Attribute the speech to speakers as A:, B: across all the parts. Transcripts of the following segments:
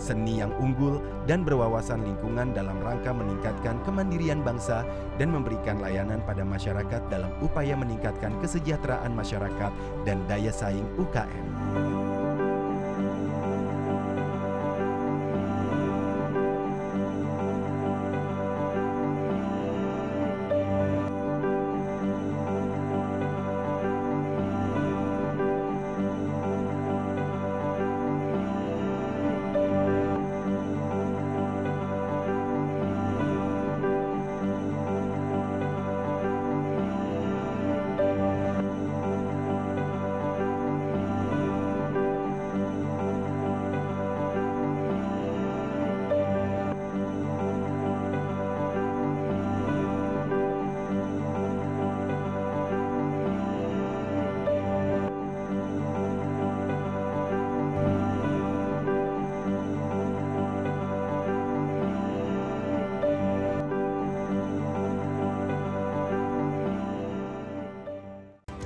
A: seni yang unggul, dan berwawasan lingkungan dalam rangka meningkatkan kemandirian bangsa dan memberikan layanan pada masyarakat dalam upaya meningkatkan kesejahteraan masyarakat dan daya saing UKM.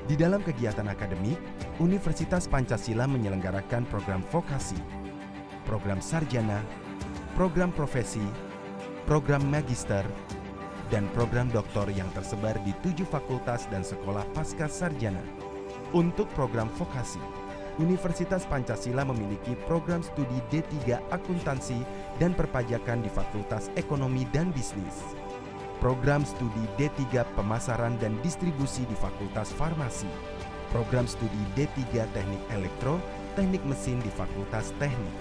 A: Di dalam kegiatan akademik, Universitas Pancasila menyelenggarakan program vokasi, program sarjana, program profesi, program magister, dan program doktor yang tersebar di 7 fakultas dan sekolah pasca sarjana. Untuk program vokasi, Universitas Pancasila memiliki program studi D3 Akuntansi dan Perpajakan di Fakultas Ekonomi dan Bisnis. Program studi D3 Pemasaran dan Distribusi di Fakultas Farmasi. Program studi D3 Teknik Elektro, Teknik Mesin di Fakultas Teknik.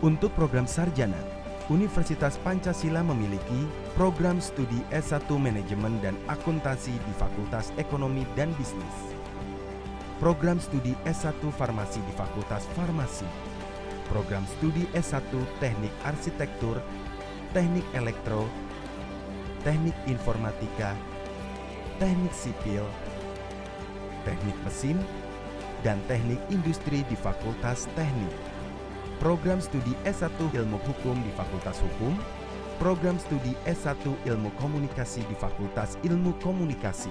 A: Untuk program sarjana, Universitas Pancasila memiliki program studi S1 Manajemen dan Akuntansi di Fakultas Ekonomi dan Bisnis. Program studi S1 Farmasi di Fakultas Farmasi. Program studi S1 Teknik Arsitektur, Teknik Elektro, Teknik Informatika, Teknik Sipil, Teknik Mesin, dan Teknik Industri di Fakultas Teknik. Program studi S1 Ilmu Hukum di Fakultas Hukum, program studi S1 Ilmu Komunikasi di Fakultas Ilmu Komunikasi,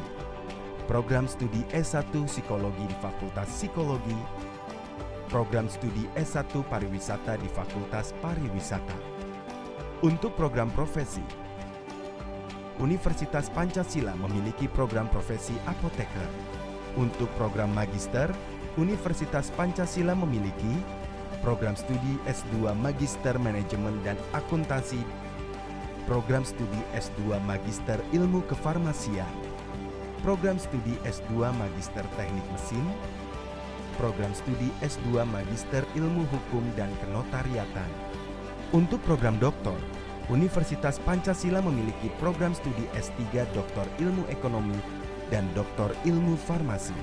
A: program studi S1 Psikologi di Fakultas Psikologi, program studi S1 Pariwisata di Fakultas Pariwisata. Untuk program profesi, Universitas Pancasila memiliki program profesi apoteker. Untuk program magister, Universitas Pancasila memiliki program studi S2 Magister Manajemen dan Akuntansi, program studi S2 Magister Ilmu Kefarmasian, program studi S2 Magister Teknik Mesin, program studi S2 Magister Ilmu Hukum dan Kenotariatan. Untuk program doktor, Universitas Pancasila memiliki program studi S3 Doktor Ilmu Ekonomi dan Doktor Ilmu Farmasi.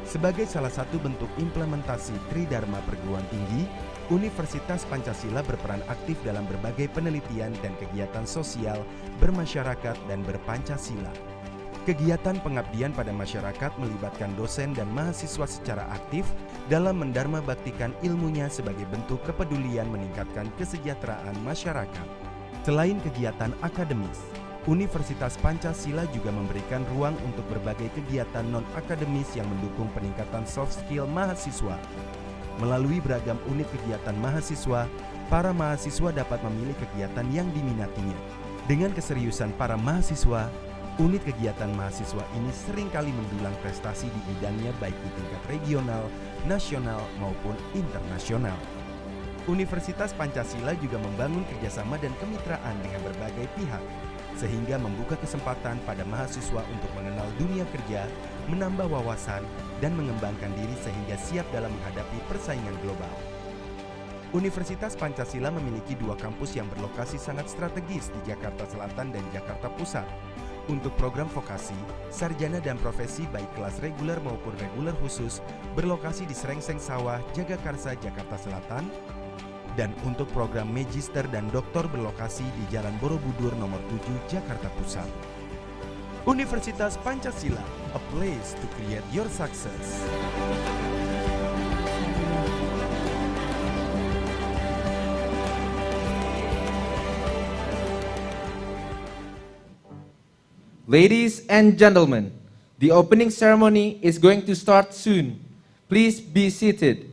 A: Sebagai salah satu bentuk implementasi Tridharma Perguruan Tinggi, Universitas Pancasila berperan aktif dalam berbagai penelitian dan kegiatan sosial, bermasyarakat, dan berpancasila. Kegiatan pengabdian pada masyarakat melibatkan dosen dan mahasiswa secara aktif dalam mendharma baktikan ilmunya sebagai bentuk kepedulian meningkatkan kesejahteraan masyarakat. Selain kegiatan akademis, Universitas Pancasila juga memberikan ruang untuk berbagai kegiatan non-akademis yang mendukung peningkatan soft skill mahasiswa. Melalui beragam unit kegiatan mahasiswa, para mahasiswa dapat memilih kegiatan yang diminatinya. Dengan keseriusan para mahasiswa, unit kegiatan mahasiswa ini seringkali mendulang prestasi di bidangnya baik di tingkat regional, nasional, maupun internasional. Universitas Pancasila juga membangun kerjasama dan kemitraan dengan berbagai pihak, sehingga membuka kesempatan pada mahasiswa untuk mengenal dunia kerja, menambah wawasan, dan mengembangkan diri sehingga siap dalam menghadapi persaingan global. Universitas Pancasila memiliki 2 kampus yang berlokasi sangat strategis di Jakarta Selatan dan Jakarta Pusat. Untuk program vokasi, sarjana dan profesi baik kelas reguler maupun reguler khusus berlokasi di Srengseng Sawah, Jagakarsa, Jakarta Selatan. Dan untuk program magister dan doktor berlokasi di Jalan Borobudur nomor 7, Jakarta Pusat. Universitas Pancasila, a place to create your success.
B: Ladies and gentlemen, the opening ceremony is going to start soon. Please be seated.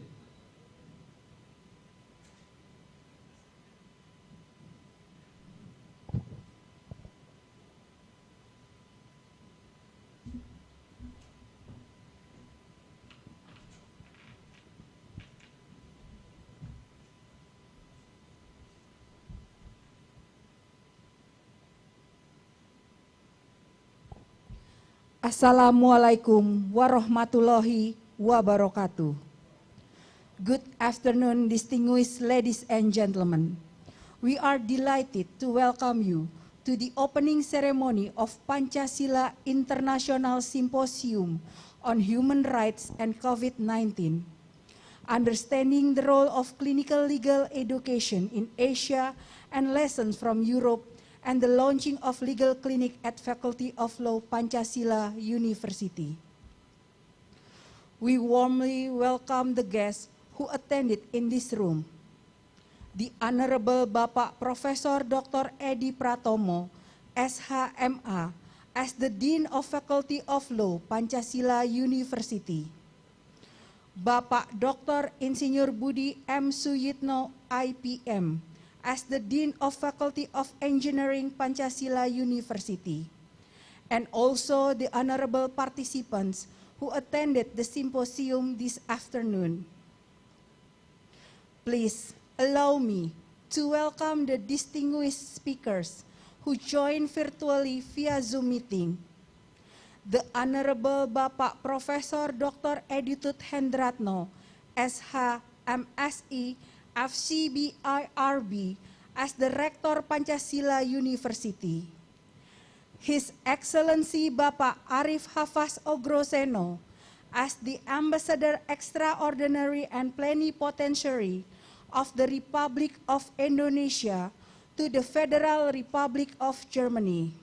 C: Assalamualaikum warahmatullahi wabarakatuh. Good afternoon, distinguished ladies and gentlemen. We are delighted to welcome you to the opening ceremony of Pancasila International Symposium on Human Rights and COVID-19, understanding the role of clinical legal education in Asia and lessons from Europe, and the launching of legal clinic at Faculty of Law Pancasila University. We warmly welcome the guests who attended in this room. The Honorable Bapak Profesor Dr. Edi Pratomo, SHMA, as the Dean of Faculty of Law Pancasila University. Bapak Dr. Insinyur Budi M. Suyitno, IPM, as the Dean of Faculty of Engineering Pancasila University, and also the honorable participants who attended the symposium this afternoon. Please allow me to welcome the distinguished speakers who joined virtually via Zoom meeting. The Honorable Bapak Profesor Dr. Edi Hendratno, SH, MSI, FCBIRB, as the Rector Pancasila University. His Excellency Bapak Arif Hafaz Ogroseno, as the Ambassador Extraordinary and Plenipotentiary of the Republic of Indonesia to the Federal Republic of Germany.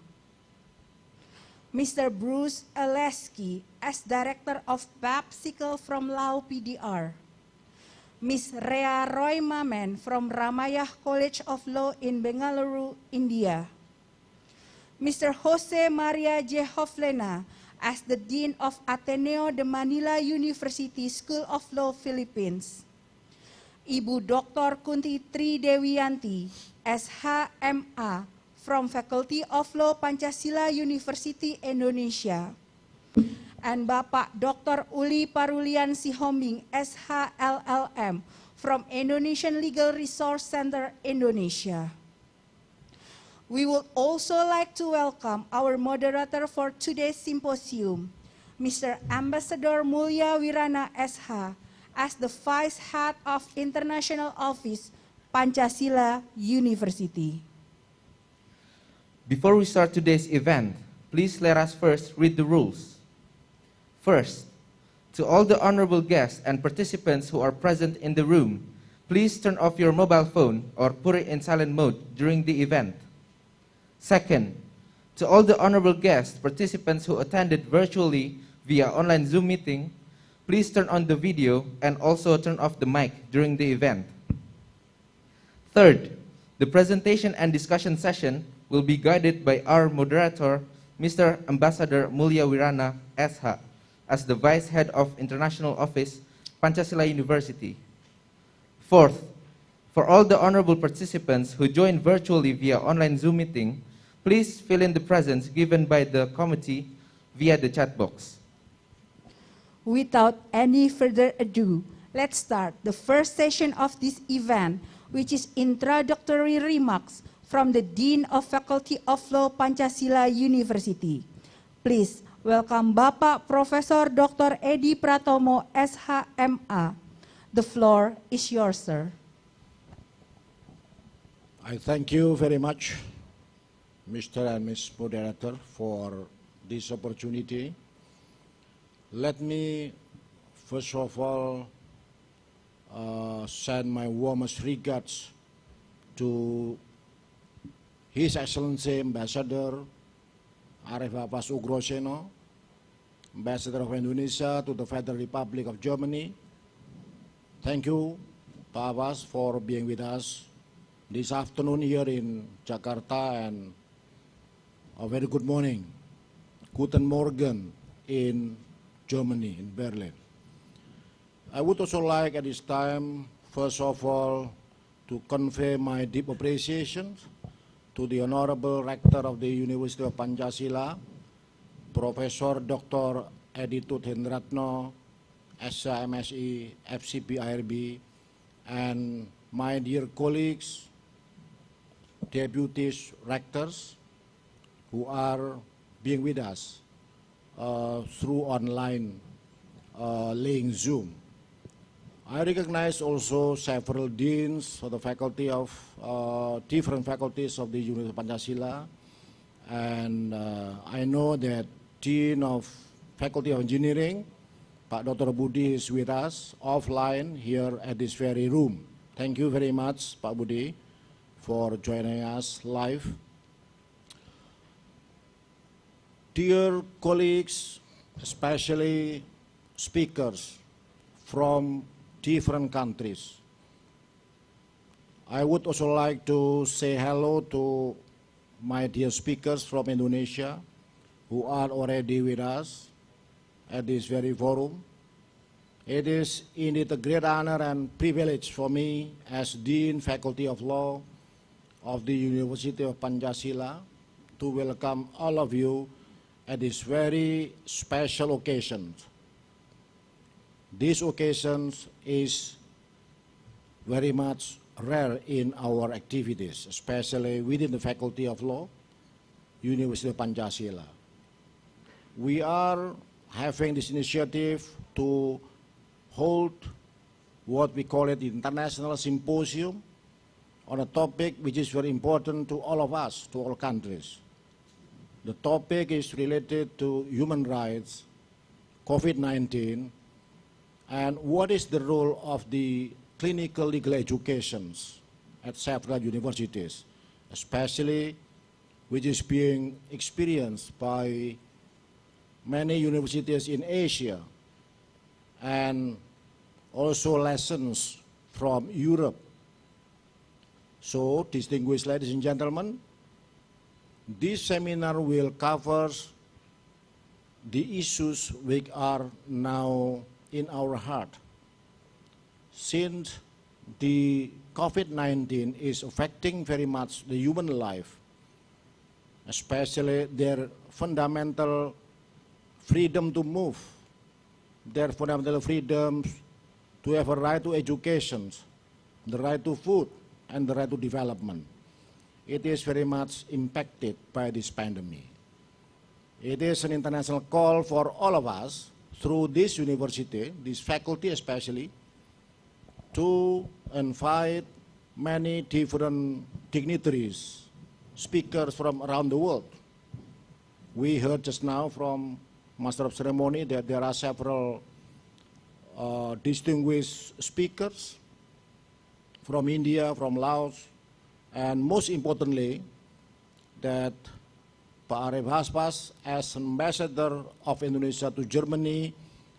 C: Mr. Bruce Aleski, as Director of BAPSICLE from Law PDR. Ms. Rea Roy Mamen from Ramayah College of Law in Bengaluru, India. Mr. Jose Maria J. Hoflena, as the Dean of Ateneo de Manila University School of Law, Philippines. Ibu Dr. Kunti Tri Dewianti, SHMA, from Faculty of Law Pancasila University, Indonesia. And Bapak Dr. Uli Parulian Sihombing, SHLLM, from Indonesian Legal Resource Center, Indonesia. We would also like to welcome our moderator for today's symposium, Mr. Ambassador Mulya Wirana, SH, as the Vice Head of International Office, Pancasila University.
B: Before we start today's event, please let us first read the rules. First, to all the honorable guests and participants who are present in the room, please turn off your mobile phone or put it in silent mode during the event. Second, to all the honorable guests, participants who attended virtually via online Zoom meeting, please turn on the video and also turn off the mic during the event. Third, the presentation and discussion session will be guided by our moderator, Mr. Ambassador Mulya Wirana, SH, as the Vice Head of International Office, Pancasila University. Fourth, for all the honorable participants who joined virtually via online Zoom meeting, please fill in the presents given by the committee via the chat box.
C: Without any further ado, let's start the first session of this event, which is introductory remarks from the Dean of Faculty of Law Pancasila University. Please welcome Bapak Profesor Dr. Edi Pratomo, SHMA. The floor is yours, sir.
D: I thank you very much, Mr. and Ms. Moderator, for this opportunity. Let me, first of all, send my warmest regards to His Excellency Ambassador Arif Hafaz Ogroseno, Ambassador of Indonesia to the Federal Republic of Germany. Thank you, Pak Hafaz, for being with us this afternoon here in Jakarta, and a very good morning, Guten Morgen in Germany, in Berlin. I would also like at this time, first of all, to convey my deep appreciation to the Honorable Rector of the University of Pancasila, Professor Dr. Edi Hendratno, SMSI, FCPIRB, and my dear colleagues, deputies, rectors, who are being with us through online link Zoom. I recognize also several deans of the faculty of different faculties of the University of Pancasila, and I know that Dean of Faculty of Engineering, Pak Dr. Budi, is with us offline here at this very room. Thank you very much, Pak Budi, for joining us live. Dear colleagues, especially speakers from different countries, I would also like to say hello to my dear speakers from Indonesia who are already with us at this very forum. It is indeed a great honor and privilege for me as Dean Faculty of Law of the University of Pancasila to welcome all of you at this very special occasion. This occasion is very much rare in our activities, especially within the Faculty of Law, University of Pancasila. We are having this initiative to hold what we call it the International Symposium on a topic which is very important to all of us, to all countries. The topic is related to human rights, COVID-19, and what is the role of the clinical legal educations at several universities, especially which is being experienced by many universities in Asia, and also lessons from Europe. So, distinguished ladies and gentlemen, this seminar will cover the issues which are now in our heart. Since the COVID-19 is affecting very much the human life, especially their fundamental freedom to move, their fundamental freedoms to have a right to education, the right to food, and the right to development. It is very much impacted by this pandemic. It is an international call for all of us through this university, this faculty especially, to invite many different dignitaries, speakers from around the world. We heard just now from Master of Ceremony that there are several distinguished speakers from India, from Laos, and most importantly, that Pak Arif Haspas, as Ambassador of Indonesia to Germany,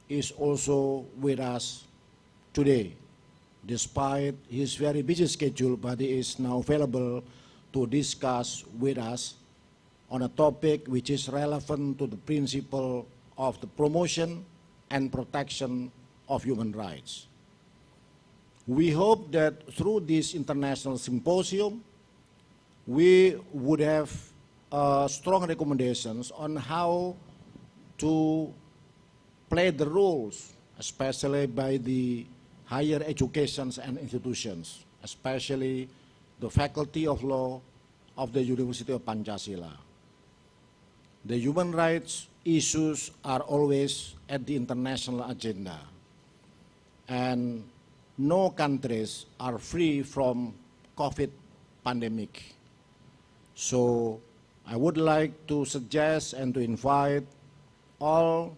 D: is also with us today. Despite his very busy schedule, but he is now available to discuss with us on a topic which is relevant to the principle of the promotion and protection of human rights. We hope that through this international symposium, we would have strong recommendations on how to play the roles, especially by the higher educations and institutions, especially the Faculty of Law of the University of Pancasila. The human rights issues are always at the international agenda, and no countries are free from COVID pandemic. So I would like to suggest and to invite all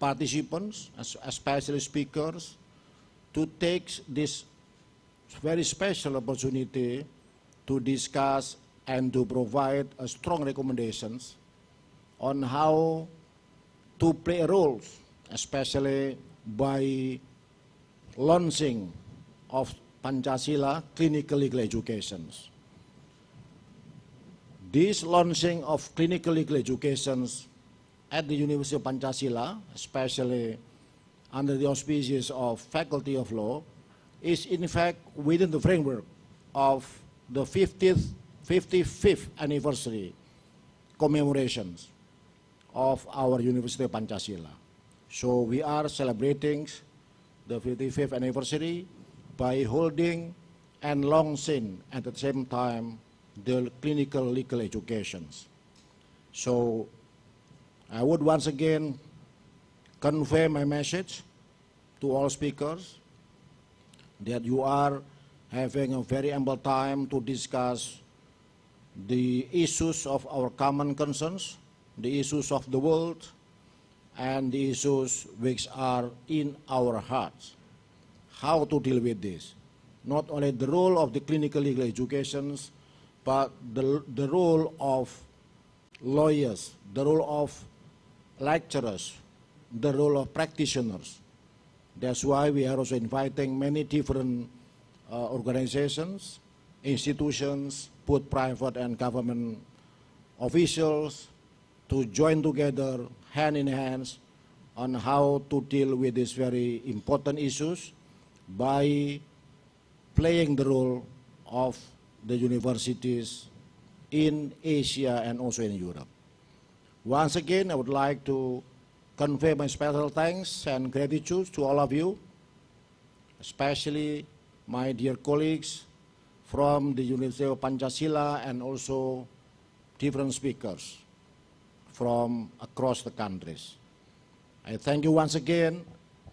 D: participants, especially speakers, to take this very special opportunity to discuss and to provide a strong recommendations on how to play a role, especially by launching of Pancasila clinical legal educations. This launching of clinical legal educations at the University of Pancasila, especially under the auspices of Faculty of Law, is in fact within the framework of the 55th anniversary commemorations of our University of Pancasila. So we are celebrating the 55th anniversary by holding and launching at the same time the clinical legal educations. So I would once again convey my message to all speakers that you are having a very ample time to discuss the issues of our common concerns, the issues of the world, and the issues which are in our hearts. How to deal with this? Not only the role of the clinical legal educations, but the role of lawyers, the role of lecturers, the role of practitioners. That's why we are also inviting many different organizations, institutions, both private and government officials, to join together hand in hand on how to deal with these very important issues by playing the role of the universities in Asia and also in Europe. Once again, I would like to convey my special thanks and gratitude to all of you, especially my dear colleagues from the University of Pancasila and also different speakers from across the countries. I thank you once again,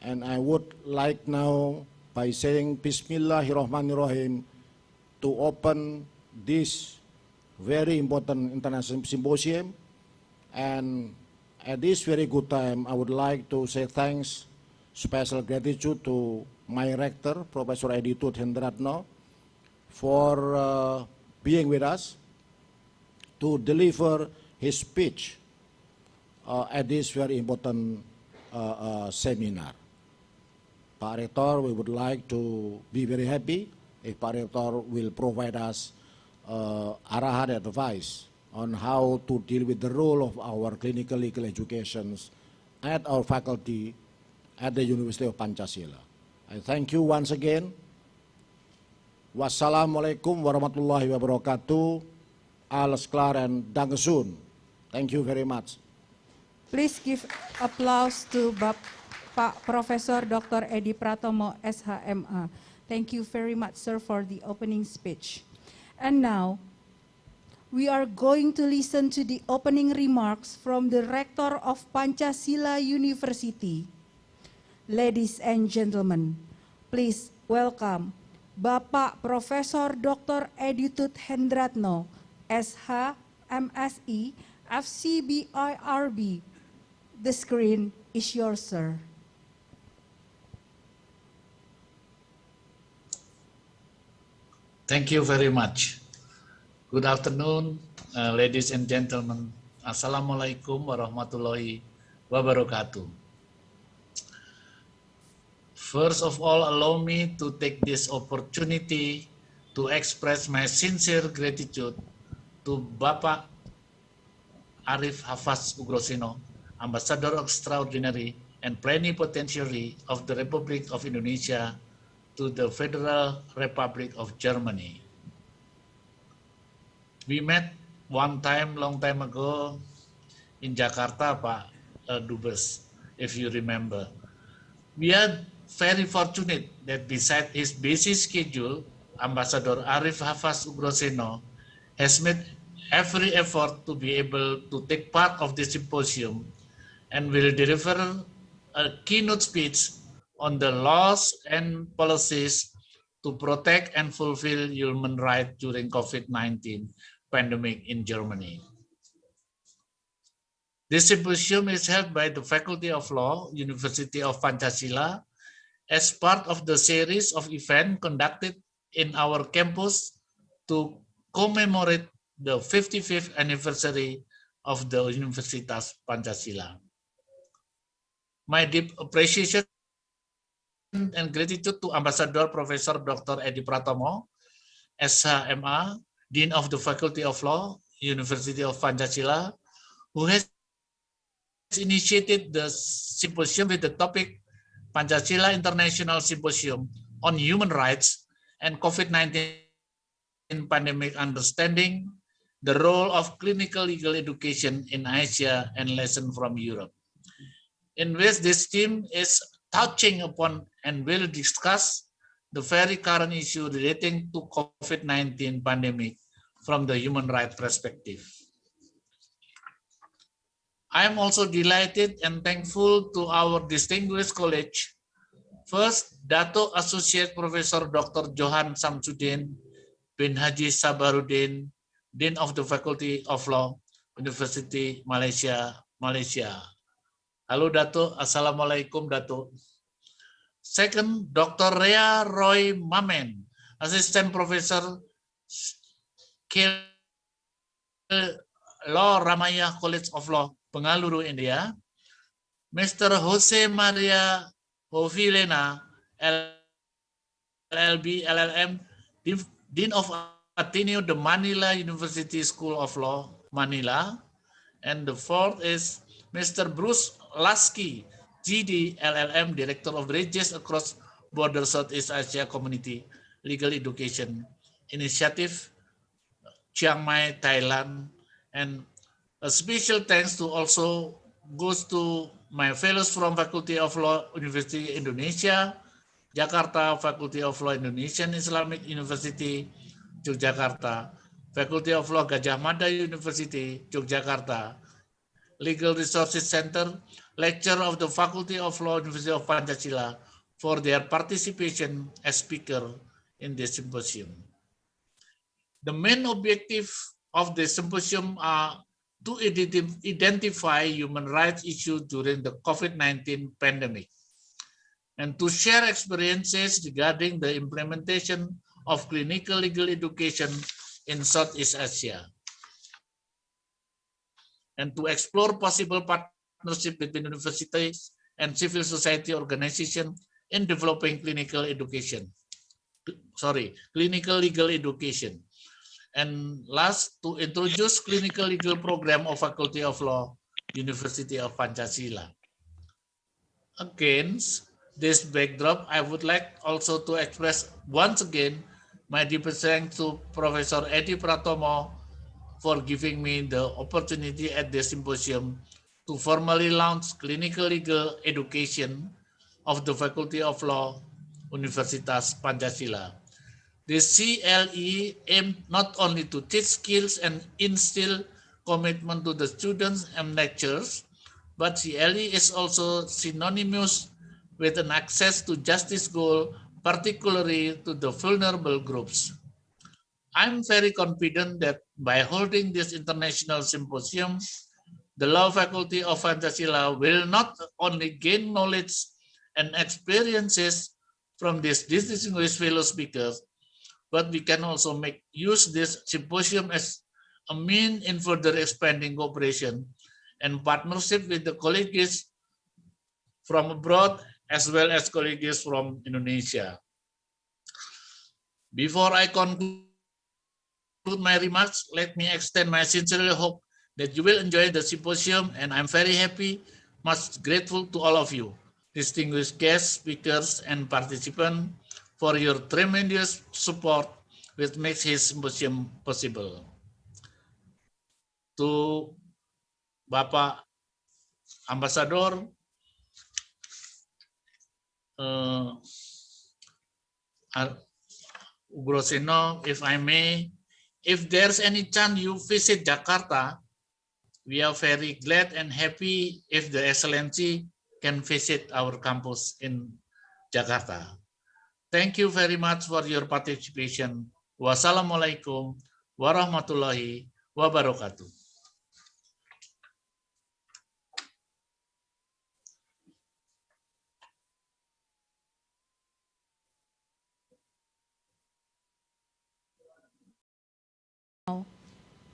D: and I would like now by saying Bismillahirrahmanirrahim to open this very important international symposium. And at this very good time, I would like to say thanks, special gratitude to my rector, Professor Edi Tut Hendratno, for being with us to deliver his speech at this very important seminar. Pak Rektor, we would like to be very happy if Pak Rektor will provide us arahan advice on how to deal with the role of our clinical legal educations at our faculty at the University of Pancasila. I thank you once again. Wassalamualaikum warahmatullahi wabarakatuh. Alles klar and dankeschön. Thank you very much.
C: Please give applause to Pak Profesor Dr. Edi Pratomo, SHMA. Thank you very much, sir, for the opening speech. And now, we are going to listen to the opening remarks from the Rector of Pancasila University. Ladies and gentlemen, please welcome Bapak Profesor Dr. Edi Tut Hendratno, SH, MSI, FCBIRB. The screen is yours, sir.
E: Thank you very much. Good afternoon, ladies and gentlemen. Assalamualaikum warahmatullahi wabarakatuh. First of all, allow me to take this opportunity to express my sincere gratitude to Bapak Arif Hafaz Ugroseno, Ambassador Extraordinary and Plenipotentiary of the Republic of Indonesia to the Federal Republic of Germany. We met one time, long time ago in Jakarta, Pak Dubes, if you remember. We are very fortunate that beside his busy schedule, Ambassador Arif Hafaz Ugroseno has made every effort to be able to take part of the symposium and will deliver a keynote speech on the laws and policies to protect and fulfill human rights during COVID-19 pandemic in Germany. This symposium is held by the Faculty of Law, University of Pancasila, as part of the series of events conducted in our campus to commemorate the 55th anniversary of the Universitas Pancasila. My deep appreciation and gratitude to Ambassador Professor Dr. Edi Pratomo, SHMA, Dean of the Faculty of Law, University of Pancasila, who has initiated the symposium with the topic Pancasila International Symposium on Human Rights and COVID-19 Pandemic Understanding, the Role of Clinical Legal Education in Asia and Lesson from Europe, in which this theme is touching upon and will discuss the very current issue relating to COVID-19 pandemic from the human rights perspective. I am also delighted and thankful to our distinguished college. First, Dato Associate Professor Dr. Johan Samsudin bin Haji Sabaruddin, Dean of the Faculty of Law, University Malaysia, Malaysia. Halo Dato, Assalamualaikum Dato. Second, Dr. Rea Roy Mamen, Assistant Professor, Law Ramaya College of Law, Bengaluru, India. Mr. Jose Maria Hovilena, LLB, LLM, Dean of Ateneo de Manila University School of Law, Manila. And the fourth is Mr. Bruce Lasky, GD, LLM, Director of Bridges Across Border Southeast Asia Community Legal Education Initiative, Chiang Mai, Thailand. And a special thanks to also goes to my fellows from Faculty of Law University Indonesia, Jakarta, Faculty of Law Indonesian Islamic University, Yogyakarta, Faculty of Law Gajah Mada University, Yogyakarta, Legal Resources Center, lecturer of the Faculty of Law University of Pancasila for their participation as speaker in this symposium. The main objective of the symposium are to identify human rights issues during the COVID-19 pandemic and to share experiences regarding the implementation of clinical legal education in Southeast Asia and to explore possible partnership between universities and civil society organizations in developing clinical legal education. And last, to introduce clinical legal program of Faculty of Law, University of Pancasila. Against this backdrop, I would like also to express once again my deepest thanks to Professor Edi Pratomo for giving me the opportunity at this symposium to formally launch clinical legal education of the Faculty of Law, Universitas Pancasila. The CLE aimed not only to teach skills and instill commitment to the students and lecturers, but CLE is also synonymous with an access to justice goal, particularly to the vulnerable groups. I'm very confident that by holding this international symposium, the Law Faculty of Pancasila will not only gain knowledge and experiences from these distinguished fellow speakers, but we can also make use this symposium as a means in further expanding cooperation and partnership with the colleagues from abroad as well as colleagues from Indonesia. Before I conclude my remarks, let me extend my sincere hope that you will enjoy the symposium, and I'm very happy, much grateful to all of you, distinguished guests, speakers, and participants, for your tremendous support which makes his symposium possible. To Bapak Ambassador Ugroseno, if I may, if there's any chance you visit Jakarta, we are very glad and happy if the Excellency can visit our campus in Jakarta. Thank you very much for your participation. Wassalamualaikum warahmatullahi wabarakatuh.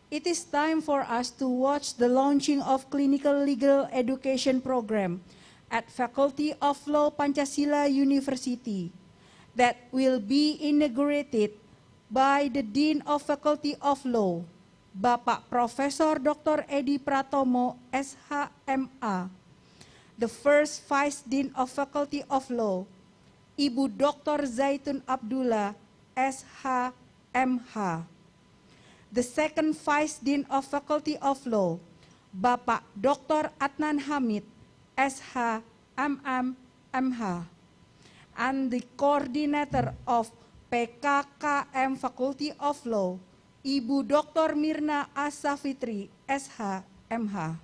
C: It is time for us to watch the launching of Clinical Legal Education Program at Faculty of Law Pancasila University that will be inaugurated by the Dean of Faculty of Law, Bapak Profesor Dr. Edi Pratomo, SHMA, the first Vice Dean of Faculty of Law, Ibu Dr. Zaitun Abdullah, SHMH, the second Vice Dean of Faculty of Law, Bapak Dr. Adnan Hamid, SHMMH, and the Coordinator of PKKM Faculty of Law, Ibu Dr. Mirna Asafitri, SHMH.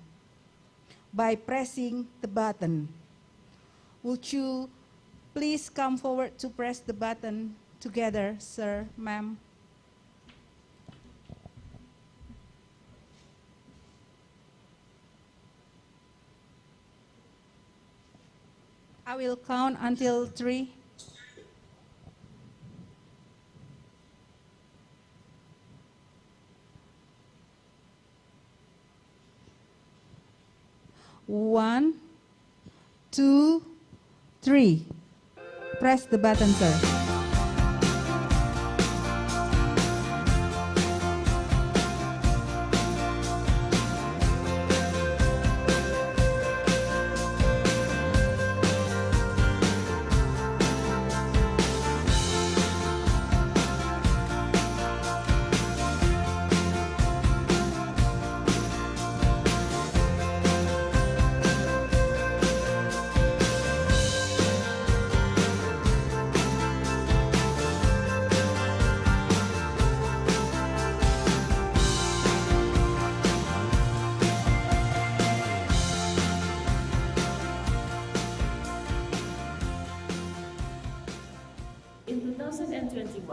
C: by pressing the button. Would you please come forward to press the button together, sir, ma'am? I will count until 3. One, 2, 3. Press the button, sir.
F: In 2021,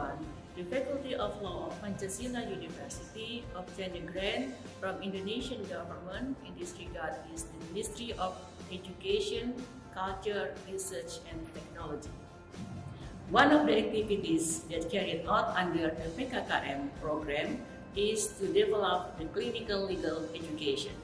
F: the Faculty of Law of Pancasila University obtained a grant from Indonesian government. In this regard is the Ministry of Education, Culture, Research and Technology. One of the activities that carried out under the PKKM program is to develop the clinical legal education.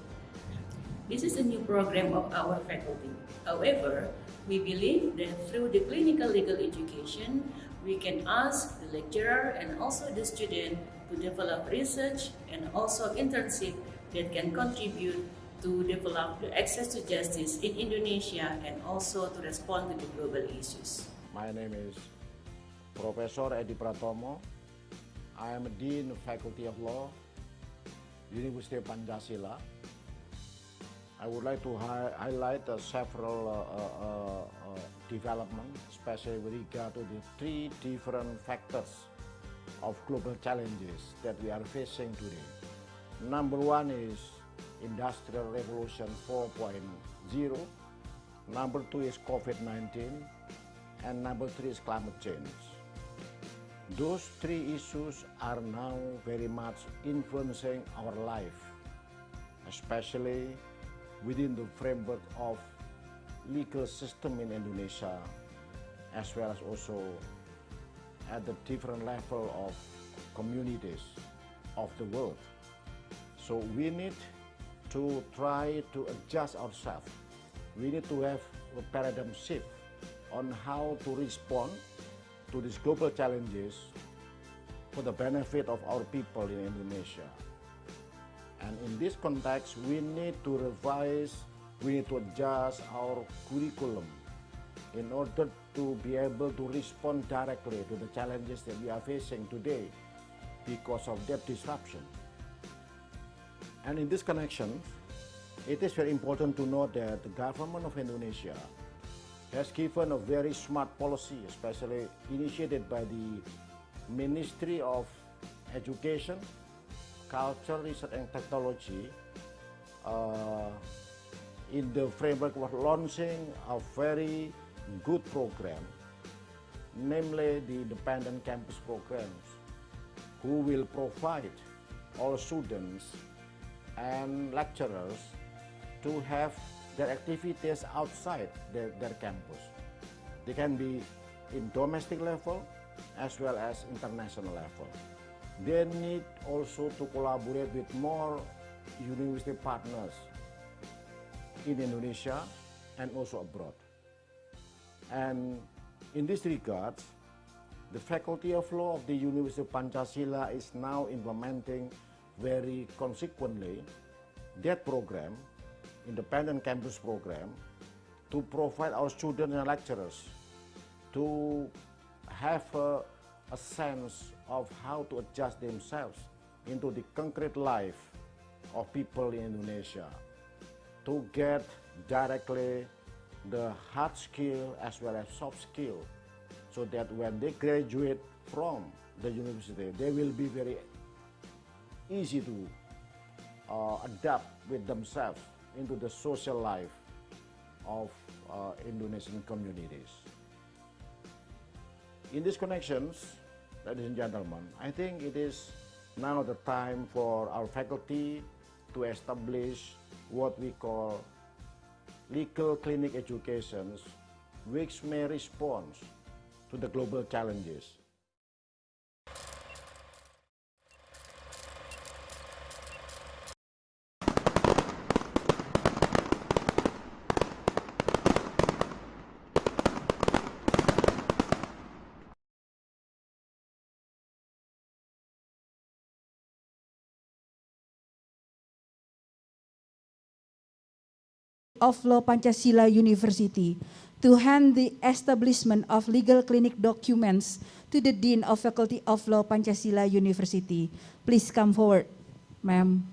F: This is a new program of our faculty. However, we believe that through the clinical legal education, we can ask the lecturer and also the student to develop research and also internship that can contribute to develop the access to justice in Indonesia and also to respond to the global issues.
D: My name is Professor Edi Pratomo. I am Dean of Faculty of Law, University of Pancasila. I would like to highlight several developments, especially with regard to the 3 different factors of global challenges that we are facing today. Number 1 is Industrial Revolution 4.0. Number 2 is COVID-19. And number 3 is climate change. Those 3 issues are now very much influencing our life, especially within the framework of legal system in Indonesia, as well as also at the different level of communities of the world. So we need to try to adjust ourselves. We need to have a paradigm shift on how to respond to these global challenges for the benefit of our people in Indonesia. And in this context, we need to revise, we need to adjust our curriculum in order to be able to respond directly to the challenges that we are facing today because of that disruption. And in this connection, it is very important to note that the government of Indonesia has given a very smart policy, especially initiated by the Ministry of Education, Culture, Research and Technology, in the framework of launching a very good program, namely the independent campus programs, who will provide all students and lecturers to have their activities outside their campus. They can be in domestic level as well as international level. They need also to collaborate with more university partners in Indonesia and also abroad. And in this regard, the Faculty of Law of the University of Pancasila is now implementing very consequently that program, independent campus program, to provide our students and lecturers to have a sense of how to adjust themselves into the concrete life of people in Indonesia, to get directly the hard skill as well as soft skill, so that when they graduate from the university, they will be very easy to adapt with themselves into the social life of Indonesian communities. In these connections, ladies and gentlemen, I think it is now the time for our faculty to establish what we call legal clinic educations, which may respond to the global challenges.
C: of Law Pancasila University to hand the establishment of legal clinic documents to the Dean of Faculty of Law Pancasila University. Please come forward, ma'am.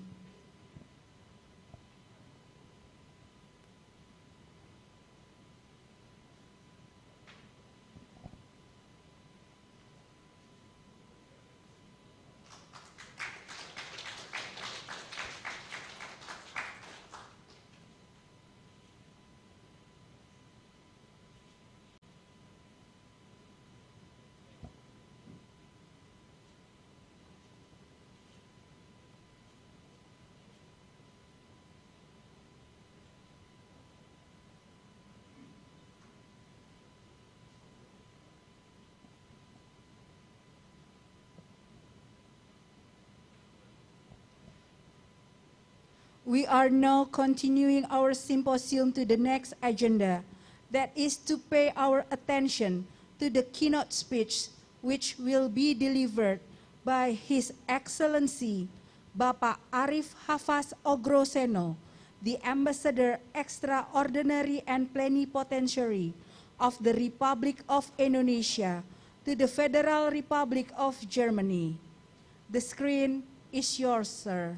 C: We are now continuing our symposium to the next agenda, that is to pay our attention to the keynote speech which will be delivered by His Excellency Bapak Arif Hafaz Ogroseno, the Ambassador Extraordinary and Plenipotentiary of the Republic of Indonesia to the Federal Republic of Germany. The screen is yours, sir.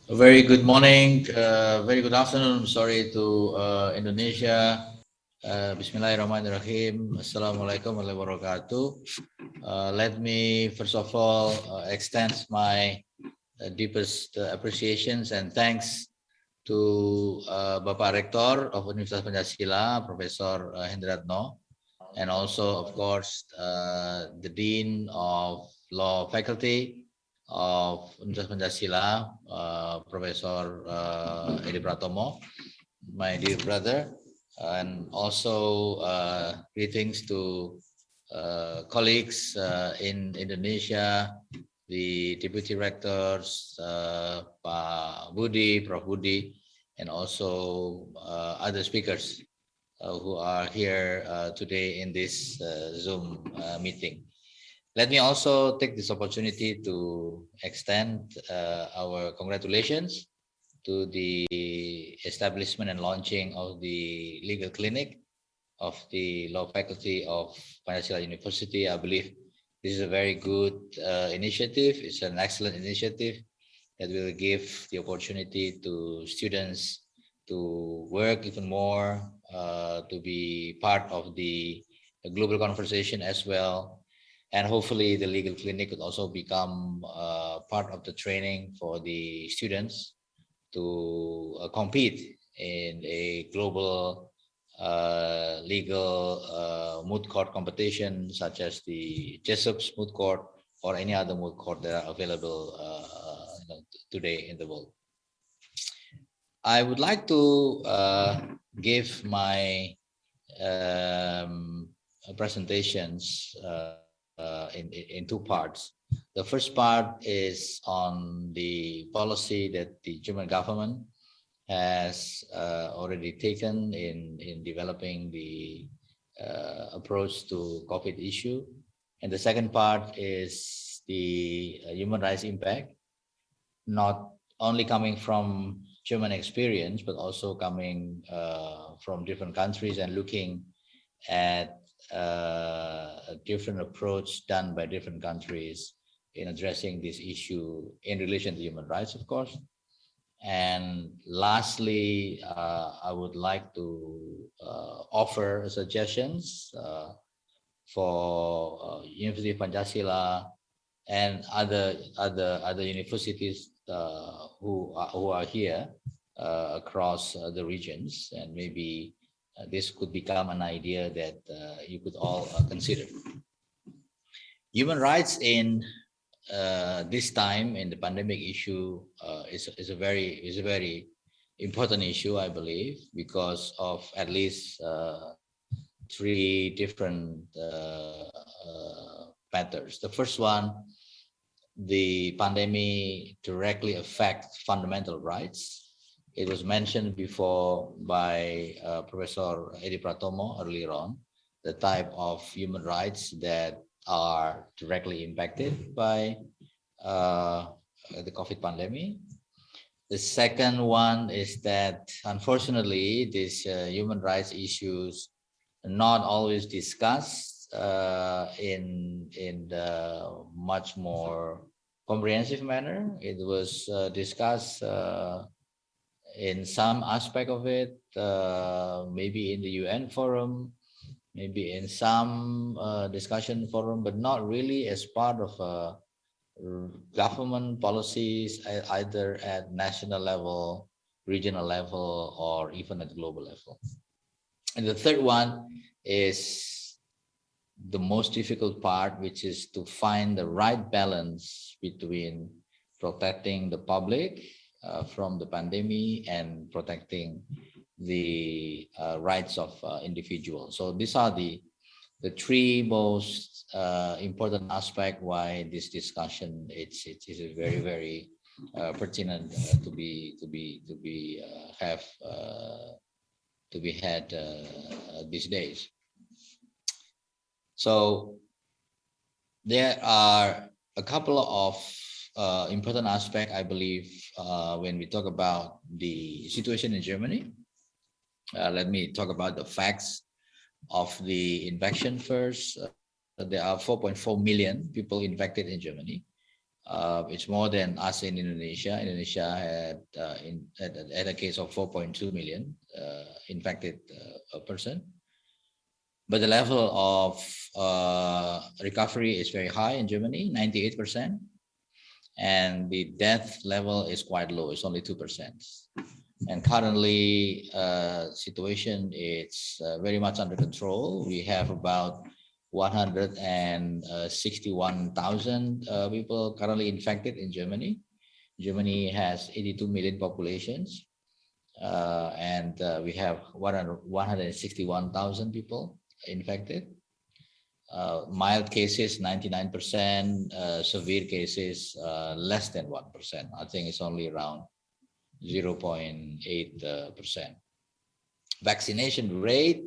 G: A very good morning, very good afternoon, sorry, to Indonesia. Bismillahirrahmanirrahim. Assalamualaikum warahmatullahi wabarakatuh. Let me first of all extend my deepest appreciations and thanks to Bapak Rektor of Universitas Pancasila, Professor Hendratno, and also, of course, the Dean of Law Faculty of Universitas Pancasila, Professor Edi Pratomo, my dear brother, and also greetings to colleagues in Indonesia, the Deputy Rectors, Pak Budi, Prof. Budi, and also other speakers who are here today in this Zoom meeting. Let me also take this opportunity to extend our congratulations to the establishment and launching of the legal clinic of the Law Faculty of Pancasila University. I believe this is a very good initiative. It's an excellent initiative that will give the opportunity to students to work even more, to be part of the global conversation as well. And hopefully the legal clinic could also become part of the training for the students to compete in a global legal moot court competition, such as the Jessup's moot court or any other moot court that are available today in the world. I would like to give my presentations in two parts. The first part is on the policy that the German government has already taken in developing the approach to COVID issue. And the second part is the human rights impact, not only coming from German experience, but also coming from different countries and looking at a different approach done by different countries in addressing this issue in relation to human rights, of course. And lastly, I would like to offer suggestions for University of Pancasila and other universities who are here across the regions, and maybe this could become an idea that you could all consider. Human rights in this time in the pandemic issue is a very important issue, I believe, because of at least three different matters. The first one, the pandemic directly affects fundamental rights. It was mentioned before by Professor Edi Pratomo earlier on, the type of human rights that are directly impacted by the COVID pandemic. The second one is that, unfortunately, these human rights issues are not always discussed in the much more comprehensive manner. It was discussed in some aspect of it, maybe in the UN forum, maybe in some discussion forum, but not really as part of government policies, either at national level, regional level, or even at global level. And the third one is the most difficult part, which is to find the right balance between protecting the public from the pandemic and protecting the rights of individuals. So these are the three most important aspects why this discussion it's very pertinent to be had these days. So there are a couple of important aspects, I believe, when we talk about the situation in Germany. Let me talk about the facts of the infection first. There are 4.4 million people infected in Germany. It's more than us in Indonesia. Indonesia had a case of 4.2 million infected person. But the level of recovery is very high in Germany, 98%. And the death level is quite low, it's only 2%. And currently, situation is very much under control. We have about 161,000 people currently infected in Germany. Germany has 82 million populations, and we have 161,000 people infected. Mild cases 99%, severe cases less than 1%. I think it's only around 0.8%. Vaccination rate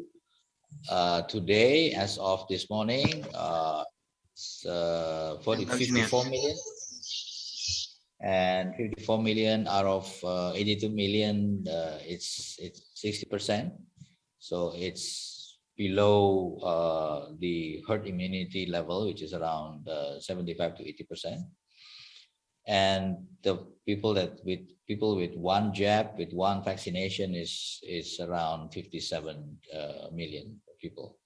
G: today, as of this morning, 54 million, and 54 million out of 82 million, it's 60%. So it's below the herd immunity level, which is around 75 to 80%. And the people with one jab, with one vaccination is around 57 million people.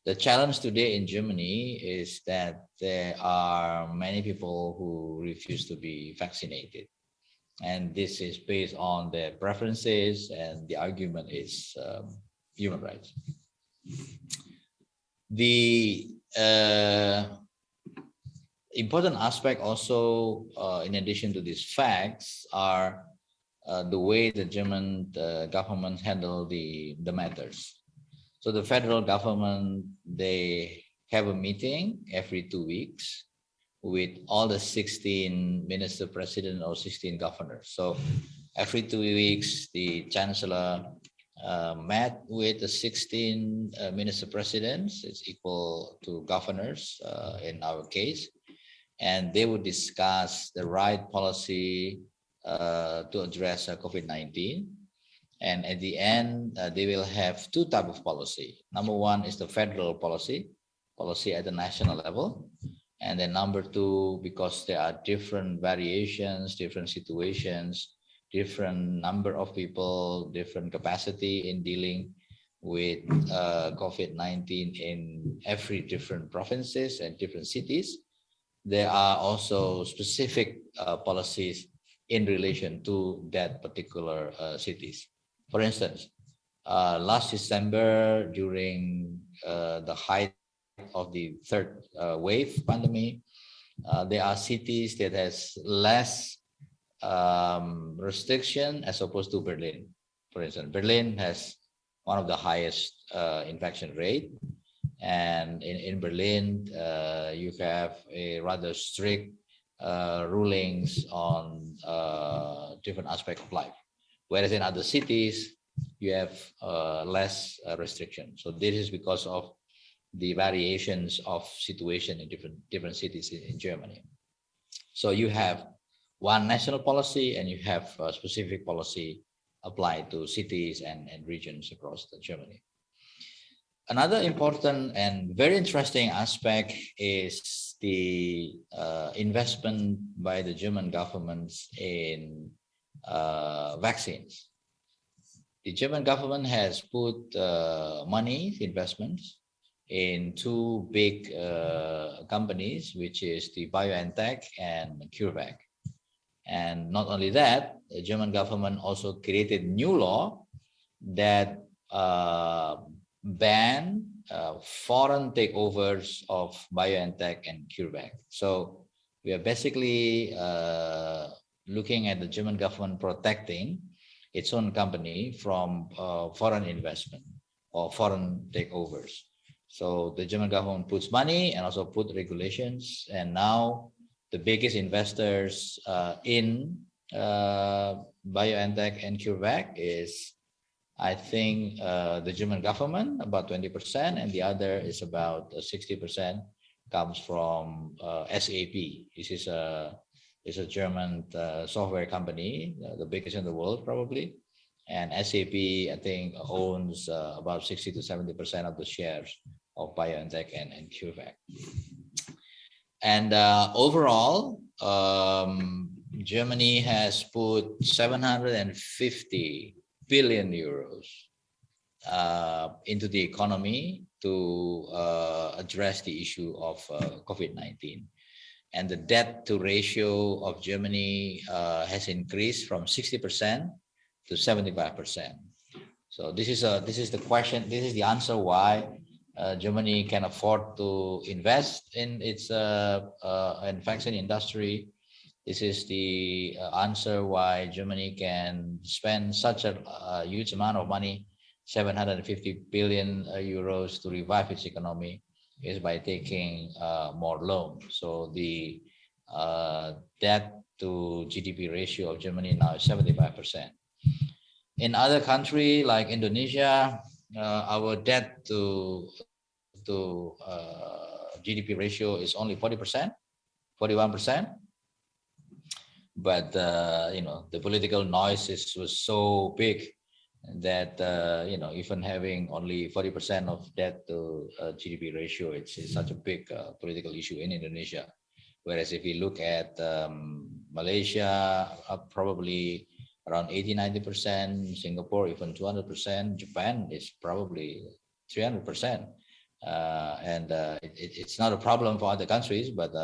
G: The challenge today in Germany is that there are many people who refuse to be vaccinated, and this is based on their preferences, and the argument is human rights. The important aspect also, in addition to these facts, are the way the German government handle the matters. So the federal government, they have a meeting every 2 weeks with all the 16 minister president or 16 governors. So every 2 weeks, the chancellor met with the 16 minister presidents. It's equal to governors in our case. And they would discuss the right policy to address COVID-19. And at the end, they will have two types of policy. Number one is the federal policy at the national level. And then number two, because there are different variations, different situations, different number of people, different capacity in dealing with COVID-19 in every different provinces and different cities. There are also specific policies in relation to that particular cities. For instance, last December, during the height of the third wave pandemic, there are cities that has less restriction as opposed to Berlin. For instance, Berlin has one of the highest infection rate, and in Berlin you have a rather strict rulings on different aspects of life, whereas in other cities you have less restriction. So this is because of the variations of situation in different cities in Germany. So you have one national policy and you have a specific policy applied to cities and regions across Germany. Another important and very interesting aspect is the investment by the German government in vaccines. The German government has put money investments in two big companies, which is the BioNTech and CureVac. And not only that, the German government also created new law that ban foreign takeovers of BioNTech and CureVac. So we are basically looking at the German government protecting its own company from foreign investment or foreign takeovers. So the German government puts money and also put regulations, and now the biggest investors in BioNTech and CureVac is, I think, the German government, about 20%, and the other is about 60% comes from SAP. This is a German software company, the biggest in the world probably. And SAP, I think, owns about 60 to 70% of the shares of BioNTech and CureVac. And overall, Germany has put 750 billion euros into the economy to address the issue of COVID-19. And the debt to ratio of Germany has increased from 60% to 75%. So this is the question. This is the answer why Germany can afford to invest in its vaccine industry. This is the answer why Germany can spend such a huge amount of money, 750 billion euros to revive its economy, is by taking more loans. So the debt to GDP ratio of Germany now is 75%. In other countries like Indonesia, our debt to GDP ratio is only 40%, 41%. But the political noise was so big that even having only 40% of debt to GDP ratio, it's such a big political issue in Indonesia. Whereas if you look at Malaysia, probably around 80-90%, Singapore even 200%, Japan is probably 300%. And it's not a problem for other countries, but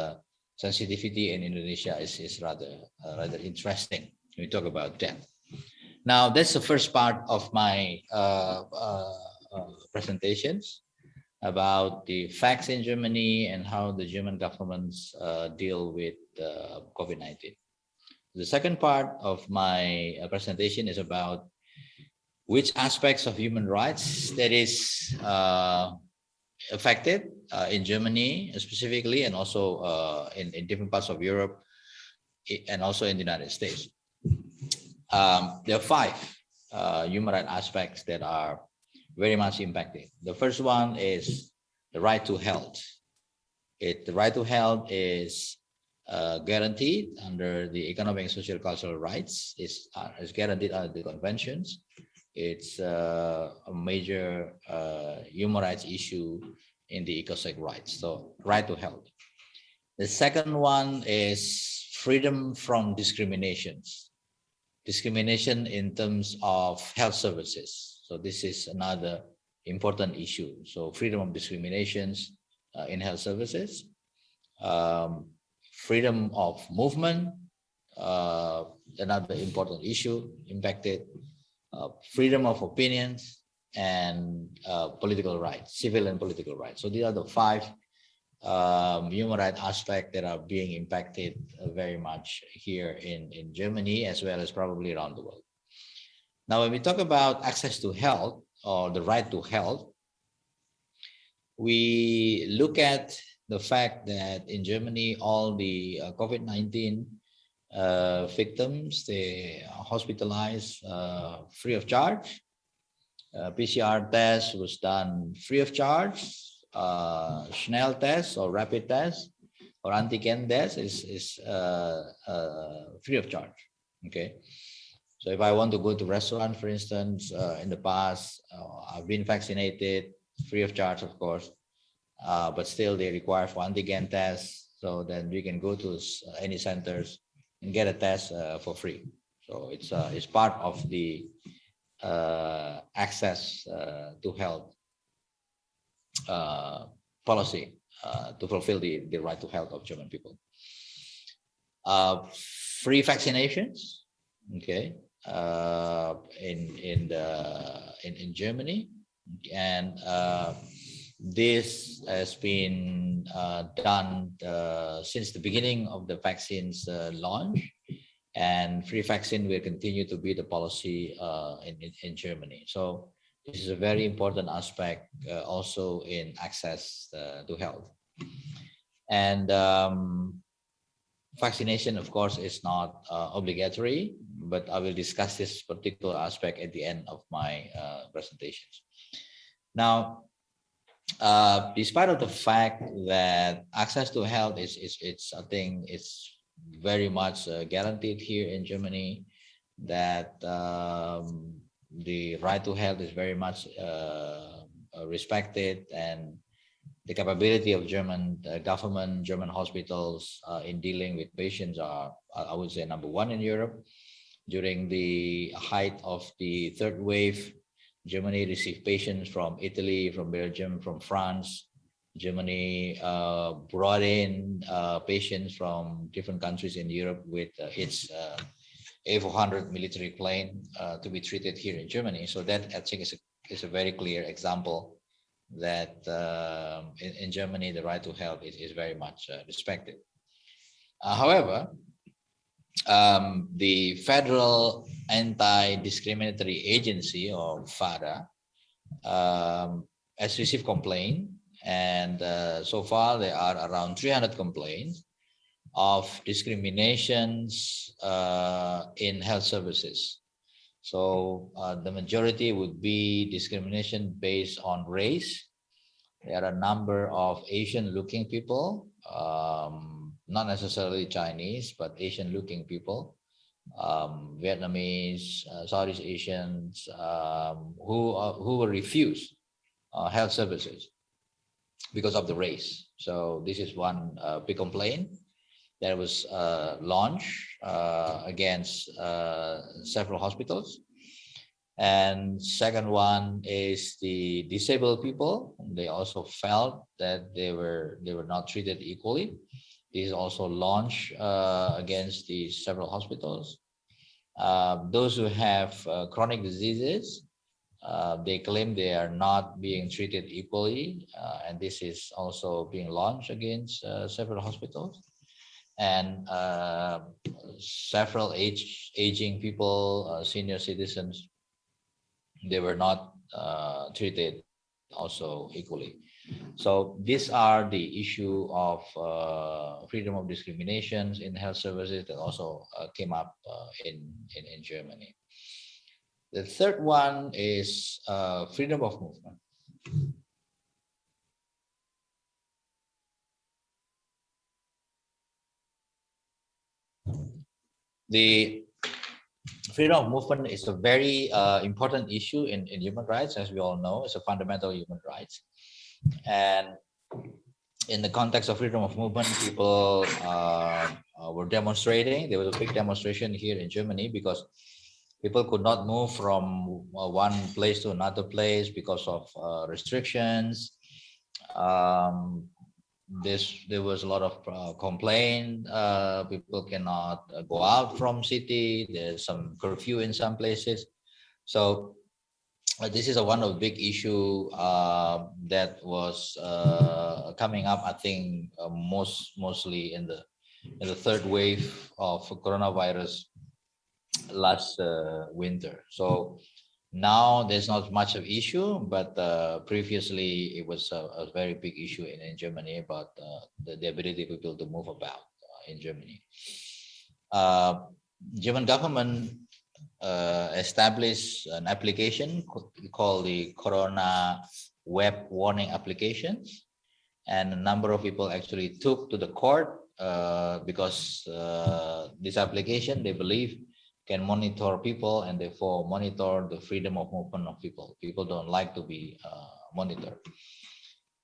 G: sensitivity in Indonesia is rather interesting when we talk about debt. Now, that's the first part of my presentations about the facts in Germany and how the German governments deal with COVID-19. The second part of my presentation is about which aspects of human rights that is affected in Germany specifically, and also in different parts of Europe and also in the United States. There are 5 human rights aspects that are very much impacted. The first one is the right to health. The right to health is guaranteed under the economic and social cultural rights. Is guaranteed under the conventions. It's a major human rights issue in the ecosystem rights. So right to health. The second one is freedom from discriminations. Discrimination in terms of health services. So this is another important issue. So freedom of discriminations in health services, freedom of movement, another important issue impacted, freedom of opinions, and political rights, civil and political rights. So these are the five human rights aspects that are being impacted very much here in Germany, as well as probably around the world. Now, when we talk about access to health or the right to health, we look at the fact that in Germany, all the COVID-19 victims, they are hospitalized free of charge. PCR test was done free of charge. Schnell test or rapid test or antigen test is free of charge. Okay. So if I want to go to restaurant, for instance, in the past, I've been vaccinated, free of charge, of course, but still they require for antigen tests. So then we can go to any centers and get a test for free. So it's part of the access to health policy to fulfill the right to health of German people. Free vaccinations, okay, in Germany, and this has been done since the beginning of the vaccines launch, and free vaccine will continue to be the policy in Germany. So this is a very important aspect also in access to health. And vaccination, of course, is not obligatory, but I will discuss this particular aspect at the end of my presentations. Now, despite of the fact that access to health I think it's very much guaranteed here in Germany, that the right to health is very much respected, and the capability of German government, German hospitals in dealing with patients are, I would say, number one in Europe. During the height of the third wave, Germany received patients from Italy, from Belgium, from France. Germany brought in patients from different countries in Europe with its A400 military plane to be treated here in Germany. So that, I think, is a very clear example that in Germany, the right to health is very much respected. However, the Federal Anti-Discriminatory Agency, or FADA, has received complaint, and so far there are around 300 complaints of discriminations in health services. So the majority would be discrimination based on race. There are a number of Asian-looking people, not necessarily Chinese, but Asian-looking people, Vietnamese, Southeast Asians, who were refused health services because of the race. So this is one big complaint that was launched against several hospitals. And second one is the disabled people. They also felt that they were not treated equally. This is also launched against the several hospitals. Those who have chronic diseases, they claim they are not being treated equally, and this is also being launched against several hospitals. And several aging people, senior citizens, they were not treated also equally. So these are the issue of freedom of discriminations in health services that also came up in Germany. The third one is freedom of movement. The freedom of movement is a very important issue in human rights, as we all know. It's a fundamental human rights. And in the context of freedom of movement, people were demonstrating. There was a big demonstration here in Germany because people could not move from one place to another place because of restrictions. There was a lot of complaint. People cannot go out from city. There's some curfew in some places. So this is one of the big issue that was coming up, I think, mostly in the third wave of coronavirus last winter. So now there's not much of issue, but previously it was a very big issue in Germany about the ability of people to move about in Germany. German government established an application called the Corona Web Warning Application, and a number of people actually took to the court because this application, they believe, can monitor people and therefore monitor the freedom of movement of people. People don't like to be monitored.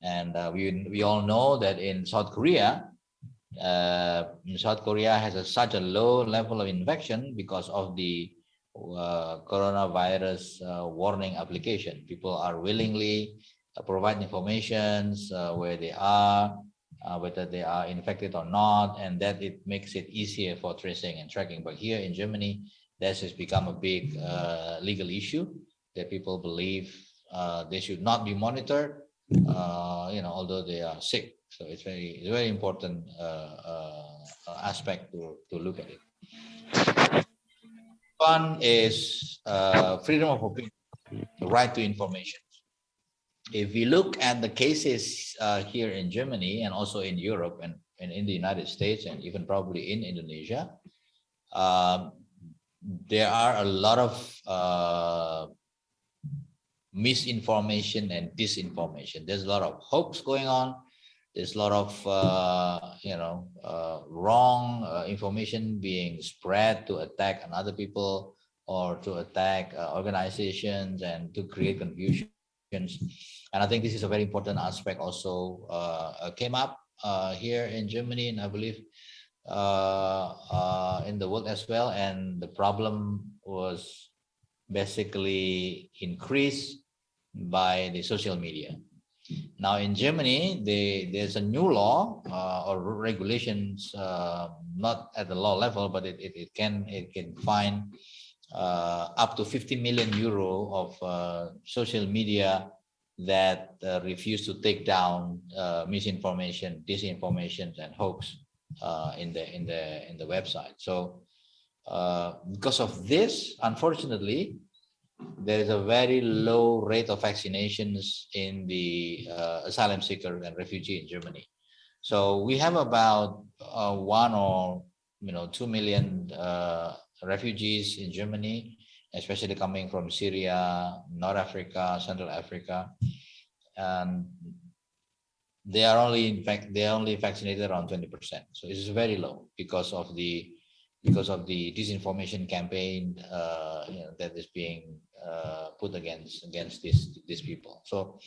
G: And we all know that in South Korea has such a low level of infection because of the coronavirus warning application. People are willingly provide information where they are, whether they are infected or not, and that it makes it easier for tracing and tracking. But here in Germany, this has become a big legal issue that people believe they should not be monitored, although they are sick. So it's very important aspect to look at it. One is freedom of opinion, the right to information. If we look at the cases here in Germany and also in Europe and in the United States and even probably in Indonesia, there are a lot of misinformation and disinformation. There's a lot of hoax going on. There's a lot of wrong information being spread to attack other people or to attack organizations and to create confusion. And I think this is a very important aspect also came up here in Germany, and I believe in the world as well. And the problem was basically increased by the social media. Now in Germany, there's a new law or regulations, not at the law level, but it can fine up to 50 million euro of social media that refuse to take down misinformation, disinformation, and hoax in the website. So because of this, unfortunately, there is a very low rate of vaccinations in the asylum seeker and refugee in Germany. So we have about 1 or 2 million refugees in Germany, especially coming from Syria, North Africa, Central Africa, and they are only vaccinated around 20%. So it's very low because of the disinformation campaign that is being put against these people. So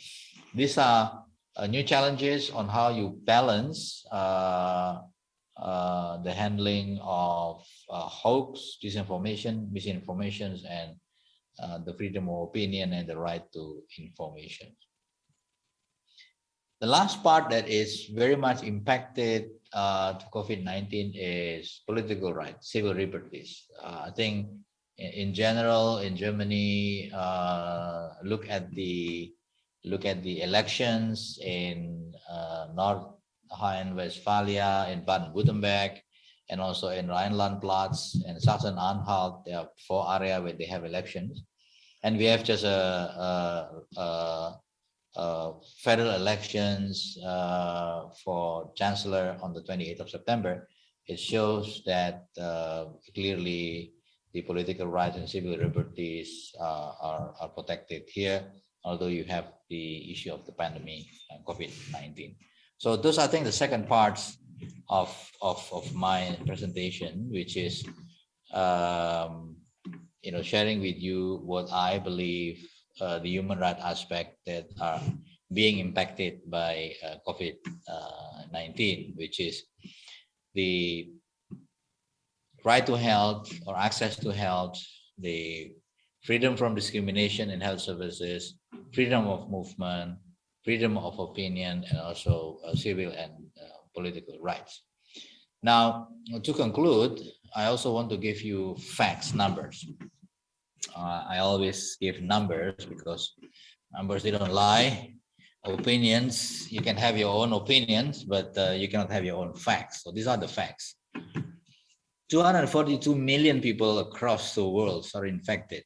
G: these are new challenges on how you balance the handling of hoax, disinformation, misinformation, and the freedom of opinion and the right to information. The last part that is very much impacted to COVID-19 is political rights, civil liberties. I think in general in Germany, look at the elections in North Rhine-Westphalia, in Baden-Württemberg, and also in Rhineland-Pfalz and Sachsen-Anhalt. There are 4 areas where they have elections, and we have just federal elections for chancellor on the 28th of September. It shows that clearly the political rights and civil liberties are protected here, although you have the issue of the pandemic and COVID-19. So those are, I think, the second parts of my presentation, which is sharing with you what I believe the human rights aspect that are being impacted by COVID-19, which is the right to health or access to health, the freedom from discrimination in health services, freedom of movement, freedom of opinion, and also civil and political rights. Now, to conclude, I also want to give you facts, numbers. I always give numbers because numbers, they don't lie. Opinions, you can have your own opinions, but you cannot have your own facts. So these are the facts. 242 million people across the world are infected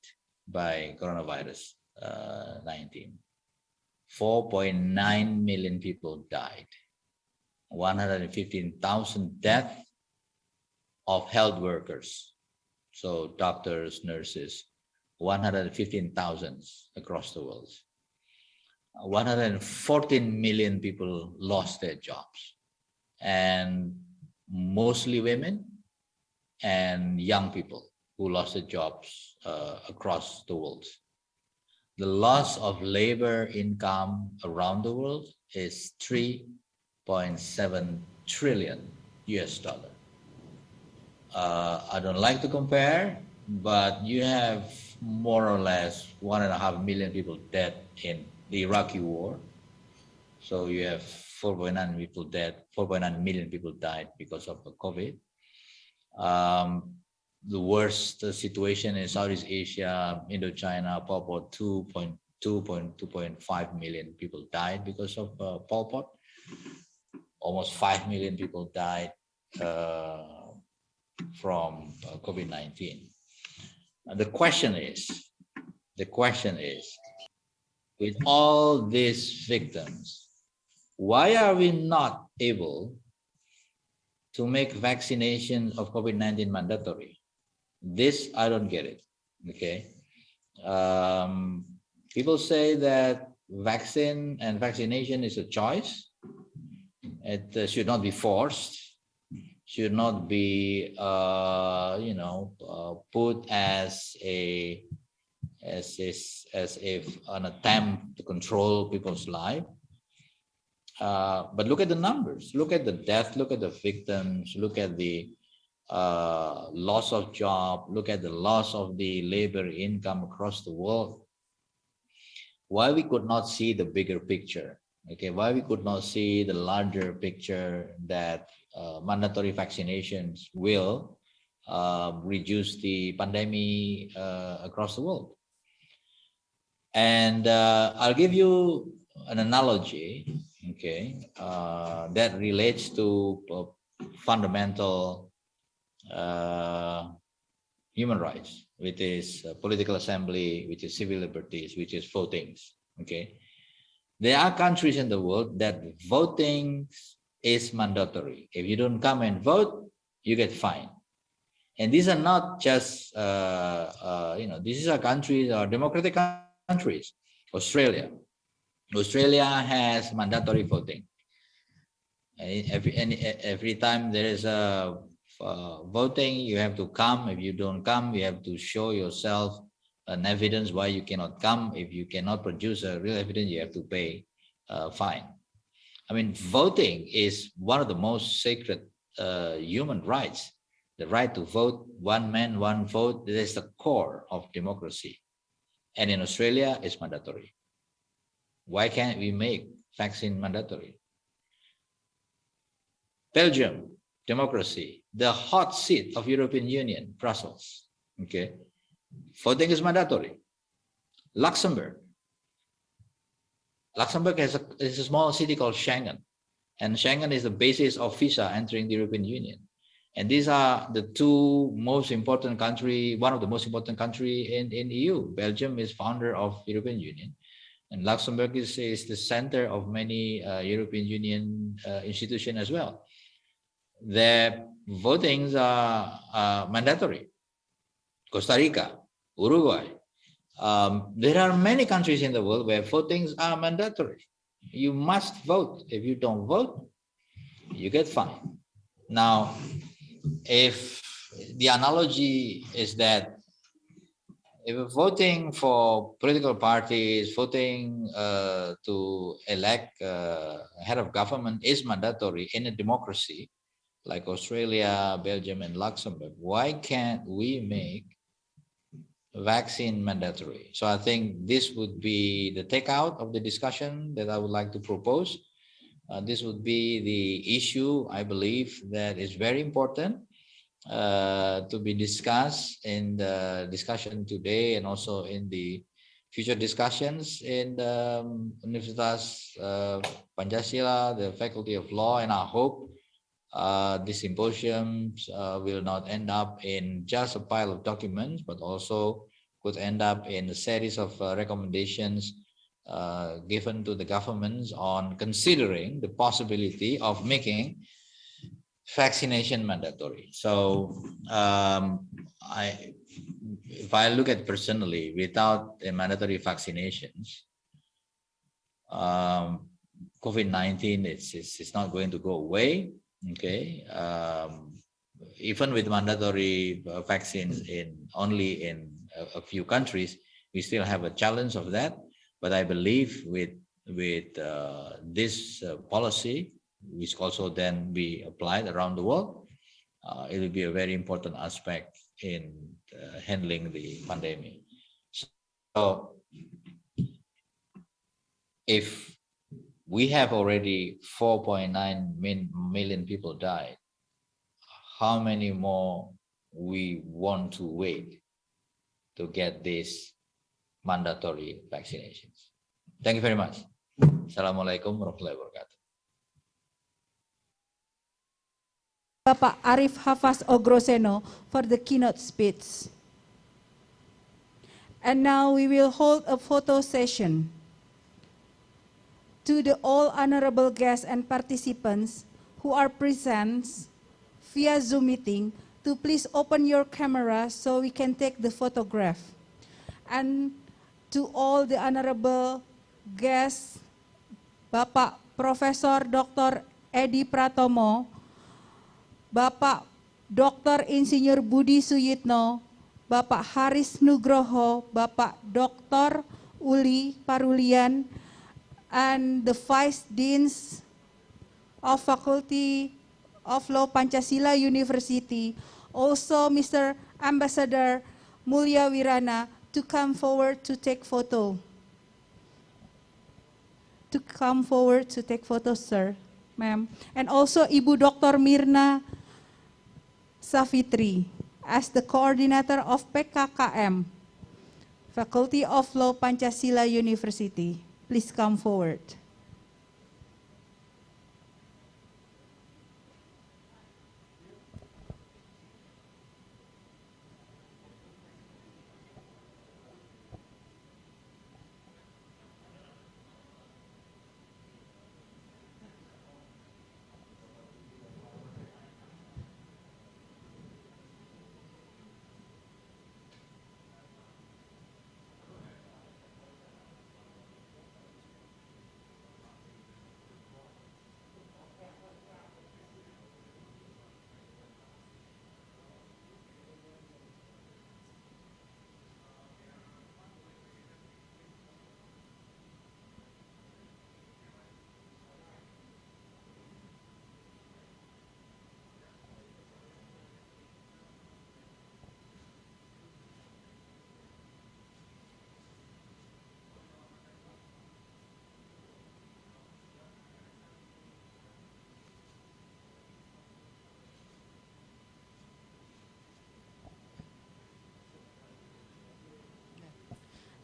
G: by coronavirus 19. 4.9 million people died. 115,000 deaths of health workers. So doctors, nurses, 115,000 across the world. 114 million people lost their jobs, and mostly women and young people who lost their jobs across the world. The loss of labor income around the world is 3.7 trillion US dollar. I don't like to compare, but you have more or less 1.5 million people dead in the Iraqi war. So you have 4.9 people dead, 4.9 million people died because of COVID. The worst situation in Southeast Asia, Indochina, Pol Pot, 2.5 million people died because of Pol Pot. Almost 5 million people died from COVID-19. The question is, with all these victims, why are we not able to make vaccination of COVID-19 mandatory? This, I don't get it, okay? People say that vaccine and vaccination is a choice. It should not be forced, should not be, put as if an attempt to control people's life. But look at the numbers, look at the death, look at the victims, look at the loss of job, look at the loss of the labor income across the world. Why we could not see the bigger picture? Okay, why we could not see the larger picture that mandatory vaccinations will reduce the pandemic across the world? And I'll give you an analogy, okay, that relates to fundamental human rights, which is political assembly, which is civil liberties, which is voting, okay? There are countries in the world that voting is mandatory. If you don't come and vote, you get fined. And these are not just, these are countries, are democratic countries. Australia has mandatory voting. Every time there is a voting, you have to come. If you don't come, you have to show yourself an evidence why you cannot come. If you cannot produce a real evidence, you have to pay a fine. I mean, voting is one of the most sacred human rights. The right to vote, one man, one vote, that is the core of democracy. And in Australia, it's mandatory. Why can't we make vaccine mandatory? Belgium, democracy, the hot seat of European Union, Brussels, okay? Voting is mandatory. Luxembourg is a small city called Schengen, and Schengen is the basis of visa entering the European Union. And these are the two most important country, one of the most important country in EU. Belgium is founder of European Union, and Luxembourg is the center of many European Union institutions as well. Their votings are mandatory. Costa Rica, Uruguay. There are many countries in the world where votings are mandatory. You must vote. If you don't vote, you get fined. Now, if the analogy is that if voting for political parties, voting to elect head of government is mandatory in a democracy like Australia, Belgium, and Luxembourg, why can't we make vaccine mandatory? So I think this would be the takeout of the discussion that I would like to propose. This would be the issue, I believe, that is very important to be discussed in the discussion today and also in the future discussions in the Universitas Pancasila, the Faculty of Law, and I hope this symposium will not end up in just a pile of documents, but also could end up in a series of recommendations given to the governments on considering the possibility of making vaccination mandatory. So if I look at personally, without a mandatory vaccinations, COVID-19 it's not going to go away. Okay, even with mandatory vaccines only in a few countries, we still have a challenge of that. But I believe with this policy, which also then be applied around the world, it will be a very important aspect in handling the pandemic. So if we have already 4.9 million people died, how many more we want to wait to get these mandatory vaccinations? Thank you very much. Assalamualaikum warahmatullahi wabarakatuh.
C: Bapak Arif Hafaz Ogroseno for the keynote speech. And now we will hold a photo session. To the all honorable guests and participants who are present via Zoom meeting, to please open your camera so we can take the photograph. And to all the honorable guests, Bapak Profesor Dr. Edi Pratomo, Bapak Dr. Insinyur Budi Suyitno, Bapak Haris Nugroho, Bapak Dr. Uli Parulian, and the Vice Deans of Faculty of Law Pancasila University, also Mr. Ambassador Mulya Wirana, to come forward to take photo. To come forward to take photos, sir, ma'am. And also Ibu Dr. Mirna Safitri, as the coordinator of PKKM, Faculty of Law Pancasila University. Please come forward.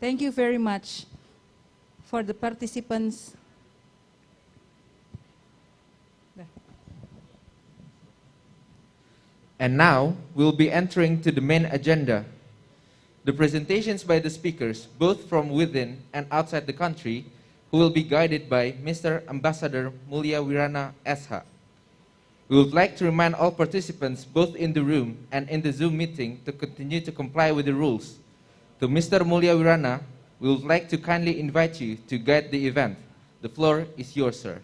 C: Thank you very much for the participants.
B: And now, we'll be entering to the main agenda. The presentations by the speakers, both from within and outside the country, who will be guided by Mr. Ambassador Mulya Wirana SH. We would like to remind all participants, both in the room and in the Zoom meeting, to continue to comply with the rules. To Mr. Mulya Wirana, we would like to kindly invite you to guide the event. The floor is yours, sir.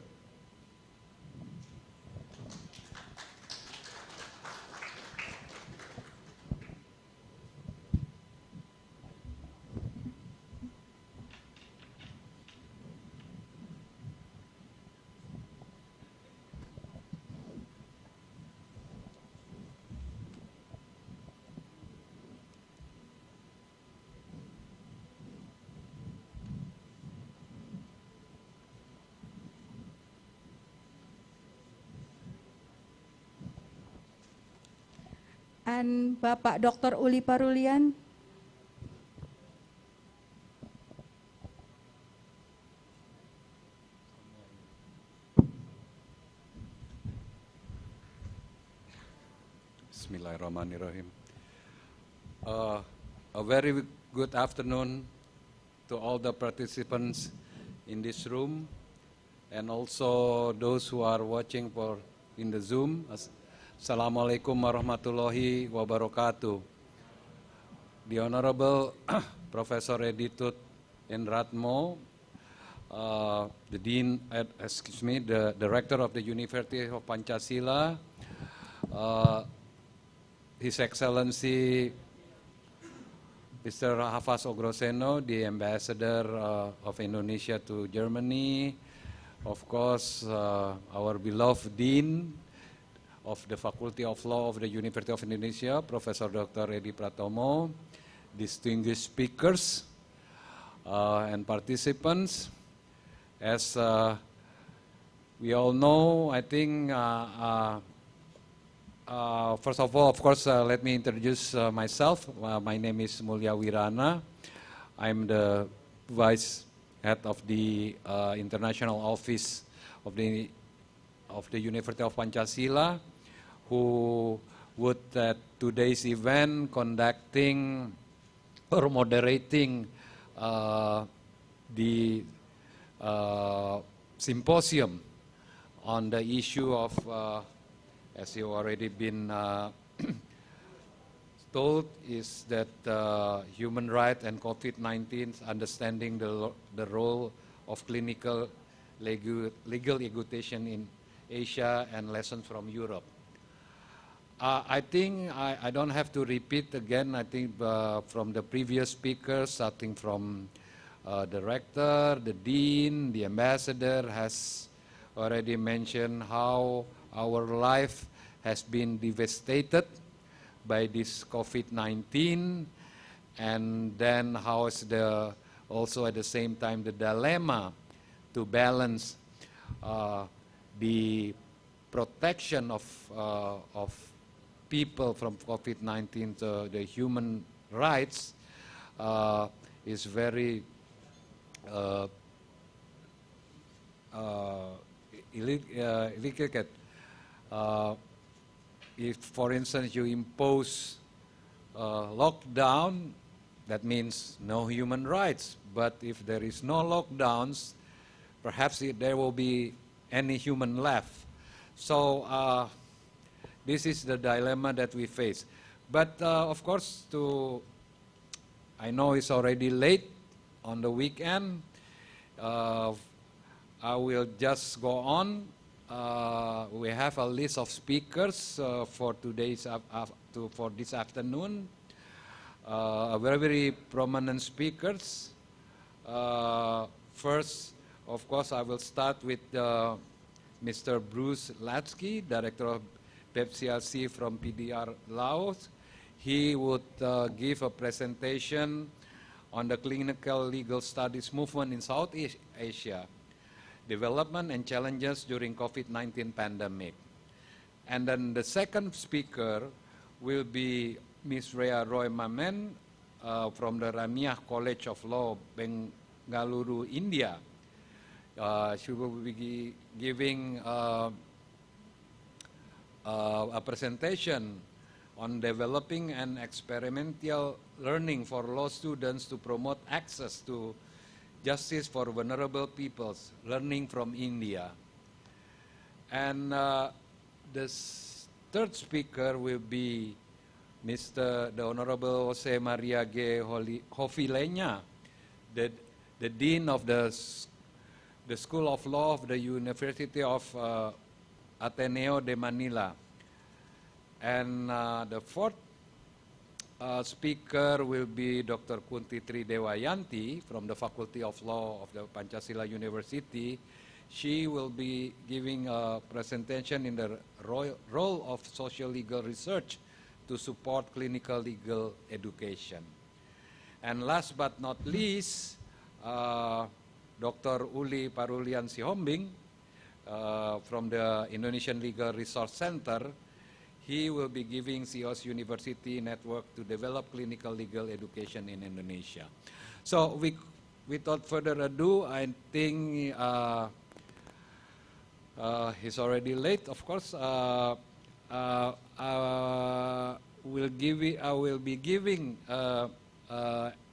C: and Bapak Dr. Uli Parulian.
H: Bismillahirrahmanirrahim. A very good afternoon to all the participants in this room and also those who are watching in the Zoom. Assalamualaikum warahmatullahi wabarakatuh. The Honorable Professor Editut Endratmo, the Dean, the Director of the University of Pancasila, His Excellency Mr. Hafaz Ogroseno, the Ambassador of Indonesia to Germany, of course, our beloved Dean of the Faculty of Law of the University of Indonesia, Professor Dr. Edi Pratomo, distinguished speakers and participants. As we all know, I think first of all, of course, let me introduce myself. My name is Mulya Wirana. I'm the Vice Head of the International Office of the University of Pancasila, who would at today's event conducting or moderating the symposium on the issue of as you already been told, is that human rights and COVID-19, understanding the role of clinical legal education in Asia and lessons from Europe. I think I don't have to repeat again. I think from the previous speakers, starting from the rector, the dean, the ambassador has already mentioned how our life has been devastated by this COVID-19, and then how is also at the same time the dilemma to balance the protection of people from COVID-19 to the human rights is very illicit. If, for instance, you impose lockdown, that means no human rights. But if there is no lockdowns, perhaps there will be any human left. So this is the dilemma that we face. But of course, I know it's already late on the weekend. I will just go on. We have a list of speakers for this afternoon. Very prominent speakers. First, of course, I will start with Mr. Bruce Latsky, Director of PEPCRC from PDR Laos. He would give a presentation on the clinical legal studies movement in Southeast Asia, development and challenges during COVID-19 pandemic. And then the second speaker will be Ms. Rhea Roy Mamen from the Ramiah College of Law, Bengaluru, India. She will be giving a presentation on developing an experimental learning for law students to promote access to justice for vulnerable peoples, learning from India. And the third speaker will be the Honorable Jose Maria G. Hovilenya, the Dean of the School of Law of the University of Ateneo de Manila. And the fourth speaker will be Dr. Kunti Tridewayanti from the Faculty of Law of the Pancasila University. She will be giving a presentation in the role of social legal research to support clinical legal education. And last but not least, Dr. Uli Parulian Sihombing from the Indonesian Legal Resource Center. he will be giving CIOS University network to develop clinical legal education in Indonesia. So without further ado, I think he's already late, of course. I will be giving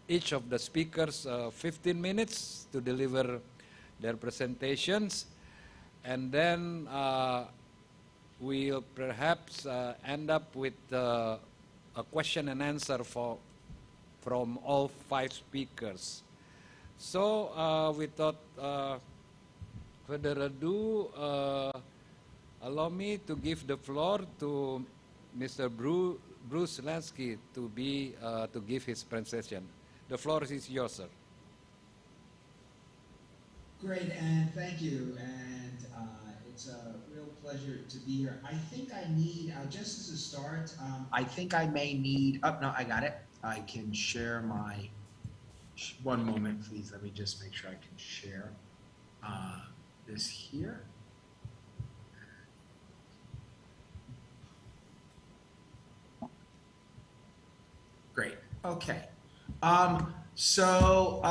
H: each of the speakers 15 minutes to deliver their presentations, and then we'll perhaps end up with a question and answer from all 5 speakers. So without further ado, allow me to give the floor to Mr. Bruce Lansky to give his presentation. The floor is yours, sir.
I: Great, and thank you. And it's a real pleasure to be here. I think I need, just as a start, I think I may need, oh, no, I got it. I can share my, one moment, please. Let me just make sure I can share this here. Great, okay. So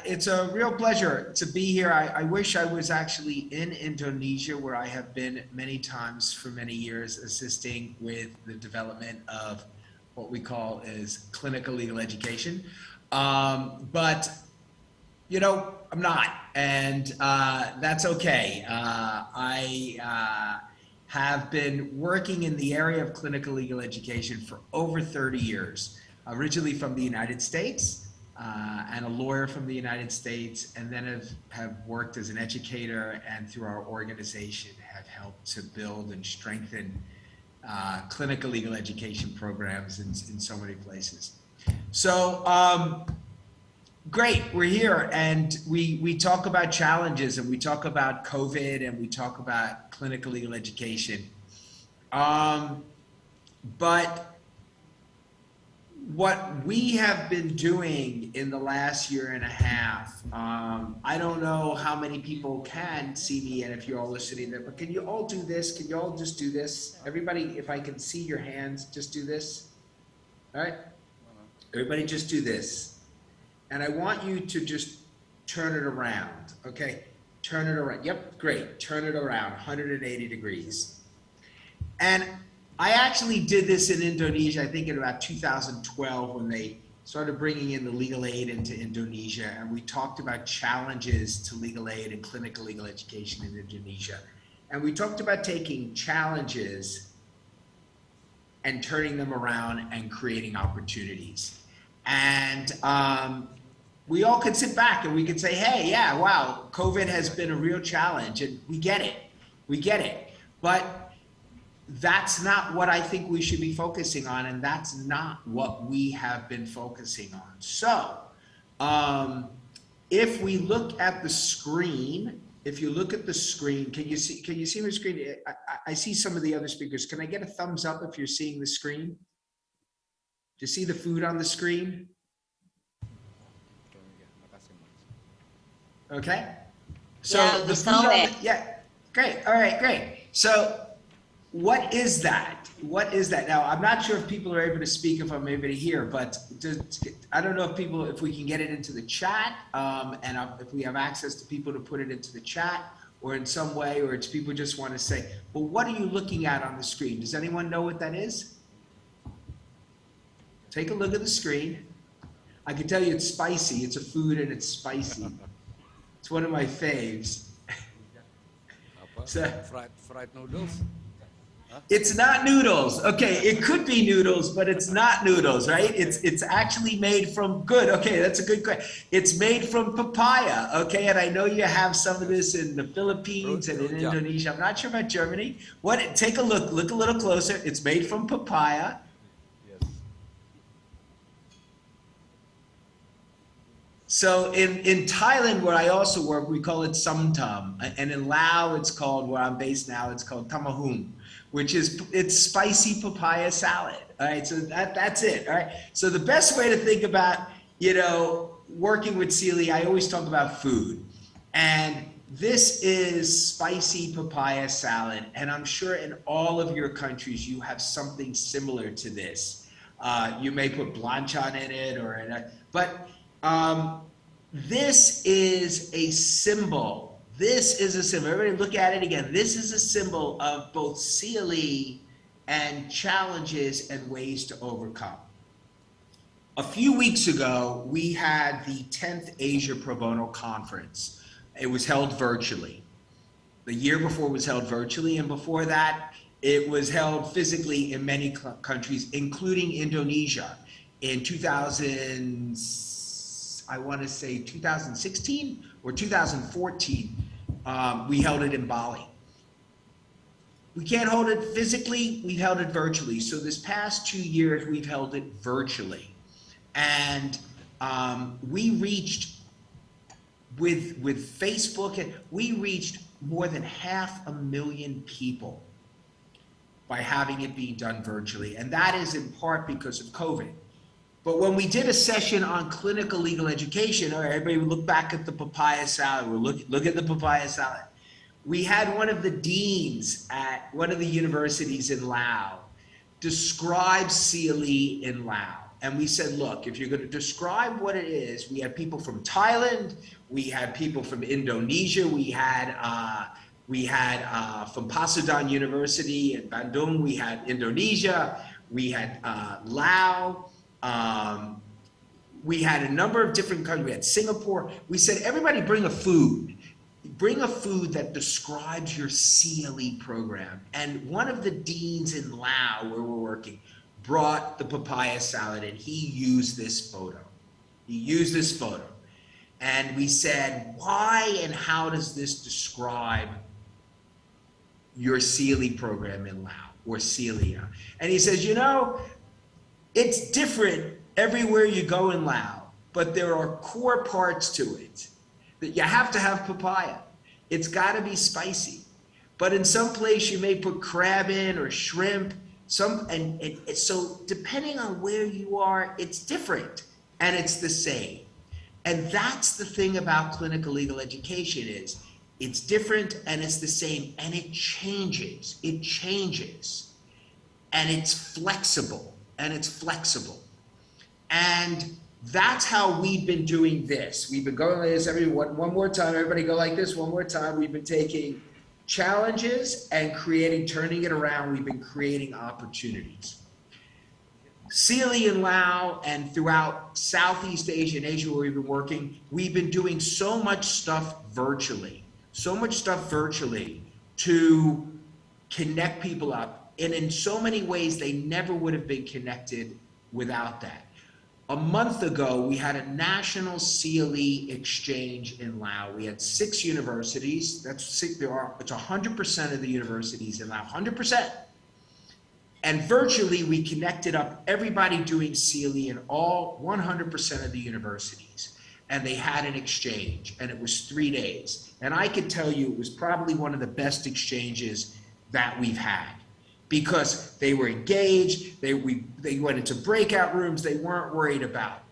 I: it's a real pleasure to be here. I wish I was actually in Indonesia, where I have been many times for many years, assisting with the development of what we call is clinical legal education. But, you know, I'm not, and that's okay. I have been working in the area of clinical legal education for over 30 years, originally from the United States. And a lawyer from the United States, and then have worked as an educator, and through our organization have helped to build and strengthen clinical legal education programs in so many places. So great, we're here, and we talk about challenges, and we talk about COVID, and we talk about clinical legal education. But what we have been doing in the last year and a half, I don't know how many people can see me, and if you're all listening there, but can you all do this? Can you all just do this? Everybody, if I can see your hands, just do this. All right? Everybody just do this. And I want you to just turn it around, okay? Turn it around. Yep, great. Turn it around, 180 degrees. And I actually did this in Indonesia, I think in about 2012, when they started bringing in the legal aid into Indonesia, and we talked about challenges to legal aid and clinical legal education in Indonesia. And we talked about taking challenges and turning them around and creating opportunities. And we all could sit back and we could say, hey, yeah, wow, COVID has been a real challenge, and we get it. But that's not what I think we should be focusing on, and that's not what we have been focusing on. So if we look at the screen, if you look at the screen, can you see my screen? I see some of the other speakers. Can I get a thumbs up if you're seeing the screen? Do you see the food on the screen? Okay. So
J: yeah,
I: the food yeah, great. All right, great. So what is that? What is that? Now, I'm not sure if people are able to speak, if I'm able to hear, but I don't know if we can get it into the chat, and if we have access to people to put it into the chat, or in some way, or it's people just want to say, well, what are you looking at on the screen? Does anyone know what that is? Take a look at the screen. I can tell you it's spicy. It's a food and it's spicy. It's one of my faves. So,
H: fried noodles?
I: It's not noodles. Okay, it could be noodles, but it's not noodles, right? It's actually made from, good, okay, that's a good question. It's made from papaya, okay? And I know you have some of this in the Philippines and in Indonesia. I'm not sure about Germany. Take a look a little closer. It's made from papaya.
H: Yes.
I: So in Thailand, where I also work, we call it samtam. And in Laos, it's called, where I'm based now, it's called tamahum, which is, it's spicy papaya salad. All right, so that's it. All right, so the best way to think about, working with Sealy, I always talk about food. And This is spicy papaya salad, and I'm sure in all of your countries you have something similar to this. You may put blanchan in it, but this is a symbol. This is a symbol. Everybody look at it again. This is a symbol of both CLE and challenges and ways to overcome. A few weeks ago, we had the 10th Asia Pro Bono Conference. It was held virtually. The year before it was held virtually, and before that, it was held physically in many countries, including Indonesia. In 2016 or 2014, we held it in Bali. We can't hold it physically, we held it virtually. So this past 2 years, we've held it virtually. And we reached, with Facebook, we reached more than 500,000 people by having it being done virtually. And that is in part because of COVID. But when we did a session on clinical legal education, all right, everybody look back at the papaya salad, we'll look at the papaya salad. We had one of the deans at one of the universities in Laos describe CLE in Laos. And we said, look, if you're going to describe what it is, we had people from Thailand, we had people from Indonesia, we had from Pasundan University in Bandung, we had Indonesia, we had Laos, we had a number of different countries, we had Singapore. We said, everybody bring a food. Bring a food that describes your CLE program. And one of the deans in Laos where we're working brought the papaya salad, and he used this photo. He used this photo. And we said, why and how does this describe your CLE program in Laos, or CLE? And he says, you know, it's different everywhere you go in Laos, but there are core parts to it that you have to have papaya. It's got to be spicy. But in some place you may put crab in or shrimp. So depending on where you are, it's different and it's the same. And that's the thing about clinical legal education is it's different and it's the same, and it changes. It changes. And it's flexible. And that's how we've been doing this. We've been going like this one more time. Everybody go like this one more time. We've been taking challenges and turning it around. We've been creating opportunities. CLE in Laos and throughout Southeast Asia and Asia where we've been working, we've been doing so much stuff virtually to connect people up. And in so many ways, they never would have been connected without that. A month ago, we had a national CLE exchange in Laos. We had 6 universities. It's 100% of the universities in Laos, 100%. And virtually, we connected up everybody doing CLE in all 100% of the universities. And they had an exchange, and it was 3 days. And I can tell you it was probably one of the best exchanges that we've had, because they were engaged, they went into breakout rooms, they weren't worried about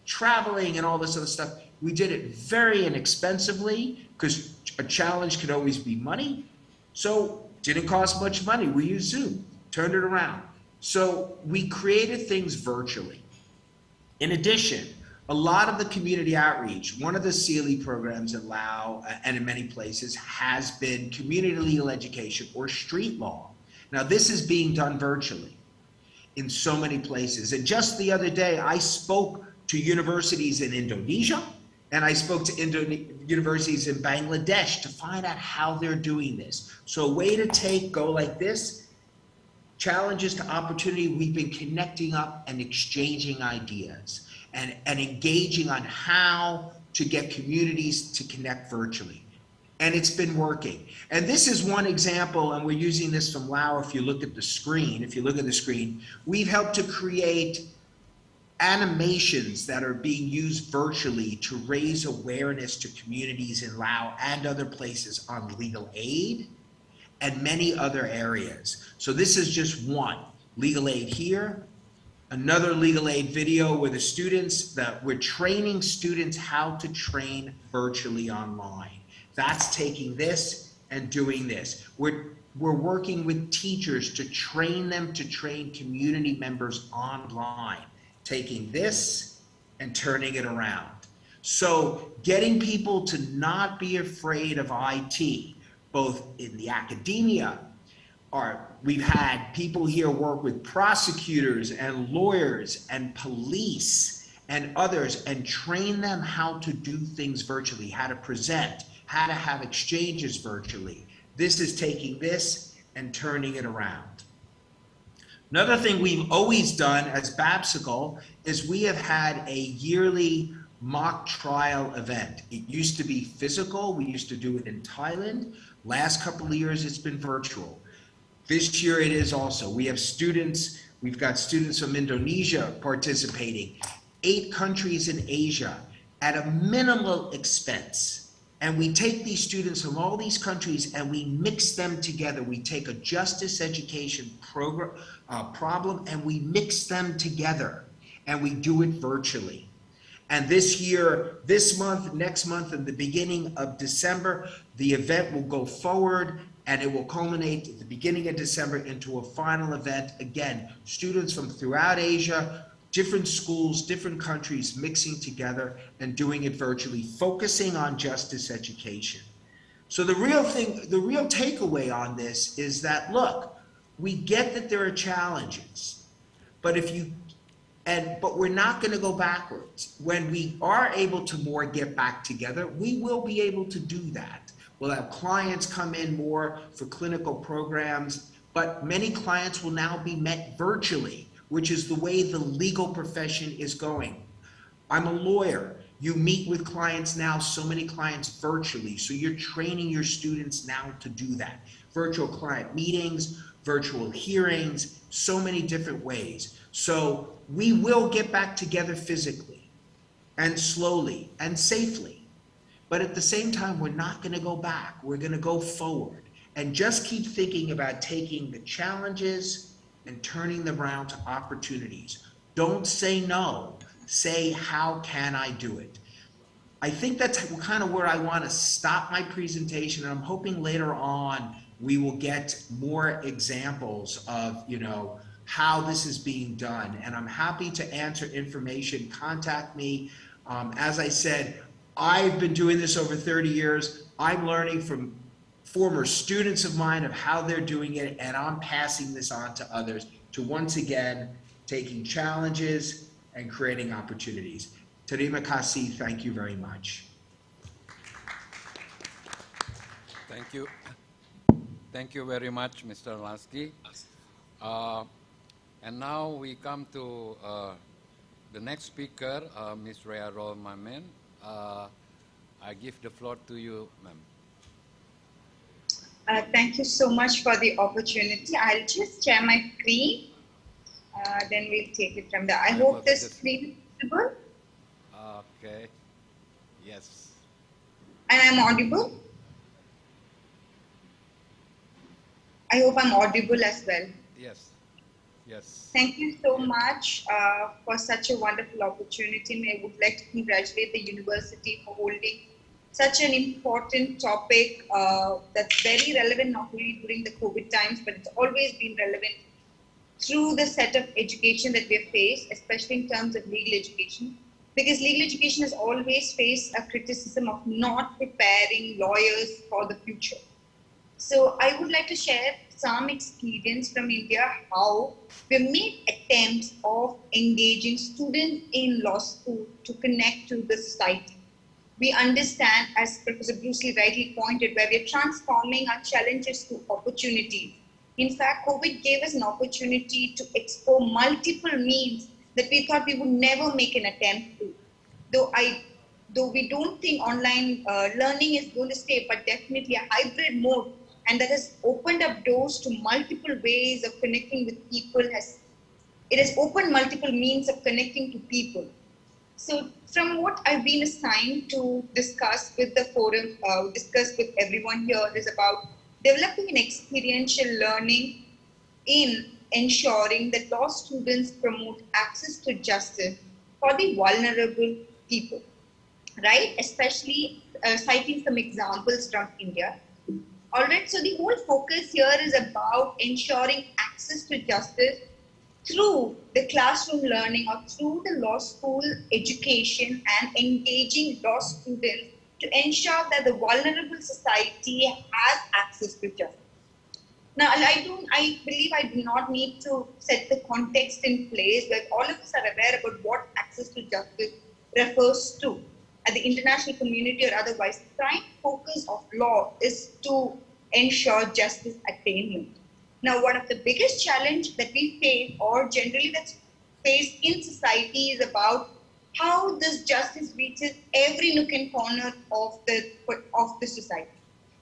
I: traveling and all this other stuff. We did it very inexpensively, because a challenge can always be money. So didn't cost much money. We used Zoom, turned it around. So we created things virtually. In addition, a lot of the community outreach, one of the CLE programs in Laos and in many places has been community legal education or street law. Now, this is being done virtually in so many places. And just the other day, I spoke to universities in Indonesia, and I spoke to universities in Bangladesh to find out how they're doing this. So a way to go like this, challenges to opportunity, we've been connecting up and exchanging ideas and engaging on how to get communities to connect virtually. And it's been working. And this is one example, and we're using this from Laos. If you look at the screen, we've helped to create animations that are being used virtually to raise awareness to communities in Laos and other places on legal aid and many other areas. So this is just one. Legal aid here, another legal aid video where we're training students how to train virtually online. That's taking this and doing this. We're working with teachers to train them to train community members online, taking this and turning it around. So getting people to not be afraid of IT, both in the academia, we've had people here work with prosecutors and lawyers and police and others and train them how to do things virtually, how to present, how to have exchanges virtually. This is taking this and turning it around. Another thing we've always done as Babsicle is we have had a yearly mock trial event. It used to be physical. We used to do it in Thailand. Last couple of years, it's been virtual. This year it is also. We have students, we've got students from Indonesia participating, 8 countries in Asia at a minimal expense. And we take these students from all these countries and we mix them together. We take a justice education problem and we mix them together and we do it virtually. And this year, this month, next month, and the beginning of December, the event will go forward and it will culminate at the beginning of December into a final event. Again, students from throughout Asia, different schools, different countries mixing together and doing it virtually, focusing on justice education. So the real takeaway on this is that, look, we get that there are challenges, but but we're not going to go backwards. When we are able to more get back together, we will be able to do that. We'll have clients come in more for clinical programs, but many clients will now be met virtually, which is the way the legal profession is going. I'm a lawyer. You meet with clients now, so many clients virtually. So you're training your students now to do that. Virtual client meetings, virtual hearings, so many different ways. So we will get back together physically and slowly and safely. But at the same time, we're not going to go back. We're going to go forward and just keep thinking about taking the challenges and turning them around to opportunities. Don't say no. Say, how can I do it? I think that's kind of where I want to stop my presentation. And I'm hoping later on we will get more examples of, how this is being done. And I'm happy to answer information. Contact me. As I said, I've been doing this over 30 years. I'm learning from former students of mine of how they're doing it, and I'm passing this on to others to once again taking challenges and creating opportunities. Terima kasih. Thank you very much.
H: Thank you. Thank you very much, Mr. Lasky. And now we come to the next speaker, Ms. Rhea Rolmamen. I give the floor to you, ma'am.
J: Thank you so much for the opportunity. I'll just share my screen, then we'll take it from there. I hope this screen is visible.
H: Okay. Yes.
J: And I'm audible? I hope I'm audible as well.
H: Yes. Yes.
J: Thank you so much for such a wonderful opportunity. I would like to congratulate the university for holding such an important topic that's very relevant not only during the COVID times, but it's always been relevant through the set of education that we have faced, especially in terms of legal education. Because legal education has always faced a criticism of not preparing lawyers for the future. So I would like to share some experience from India, how we made attempts of engaging students in law school to connect to the society. We understand, as Professor Bruce Lee rightly pointed, where we are transforming our challenges to opportunities. In fact, COVID gave us an opportunity to explore multiple means that we thought we would never make an attempt to. Though we don't think online learning is going to stay, but definitely a hybrid mode, and that has opened up doors to multiple ways of connecting with people. It has opened multiple means of connecting to people. So from what I've been assigned to discuss with the forum, discuss with everyone here, is about developing an experiential learning in ensuring that law students promote access to justice for the vulnerable people, right? Especially citing some examples from India. All right, so the whole focus here is about ensuring access to justice through the classroom learning or through the law school education and engaging law students to ensure that the vulnerable society has access to justice. Now, I believe I do not need to set the context in place where all of us are aware about what access to justice refers to. At the international community or otherwise, the prime focus of law is to ensure justice attainment. Now, one of the biggest challenge that we face, or generally that's faced in society, is about how this justice reaches every nook and corner of the society.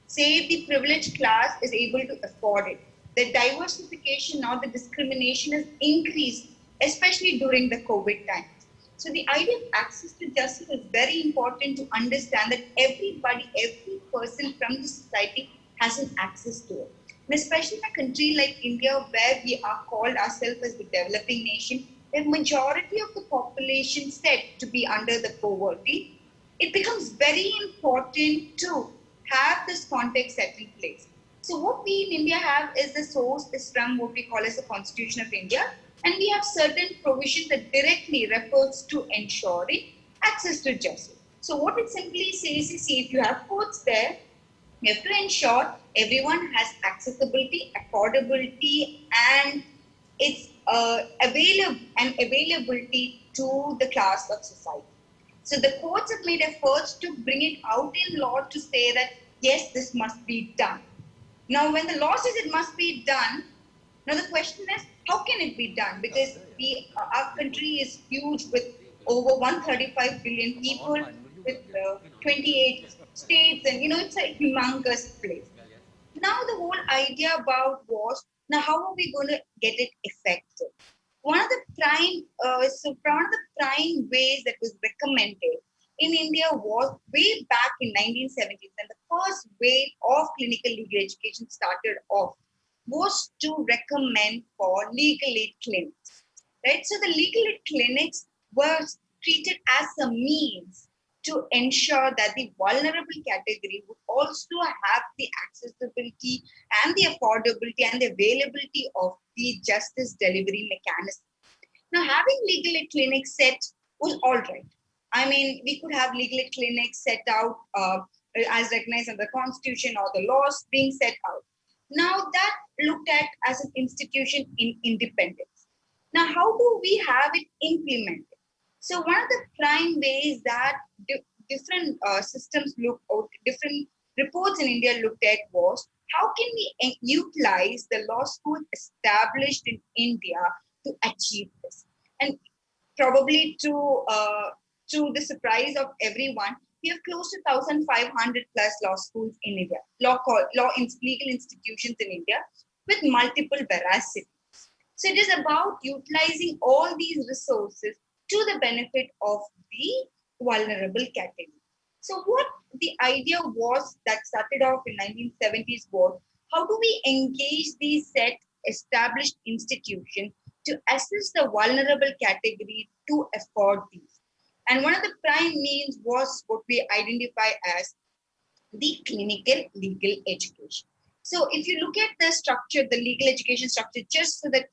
J: Say the privileged class is able to afford it. The diversification or the discrimination has increased, especially during the COVID times. So the idea of access to justice is very important to understand that everybody, every person from the society has an access to it. And especially in a country like India, where we are called ourselves as the developing nation, the majority of the population said to be under the poverty, it becomes very important to have this context set in place. So what we in India have is the source is from what we call as the Constitution of India, and we have certain provisions that directly refers to ensuring access to justice. So what it simply says is, see, if you have courts there, you have to ensure everyone has accessibility, affordability, and its availability to the class of society. So the courts have made efforts to bring it out in law to say that, yes, this must be done. Now, when the law says it must be done, now the question is, how can it be done? Because our country is huge with over 135 billion people, with 28 states, and it's a humongous place. Now the whole idea about was, now how are we going to get it effective? One of the prime ways that was recommended in India was way back in 1970s, and the first wave of clinical legal education started off was to recommend for legal aid clinics, right? So the legal aid clinics were treated as a means to ensure that the vulnerable category would also have the accessibility and the affordability and the availability of the justice delivery mechanism. Now, having legal aid clinics set was all right. I mean, we could have legal aid clinics set out as recognized under the Constitution or the laws being set out. Now, that looked at as an institution in independence. Now, how do we have it implemented? So, one of the prime ways that different systems look out, different reports in India looked at was, how can we utilize the law school established in India to achieve this? And probably to the surprise of everyone, we have close to 1,500 plus law schools in India, legal institutions in India with multiple veracities. So it is about utilizing all these resources to the benefit of the vulnerable category. So what the idea was that started off in 1970s was, how do we engage these set established institutions to assist the vulnerable category to afford these? And one of the prime means was what we identify as the clinical legal education. So if you look at the structure, the legal education structure, just so that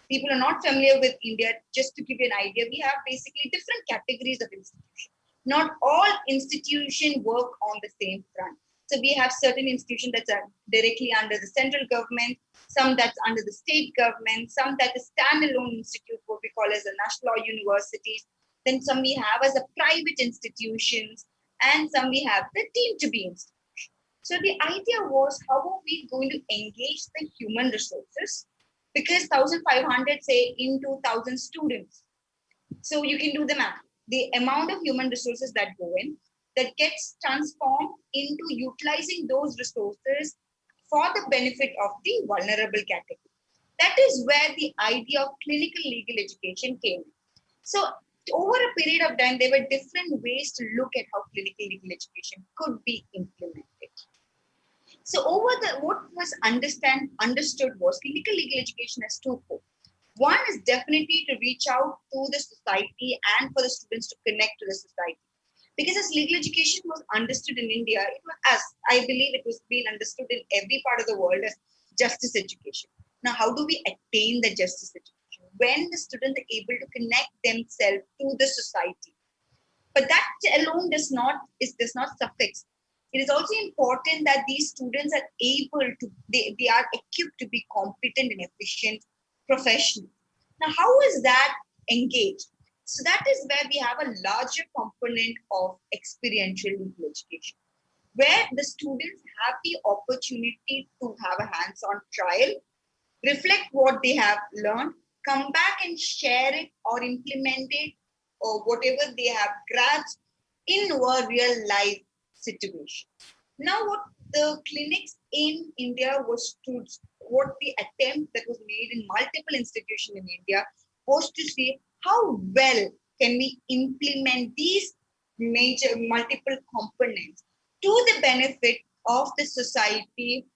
J: people are not familiar with India, just to give you an idea, we have basically different categories of institutions. Not all institutions work on the same front. So we have certain institutions that are directly under the central government, some that's under the state government, some that is standalone institute, what we call as the national law universities. Then some we have as a private institutions, and some we have the deemed to be institutions. So the idea was, how are we going to engage the human resources? Because 1,500 say into 1,000 students. So you can do the math. The amount of human resources that go in, that gets transformed into utilizing those resources for the benefit of the vulnerable category. That is where the idea of clinical legal education came in. So over a period of time, there were different ways to look at how clinical legal education could be implemented. So what was understood was clinical legal education as twofold. One is definitely to reach out to the society and for the students to connect to the society. Because as legal education was understood in India, it was, as I believe it was being understood in every part of the world, as justice education. Now, how do we attain the justice education? When the students are able to connect themselves to the society. But that alone does not suffice. It is also important that these students are able to, they are equipped to be competent and efficient professionals. Now, how is that engaged? So that is where we have a larger component of experiential legal education, where the students have the opportunity to have a hands-on trial, reflect what they have learned, come back and share it or implement it or whatever they have grasped in a real life situation. Now, what the clinics in India was to, what the attempt that was made in multiple institutions in India was to see how well can we implement these major multiple components to the benefit of the society,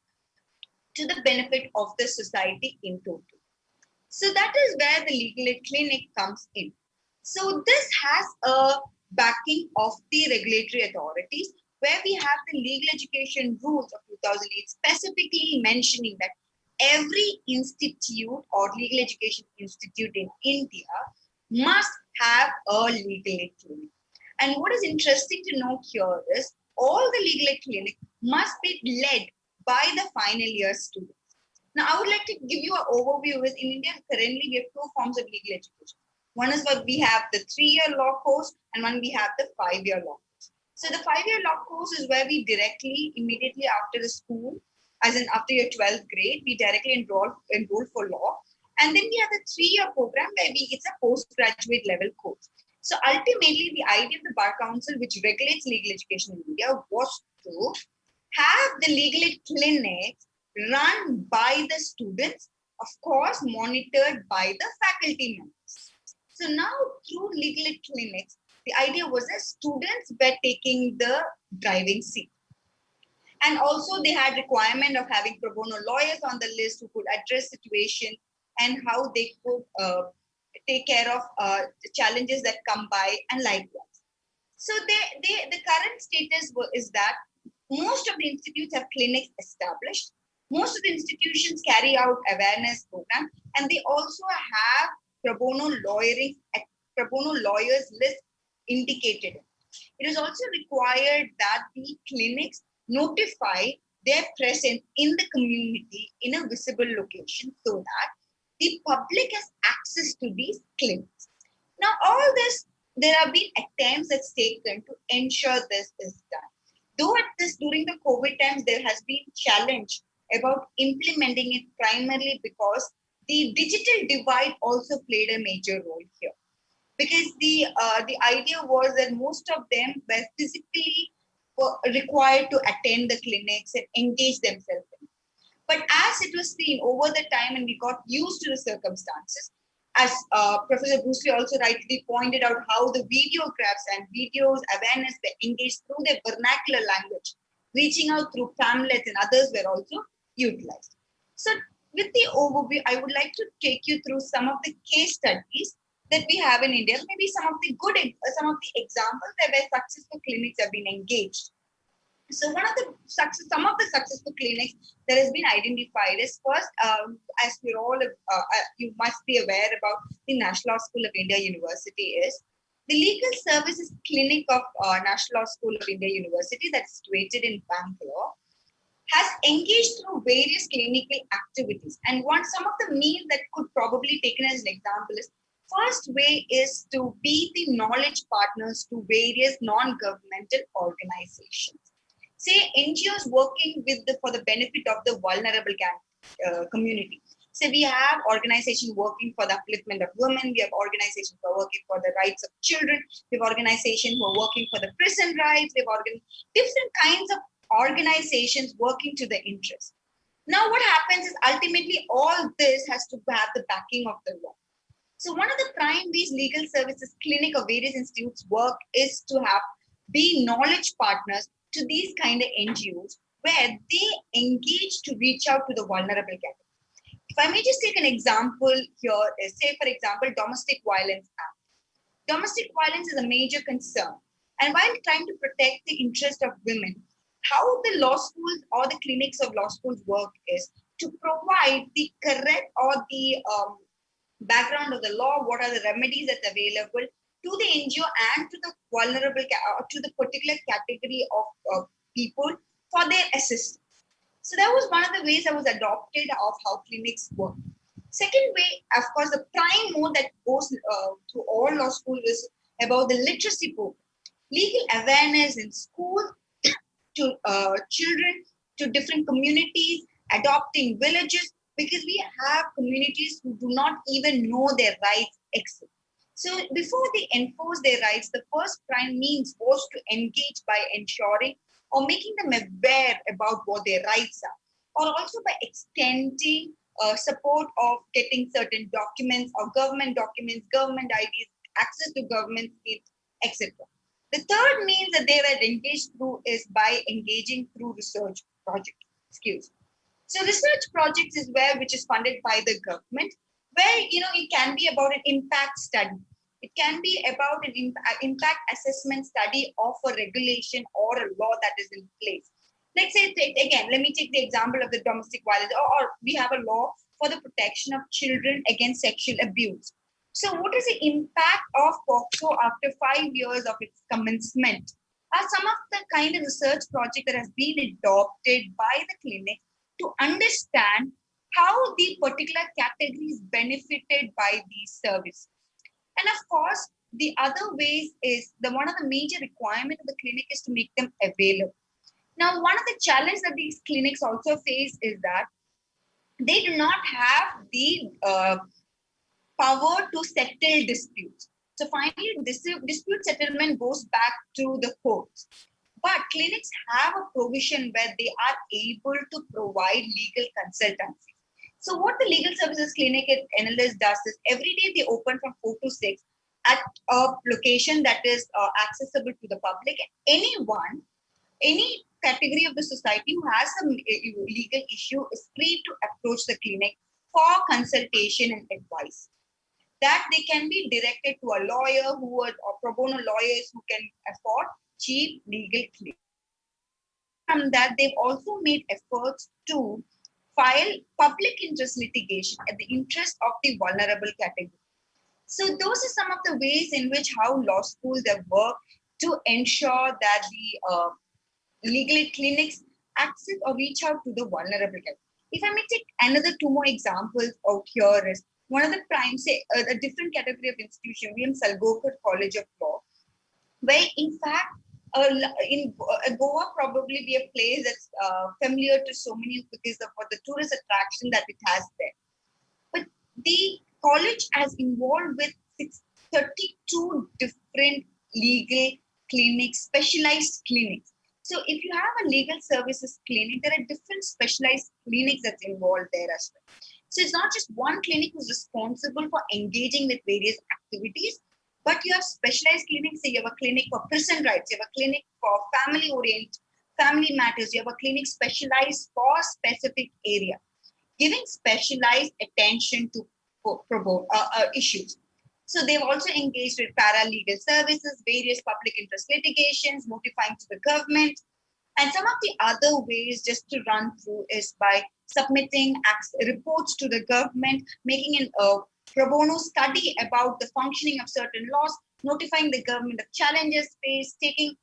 J: in total. So that is where the legal aid clinic comes in. So this has a backing of the regulatory authorities, where we have the legal education rules of 2008 specifically mentioning that every institute or legal education institute in India must have a legal aid clinic. And what is interesting to note here is all the legal aid clinic must be led by the final year students. Now, I would like to give you an overview. Is in India, currently we have two forms of legal education. One is what we have the 3-year law course, and one we have the 5-year law course. So the 5-year law course is where we directly, immediately after the school, as in after your 12th grade, we directly enroll for law. And then we have the 3-year program where it's a postgraduate level course. So ultimately, the idea of the Bar Council, which regulates legal education in India, was to have the legal aid clinics run by the students, of course, monitored by the faculty members. So now through legal aid clinics, the idea was that students were taking the driving seat. And also they had requirement of having pro bono lawyers on the list who could address situation and how they could take care of the challenges that come by and likewise. So the current status is that most of the institutes have clinics established. Most of the institutions carry out awareness program, and they also have pro bono lawyers list indicated. It is also required that the clinics notify their presence in the community in a visible location so that the public has access to these clinics. Now, all this, there have been attempts that's taken to ensure this is done. Though at this, during the COVID times, there has been challenge about implementing it primarily because the digital divide also played a major role here. Because the idea was that most of them were physically required to attend the clinics and engage themselves in. But as it was seen over the time and we got used to the circumstances, as Professor Bruce Lee also rightly pointed out, how the videographs and videos awareness were engaged through their vernacular language, reaching out through pamphlets and others were also utilized. So with the overview, I would like to take you through some of the case studies that we have in India, maybe some of the examples where successful clinics have been engaged. So some of the successful clinics that has been identified is first, as we're all, you must be aware about the National Law School of India University is the Legal Services Clinic of National Law School of India University that's situated in Bangalore has engaged through various clinical activities. And some of the means that could probably taken as an example is first way is to be the knowledge partners to various non-governmental organizations. Say NGOs working for the benefit of the vulnerable community. So we have organizations working for the upliftment of women. We have organizations who are working for the rights of children. We have organizations who are working for the prison rights. We have different kinds of organizations working to the interest. Now what happens is ultimately all this has to have the backing of the law. So one of the prime these legal services clinic of various institutes work is to be knowledge partners to these kind of NGOs, where they engage to reach out to the vulnerable category. If I may just take an example here, is say for example, Domestic Violence Act. Domestic violence is a major concern. And while trying to protect the interest of women, how the law schools or the clinics of law schools work is to provide the correct or the background of the law, what are the remedies that's available to the NGO and to the vulnerable, to the particular category of people for their assistance. So that was one of the ways that was adopted of how clinics work. Second way, of course, the prime mode that goes to all law schools is about the literacy program. Legal awareness in school to children, to different communities, adopting villages, because we have communities who do not even know their rights exist. So before they enforce their rights, the first prime means was to engage by ensuring or making them aware about what their rights are, or also by extending support of getting certain documents or government documents, government IDs, access to government schemes, etc. The third means that they were engaged through is by engaging through research projects. Excuse. So research projects is which is funded by the government, where it can be about an impact study. It can be about an impact assessment study of a regulation or a law that is in place. Let's say, again, let me take the example of the domestic violence, or we have a law for the protection of children against sexual abuse. So what is the impact of POCSO after 5 years of its commencement? Are some of the kind of research project that has been adopted by the clinic to understand how the particular categories benefited by these services. And of course, the other ways is one of the major requirements of the clinic is to make them available. Now, one of the challenges that these clinics also face is that they do not have the power to settle disputes. So finally, dispute settlement goes back to the courts. But clinics have a provision where they are able to provide legal consultancy. So what the legal services clinic at NLS does is every day they open from 4 to 6 at a location that is accessible to the public. Anyone, any category of the society who has some legal issue is free to approach the clinic for consultation and advice. That they can be directed to a lawyer or pro bono lawyers who can afford cheap legal claims. From that, they've also made efforts to file public interest litigation at the interest of the vulnerable category. So those are some of the ways in which how law schools have worked to ensure that the legal clinics access or reach out to the vulnerable category. If I may take another 2 more examples out here is one of the prime, say a different category of institution, William Salgokar College of Law, where in fact, in Goa probably be a place that's familiar to so many because of the tourist attraction that it has there. But the college has involved with 32 different legal clinics, specialized clinics. So if you have a legal services clinic, there are different specialized clinics that's involved there as well. So it's not just one clinic who's responsible for engaging with various activities, but you have specialized clinics. Say you have a clinic for prison rights, you have a clinic for family matters, you have a clinic specialized for specific area, giving specialized attention to issues. So they've also engaged with paralegal services, various public interest litigations, notifying to the government. And some of the other ways just to run through is by submitting reports to the government, making a pro bono study about the functioning of certain laws, notifying the government of challenges faced, taking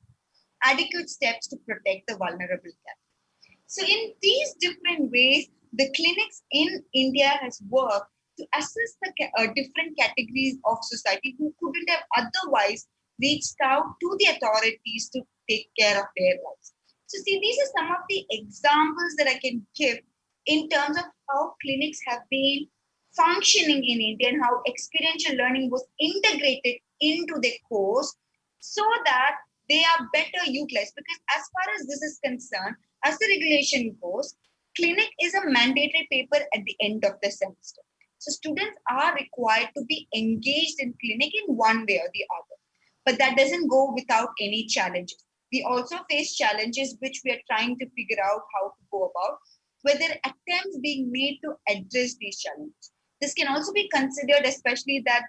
J: adequate steps to protect the vulnerable category. So in these different ways, the clinics in India has worked to assist the different categories of society who couldn't have otherwise reached out to the authorities to take care of their rights. So see, these are some of the examples that I can give in terms of how clinics have been functioning in India and how experiential learning was integrated into their course so that they are better utilized. Because as far as this is concerned, as the regulation goes, clinic is a mandatory paper at the end of the semester. So students are required to be engaged in clinic in one way or the other. But that doesn't go without any challenges. We also face challenges which we are trying to figure out how to go about, whether attempts being made to address these challenges. This can also be considered, especially that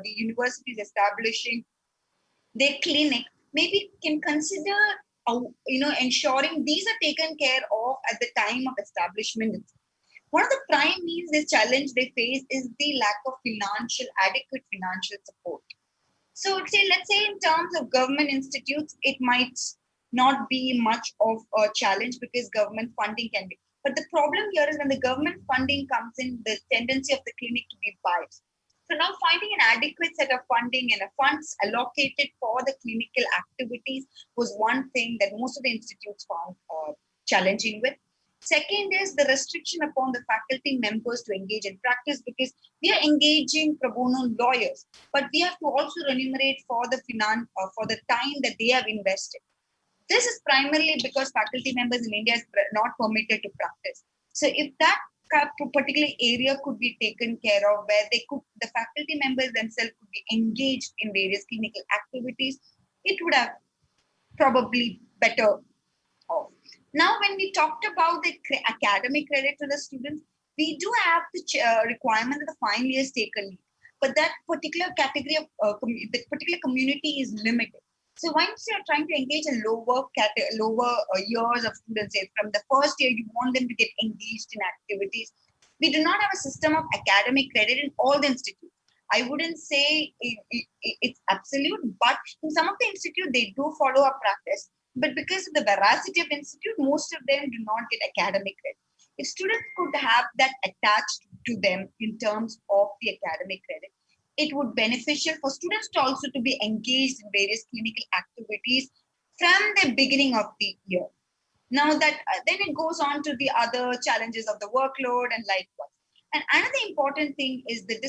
J: the university is establishing their clinic, maybe can consider ensuring these are taken care of at the time of establishment. One of the prime means this challenge they face is the lack of adequate financial support. So let's say in terms of government institutes, it might not be much of a challenge because government funding can be. But the problem here is when the government funding comes in, the tendency of the clinic to be biased. So now finding an adequate set of funding and funds allocated for the clinical activities was one thing that most of the institutes found challenging with. Second is the restriction upon the faculty members to engage in practice, because we are engaging pro bono lawyers, but we have to also remunerate for the for the time that they have invested. This is primarily because faculty members in India are not permitted to practice. So if that particular area could be taken care of, where the faculty members themselves could be engaged in various clinical activities, it would have probably better off. Now, when we talked about the academic credit to the students, we do have the requirement that the final years take a lead, but that particular category of the particular community is limited. So once you're trying to engage in lower years of students, say from the first year, you want them to get engaged in activities. We do not have a system of academic credit in all the institutes. I wouldn't say it's absolute, but in some of the institutes, they do follow a practice. But because of the veracity of institute, most of them do not get academic credit. If students could have that attached to them in terms of the academic credit, it would be beneficial for students to also to be engaged in various clinical activities from the beginning of the year. Now that then it goes on to the other challenges of the workload and likewise. And another important thing is the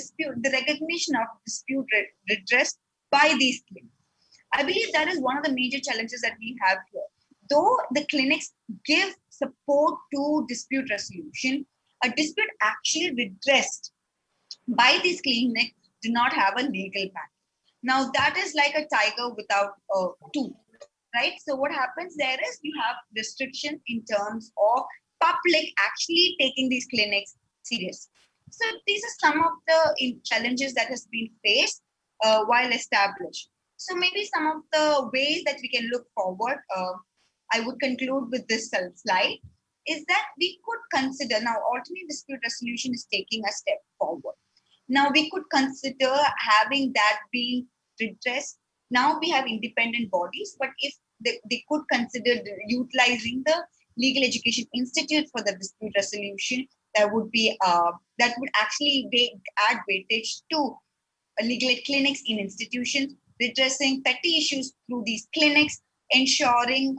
J: recognition of dispute redress by these clinics. I believe that is one of the major challenges that we have here. Though the clinics give support to dispute resolution, a dispute actually redressed by these clinics do not have a legal path. Now that is like a tiger without a tooth, right? So what happens there is you have restrictions in terms of public actually taking these clinics serious. So these are some of the challenges that has been faced while established. So maybe some of the ways that we can look forward, I would conclude with this slide, is that we could consider, now alternate dispute resolution is taking a step forward. Now we could consider having that being redressed. Now we have independent bodies, but if they could consider utilizing the Legal Education Institute for the dispute resolution, that would actually add weightage to legal aid clinics in institutions, redressing petty issues through these clinics, ensuring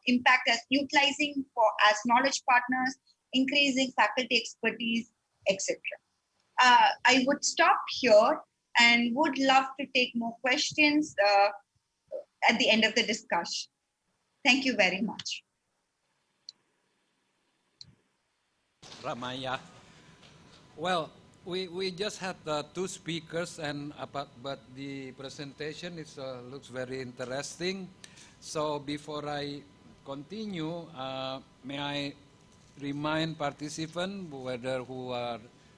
J: impact as utilizing as knowledge partners, increasing faculty expertise, etc. I would stop here and would love to take more questions at the end of the discussion. Thank you very much.
H: Ramaya. Well, we just had two speakers, and but the presentation looks very interesting. So before I continue, may I remind participants,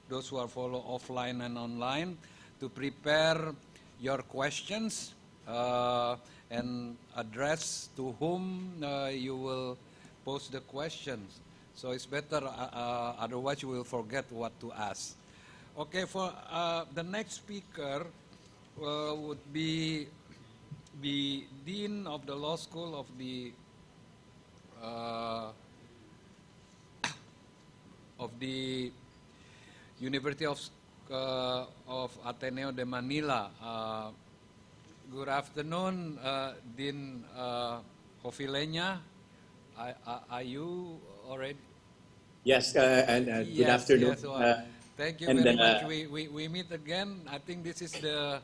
H: those who are follow offline and online, to prepare your questions and address to whom you will pose the questions. So it's better, otherwise you will forget what to ask. Okay, for the next speaker would be the Dean of the Law School of the University of Ateneo de Manila. Good afternoon, Dean Jofilenya. Are you already?
K: Yes, and good afternoon.
H: Yes, well, thank you very much. We meet again. I think this is the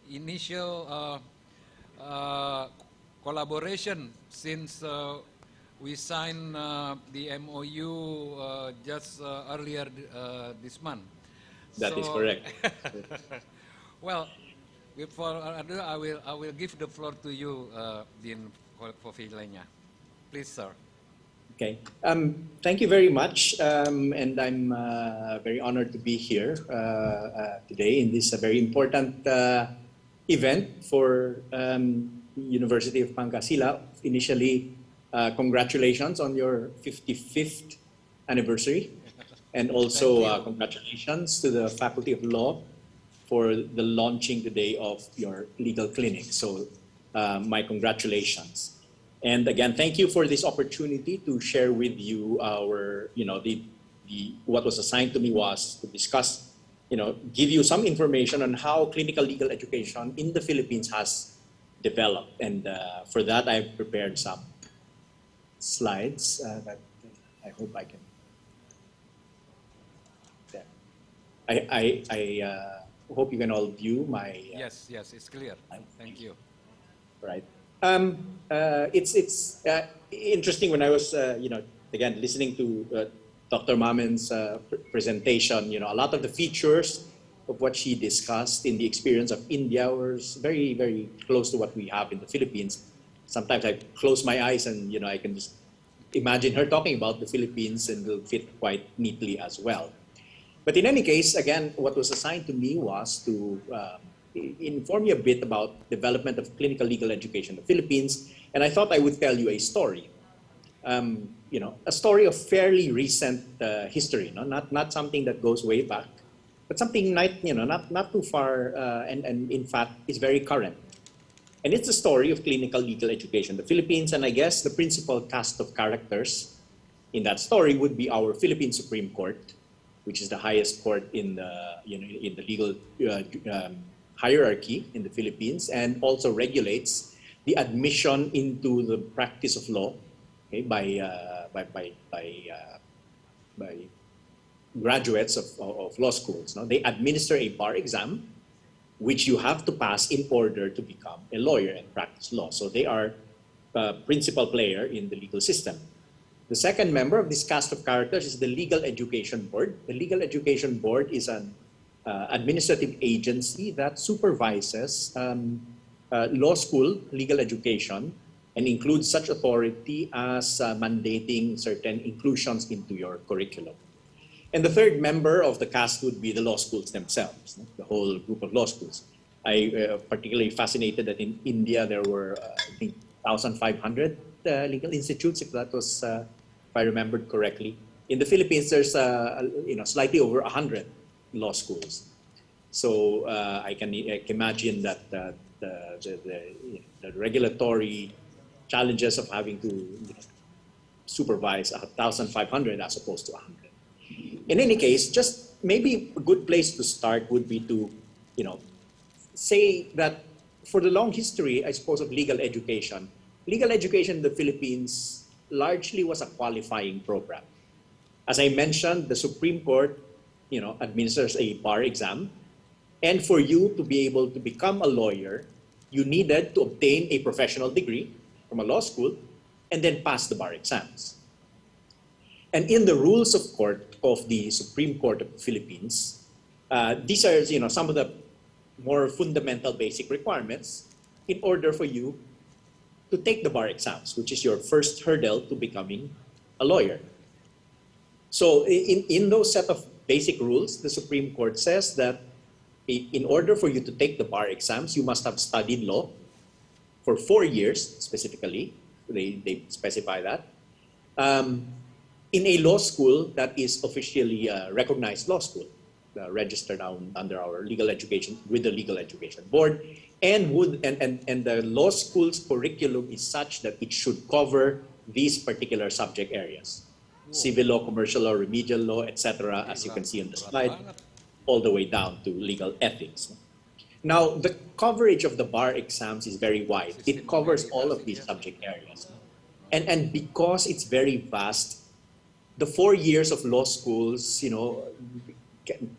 H: initial collaboration since we signed the MOU just earlier this month.
K: That is correct.
H: Well, before I will give the floor to you, Dean, verwijlenya. Please, sir.
K: Okay. Thank you very much, and I'm very honored to be here today in this very important event for University of Pangasinan. Initially, congratulations on your 55th anniversary, and also congratulations to the Faculty of Law for the launching today of your legal clinic. So my congratulations. And again, thank you for this opportunity to share with you our, what was assigned to me was to discuss, give you some information on how clinical legal education in the Philippines has developed. And for that, I've prepared some slides that I hope I can. I hope you can all view my.
H: Yes, it's clear. Thank you.
K: Right. It's interesting when I was, again, listening to Dr. Mamen's presentation, a lot of the features of what she discussed in the experience of India was very, very close to what we have in the Philippines. Sometimes I close my eyes and, I can just imagine her talking about the Philippines and will fit quite neatly as well. But in any case, again, what was assigned to me was to inform you a bit about development of clinical legal education in the Philippines, and I thought I would tell you a story. A story of fairly recent history, not something that goes way back, but something not too far, and in fact is very current. And it's a story of clinical legal education in the Philippines, and I guess the principal cast of characters in that story would be our Philippine Supreme Court, which is the highest court in the in the legal hierarchy in the Philippines, and also regulates the admission into the practice of law, okay, by graduates of law schools. No? They administer a bar exam, which you have to pass in order to become a lawyer and practice law. So they are a principal player in the legal system. The second member of this cast of characters is the Legal Education Board. The Legal Education Board is an administrative agency that supervises law school legal education and includes such authority as mandating certain inclusions into your curriculum. And the third member of the cast would be the law schools themselves, the whole group of law schools. I particularly fascinated that in India there were, I think, 1,500 legal institutes, if that was, if I remembered correctly. In the Philippines, there's slightly over 100 law schools. So I can imagine that the regulatory challenges of having to supervise 1,500 as opposed to 100. In any case, just maybe a good place to start would be to, say that for the long history, I suppose, of legal education in the Philippines largely was a qualifying program. As I mentioned, the Supreme Court, administers a bar exam. And for you to be able to become a lawyer, you needed to obtain a professional degree from a law school and then pass the bar exams. And in the rules of court of the Supreme Court of the Philippines, these are some of the more fundamental basic requirements in order for you to take the bar exams, which is your first hurdle to becoming a lawyer. So in those set of basic rules, the Supreme Court says that in order for you to take the bar exams, you must have studied law for 4 years specifically. They specify that. In a law school that is officially a recognized law school, registered under our legal education, with the Legal Education Board, and the law school's curriculum is such that it should cover these particular subject areas. Civil law, commercial law, remedial law, etc., as you can see on the slide, all the way down to legal ethics. Now, the coverage of the bar exams is very wide. It covers all of these subject areas. And because it's very vast, the 4 years of law schools,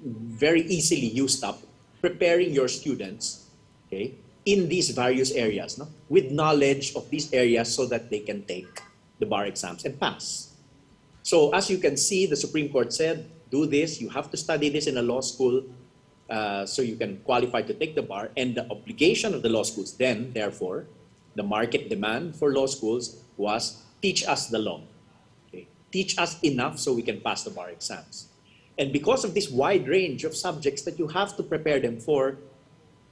K: very easily used up preparing your students, okay, in these various areas, with knowledge of these areas so that they can take the bar exams and pass. So as you can see, the Supreme Court said, do this, you have to study this in a law school so you can qualify to take the bar. And the obligation of the law schools then, therefore, The market demand for law schools was teach us the law. Okay? Teach us enough so we can pass the bar exams. And because of this wide range of subjects that you have to prepare them for,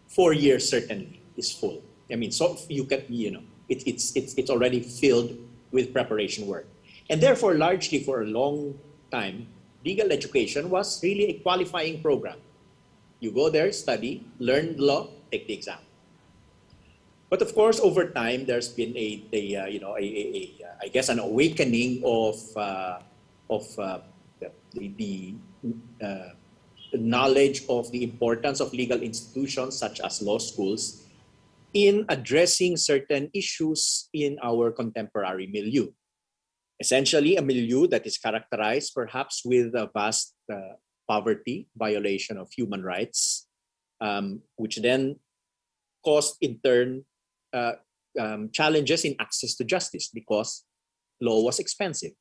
K: 4 years certainly is full. I mean, so you can, it's already filled with preparation work. And therefore, largely for a long time, legal education was really a qualifying program. You go there, study, learn law, take the exam. But of course, over time, there's been I guess an awakening of the knowledge of the importance of legal institutions such as law schools in addressing certain issues in our contemporary milieu. Essentially, a milieu that is characterized perhaps with a vast poverty, violation of human rights, which then caused in turn challenges in access to justice because law was expensive.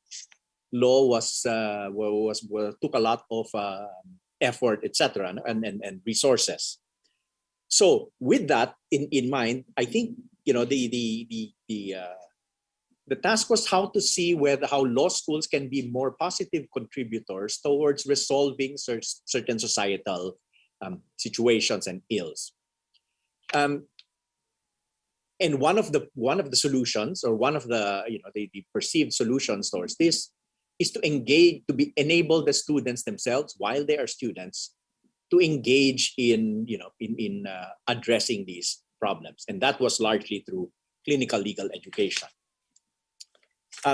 K: Law was took a lot of effort, etc., and resources. So, with that in mind, I think the task was how to see how law schools can be more positive contributors towards resolving certain societal situations and ills. And one of the solutions, or one of the the perceived solutions towards this, is to enable the students themselves while they are students to engage in addressing these problems, and that was largely through clinical legal education.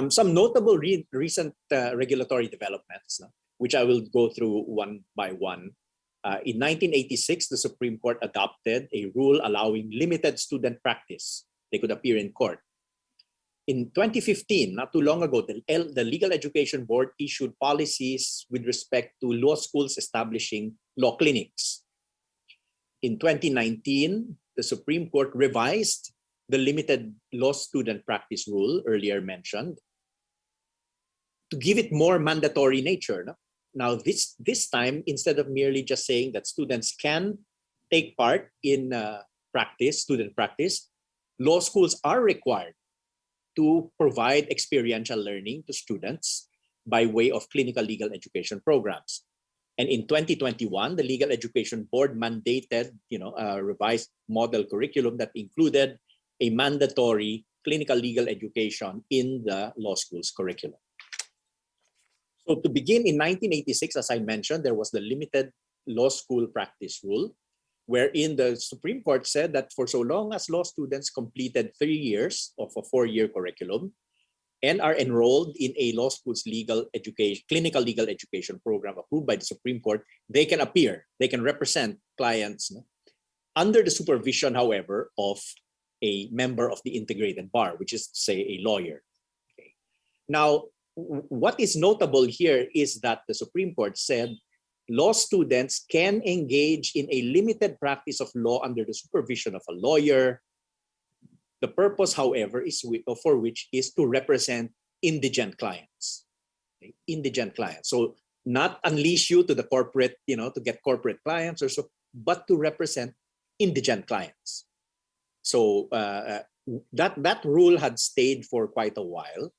K: Some notable recent regulatory developments, which I will go through one by one. In 1986, the Supreme Court adopted a rule allowing limited student practice. They could appear in court. In 2015, not too long ago, the Legal Education Board issued policies with respect to law schools establishing law clinics. In 2019, the Supreme Court revised the limited law student practice rule earlier mentioned to give it more mandatory nature. Now, this time, instead of merely just saying that students can take part in student practice, law schools are required to provide experiential learning to students by way of clinical legal education programs. And in 2021, the Legal Education Board mandated a revised model curriculum that included a mandatory clinical legal education in the law school's curriculum. So to begin, in 1986, as I mentioned, there was the limited law school practice rule, wherein the Supreme Court said that for so long as law students completed 3 years of a 4-year curriculum and are enrolled in a law school's clinical legal education program approved by the Supreme Court, they can appear, they can represent clients under the supervision, however, of a member of the integrated bar, which is to say a lawyer. Okay. Now, what is notable here is that the Supreme Court said law students can engage in a limited practice of law under the supervision of a lawyer. The purpose, however, for which is to represent indigent clients. Okay? Indigent clients. So not unleash you to the corporate, to get corporate clients or so, but to represent indigent clients. So that rule had stayed for quite a while.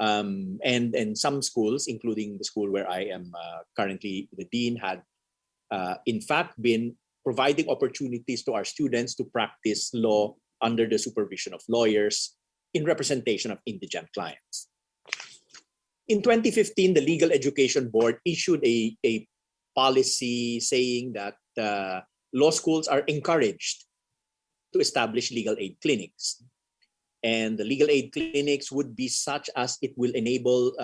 K: And some schools, including the school where I am currently the dean, had in fact been providing opportunities to our students to practice law under the supervision of lawyers in representation of indigent clients. In 2015, the Legal Education Board issued a policy saying that law schools are encouraged to establish legal aid clinics. And the legal aid clinics would be such as it will enable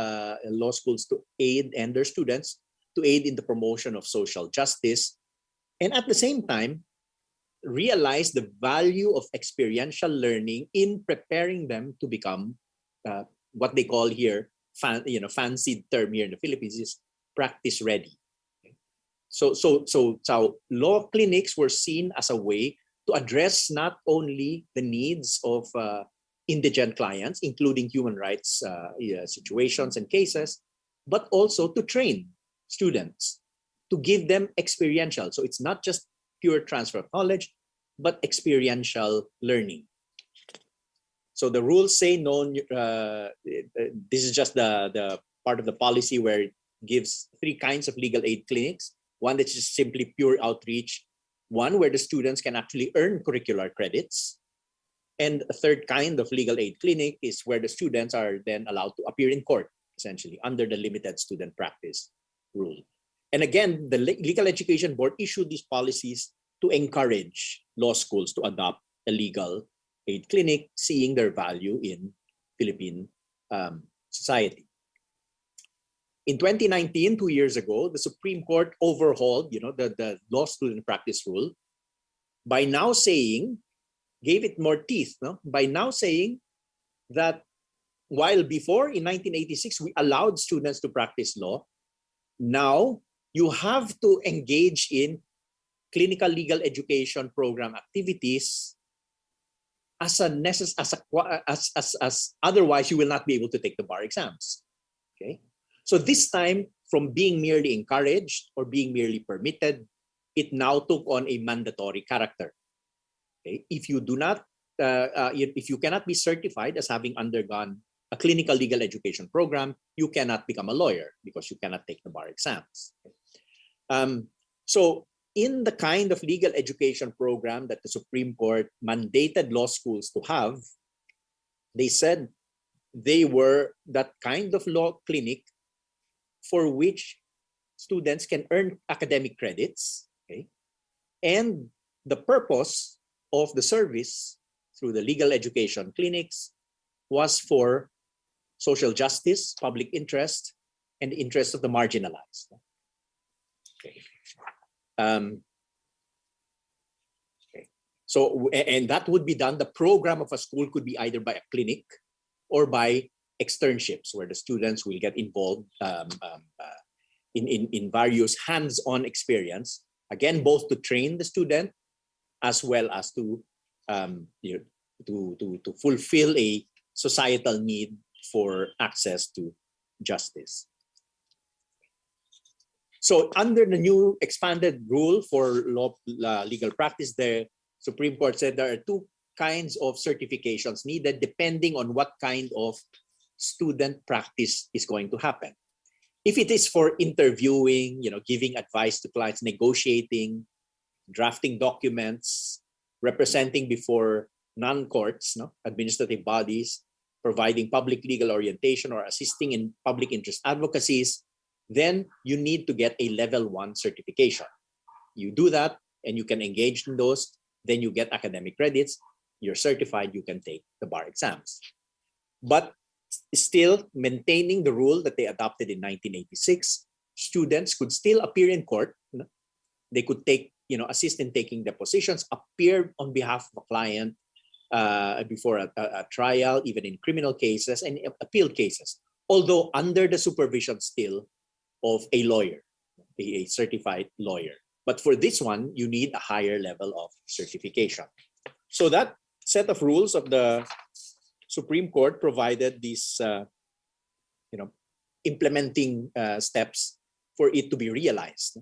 K: law schools to aid and their students to aid in the promotion of social justice, and at the same time, realize the value of experiential learning in preparing them to become what they call here, fancied term here in the Philippines is practice ready. So law clinics were seen as a way to address not only the needs of indigent clients, including human rights situations and cases, but also to train students, to give them experiential. So it's not just pure transfer of knowledge, but experiential learning. So the rules say no. This is just the part of the policy where it gives 3 kinds of legal aid clinics. One that's just simply pure outreach. One where the students can actually earn curricular credits. And a third kind of legal aid clinic is where the students are then allowed to appear in court, essentially, under the limited student practice rule. And again, the Legal Education Board issued these policies to encourage law schools to adopt a legal aid clinic, seeing their value in Philippine society. In 2019, 2 years ago, the Supreme Court overhauled, the law student practice rule by now saying, gave it more teeth, by now saying that while before in 1986 we allowed students to practice law, now you have to engage in clinical legal education program activities as otherwise you will not be able to take the bar exams. Okay, so this time, from being merely encouraged or being merely permitted, it now took on a mandatory character. Okay? If you do not, if you cannot be certified as having undergone a clinical legal education program, you cannot become a lawyer because you cannot take the bar exams. So in the kind of legal education program that the Supreme Court mandated law schools to have, they said they were that kind of law clinic for which students can earn academic credits. Okay? And the purpose of the service through the legal education clinics was for social justice, public interest, and the interest of the marginalized. Okay. So, and that would be done, the program of a school could be either by a clinic or by externships, where the students will get involved in various hands-on experience, again, both to train the student as well as to fulfill a societal need for access to justice. So under the new expanded rule for legal practice, the Supreme Court said there are 2 kinds of certifications needed depending on what kind of student practice is going to happen. If it is for interviewing, giving advice to clients, negotiating, drafting documents, representing before non-courts, administrative bodies, providing public legal orientation or assisting in public interest advocacies, then you need to get a level 1 certification. You do that and you can engage in those, then you get academic credits, you're certified, you can take the bar exams. But still maintaining the rule that they adopted in 1986, students could still appear in court. They could take, assist in taking depositions, appear on behalf of a client before a trial, even in criminal cases and appeal cases, although under the supervision still of a lawyer, a certified lawyer. But for this one, you need a higher level of certification. So that set of rules of the Supreme Court provided these, implementing steps for it to be realized.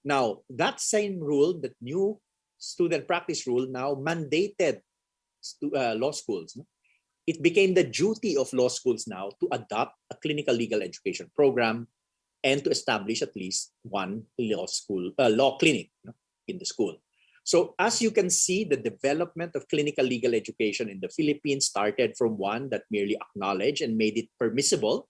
K: Now, that same rule, that new student practice rule, now mandated law schools. It became the duty of law schools now to adopt a clinical legal education program and to establish at least one law clinic in the school. So as you can see, the development of clinical legal education in the Philippines started from one that merely acknowledged and made it permissible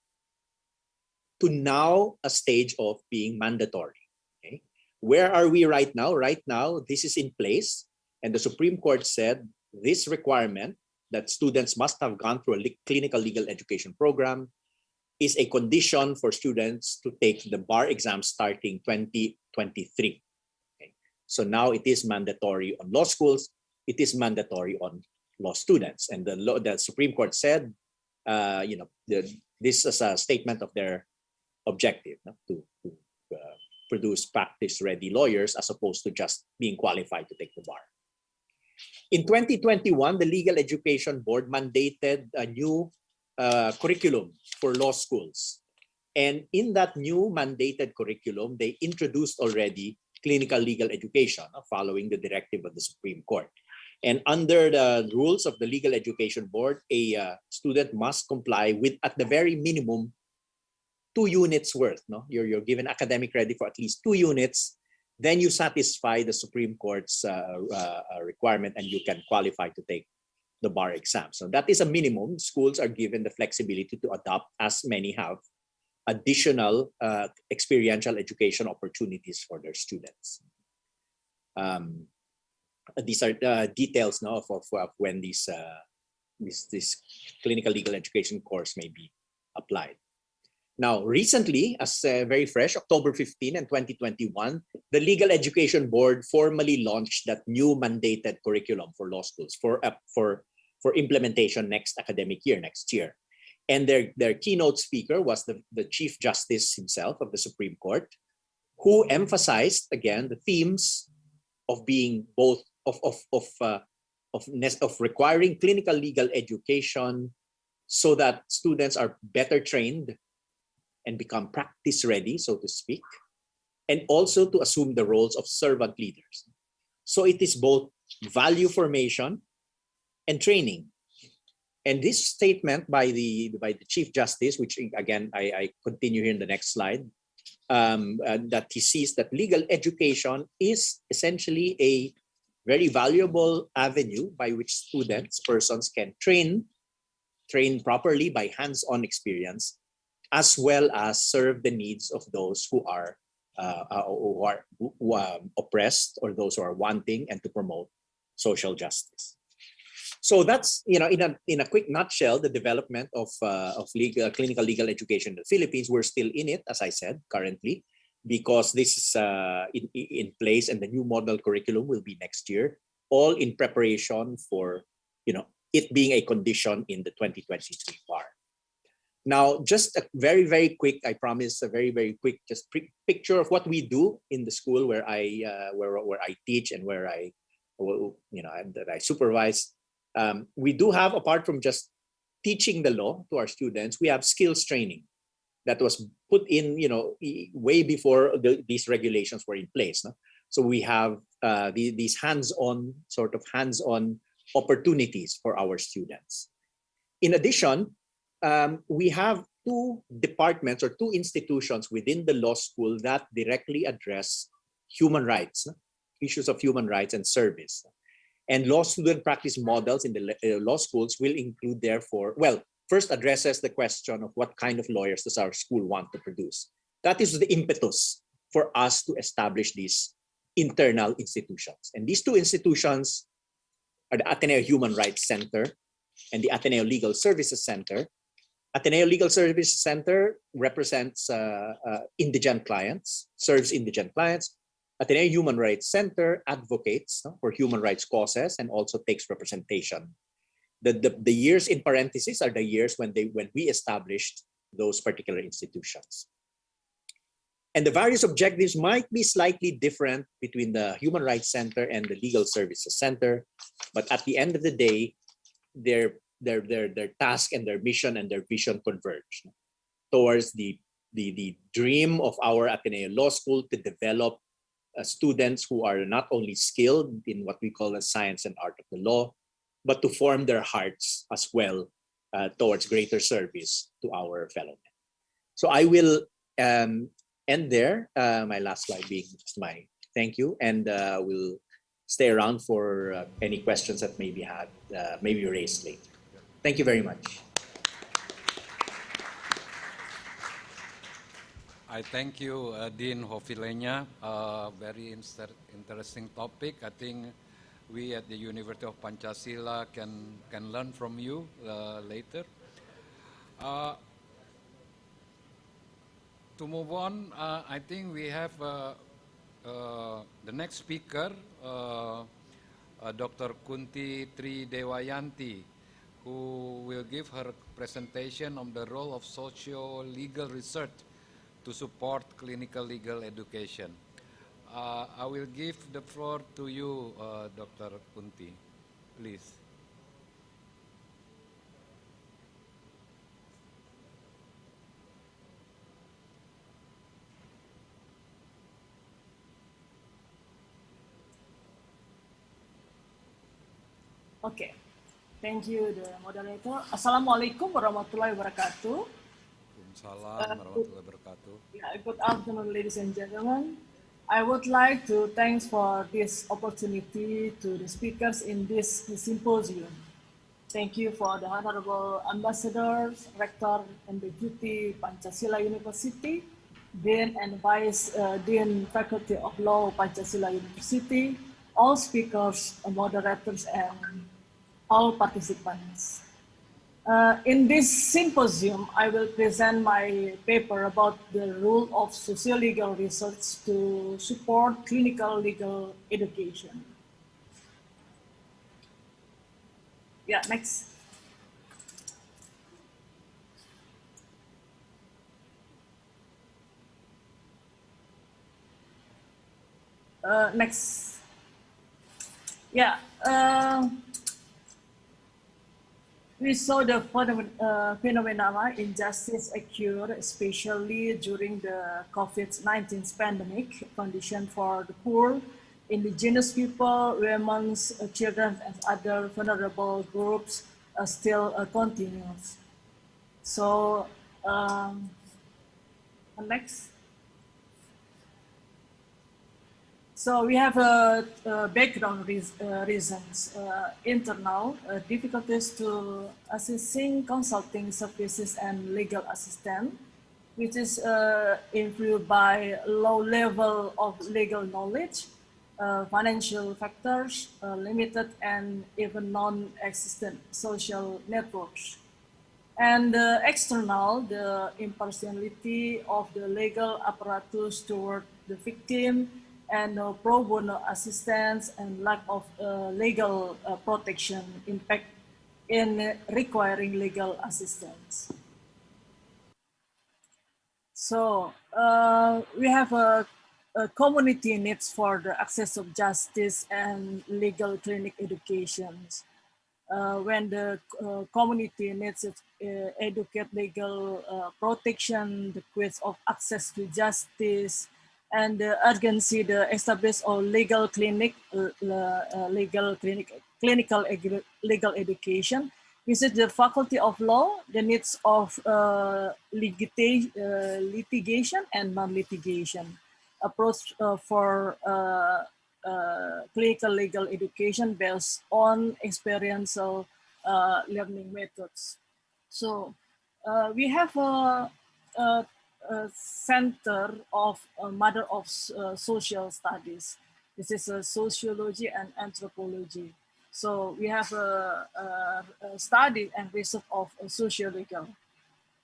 K: to now a stage of being mandatory. Okay? Where are we right now? Right now, this is in place, and the Supreme Court said this requirement that students must have gone through a clinical legal education program is a condition for students to take the bar exam starting 2023. Okay. So now it is mandatory on law schools, it is mandatory on law students. And the Supreme Court said, this is a statement of their objective, to produce practice-ready lawyers as opposed to just being qualified to take the bar. In 2021, the Legal Education Board mandated a new curriculum for law schools. And in that new mandated curriculum, they introduced already clinical legal education following the directive of the Supreme Court. And under the rules of the Legal Education Board, a student must comply with, at the very minimum, 2 units worth. No, you're given academic credit for at least 2 units. Then you satisfy the Supreme Court's requirement, and you can qualify to take the bar exam. So that is a minimum. Schools are given the flexibility to adopt, as many have, additional experiential education opportunities for their students. These are details now of when this clinical legal education course may be applied. Now, recently, as very fresh, October 15 and 2021, the Legal Education Board formally launched that new mandated curriculum for law schools for implementation next academic year, next year. And their keynote speaker was the Chief Justice himself of the Supreme Court, who emphasized again the themes of being both of requiring clinical legal education so that students are better trained and become practice ready, so to speak, and also to assume the roles of servant leaders. So it is both value formation and training. And this statement by the Chief Justice, which again I continue here in the next slide, that he sees that legal education is essentially a very valuable avenue by which persons can train properly by hands-on experience, as well as serve the needs of those who are oppressed or those who are wanting, and to promote social justice. So that's, in a quick nutshell, the development of clinical legal education in the Philippines. We're still in it, as I said, currently, because this is in place, and the new model curriculum will be next year, all in preparation for it being a condition in the 2023 bar. Now, just a very, very quick, I promise, a very, very quick just picture of what we do in the school where I teach and where I supervise. We do have, apart from just teaching the law to our students, we have skills training that was put in, way before these regulations were in place. No? So we have these hands-on opportunities for our students. In addition, we have 2 departments or 2 institutions within the law school that directly address human rights, issues of human rights and service. And law student practice models in the law schools will include, therefore, first addresses the question of what kind of lawyers does our school want to produce. That is the impetus for us to establish these internal institutions. And these 2 institutions are the Ateneo Human Rights Center and the Ateneo Legal Services Center. Ateneo Legal Services Center represents indigent clients, serves indigent clients. Ateneo Human Rights Center advocates for human rights causes and also takes representation. The years in parentheses are the years when we established those particular institutions. And the various objectives might be slightly different between the Human Rights Center and the Legal Services Center, but at the end of the day, their task and their mission and their vision converge towards the dream of our Ateneo Law School to develop students who are not only skilled in what we call the science and art of the law, but to form their hearts as well towards greater service to our fellow men. So I will end there, my last slide being just my thank you, and we'll stay around for any questions that may be raised later. Thank you very much.
H: I thank you, Dean Hofilenya. Very interesting topic. I think we at the University of Pancasila can learn from you later. To move on, I think we have the next speaker, Dr. Kunti Tridewayanti, who will give her presentation on the role of socio-legal research to support clinical legal education. I will give the floor to you, Dr. Kunti, please.
L: Okay, thank you, the moderator. Assalamualaikum warahmatullahi wabarakatuh.
H: Waalaikumsalam warahmatullahi wabarakatuh.
L: Yeah, good afternoon, ladies and gentlemen. I would like to thank for this opportunity to the speakers in this symposium. Thank you for the Honorable Ambassadors, Rector and Deputy Pancasila University, Dean and Vice Dean Faculty of Law, Pancasila University, all speakers, moderators, and all participants. In this symposium, I will present my paper about the role of socio-legal research to support clinical legal education. Yeah, next. Next. Yeah. We saw the phenomena injustice occur, especially during the COVID-19 pandemic. Condition for the poor, indigenous people, women, children, and other vulnerable groups still continues. So, next. So we have background reasons, internal difficulties to assessing consulting services and legal assistance, which is influenced by low level of legal knowledge, financial factors, limited and even non-existent social networks. And external, the impartiality of the legal apparatus toward the victim, and pro bono assistance and lack of legal protection impact in requiring legal assistance. So we have a community needs for the access of justice and legal clinic educations. When the community needs educate legal protection, the quest of access to justice, and the urgency the establish of legal clinic, clinical legal education. This is the Faculty of Law, the needs of litigation and non-litigation approach for clinical legal education based on experiential learning methods. So we have a center of Mother of Social Studies. This is sociology and anthropology. So we have a study and research of sociolegal.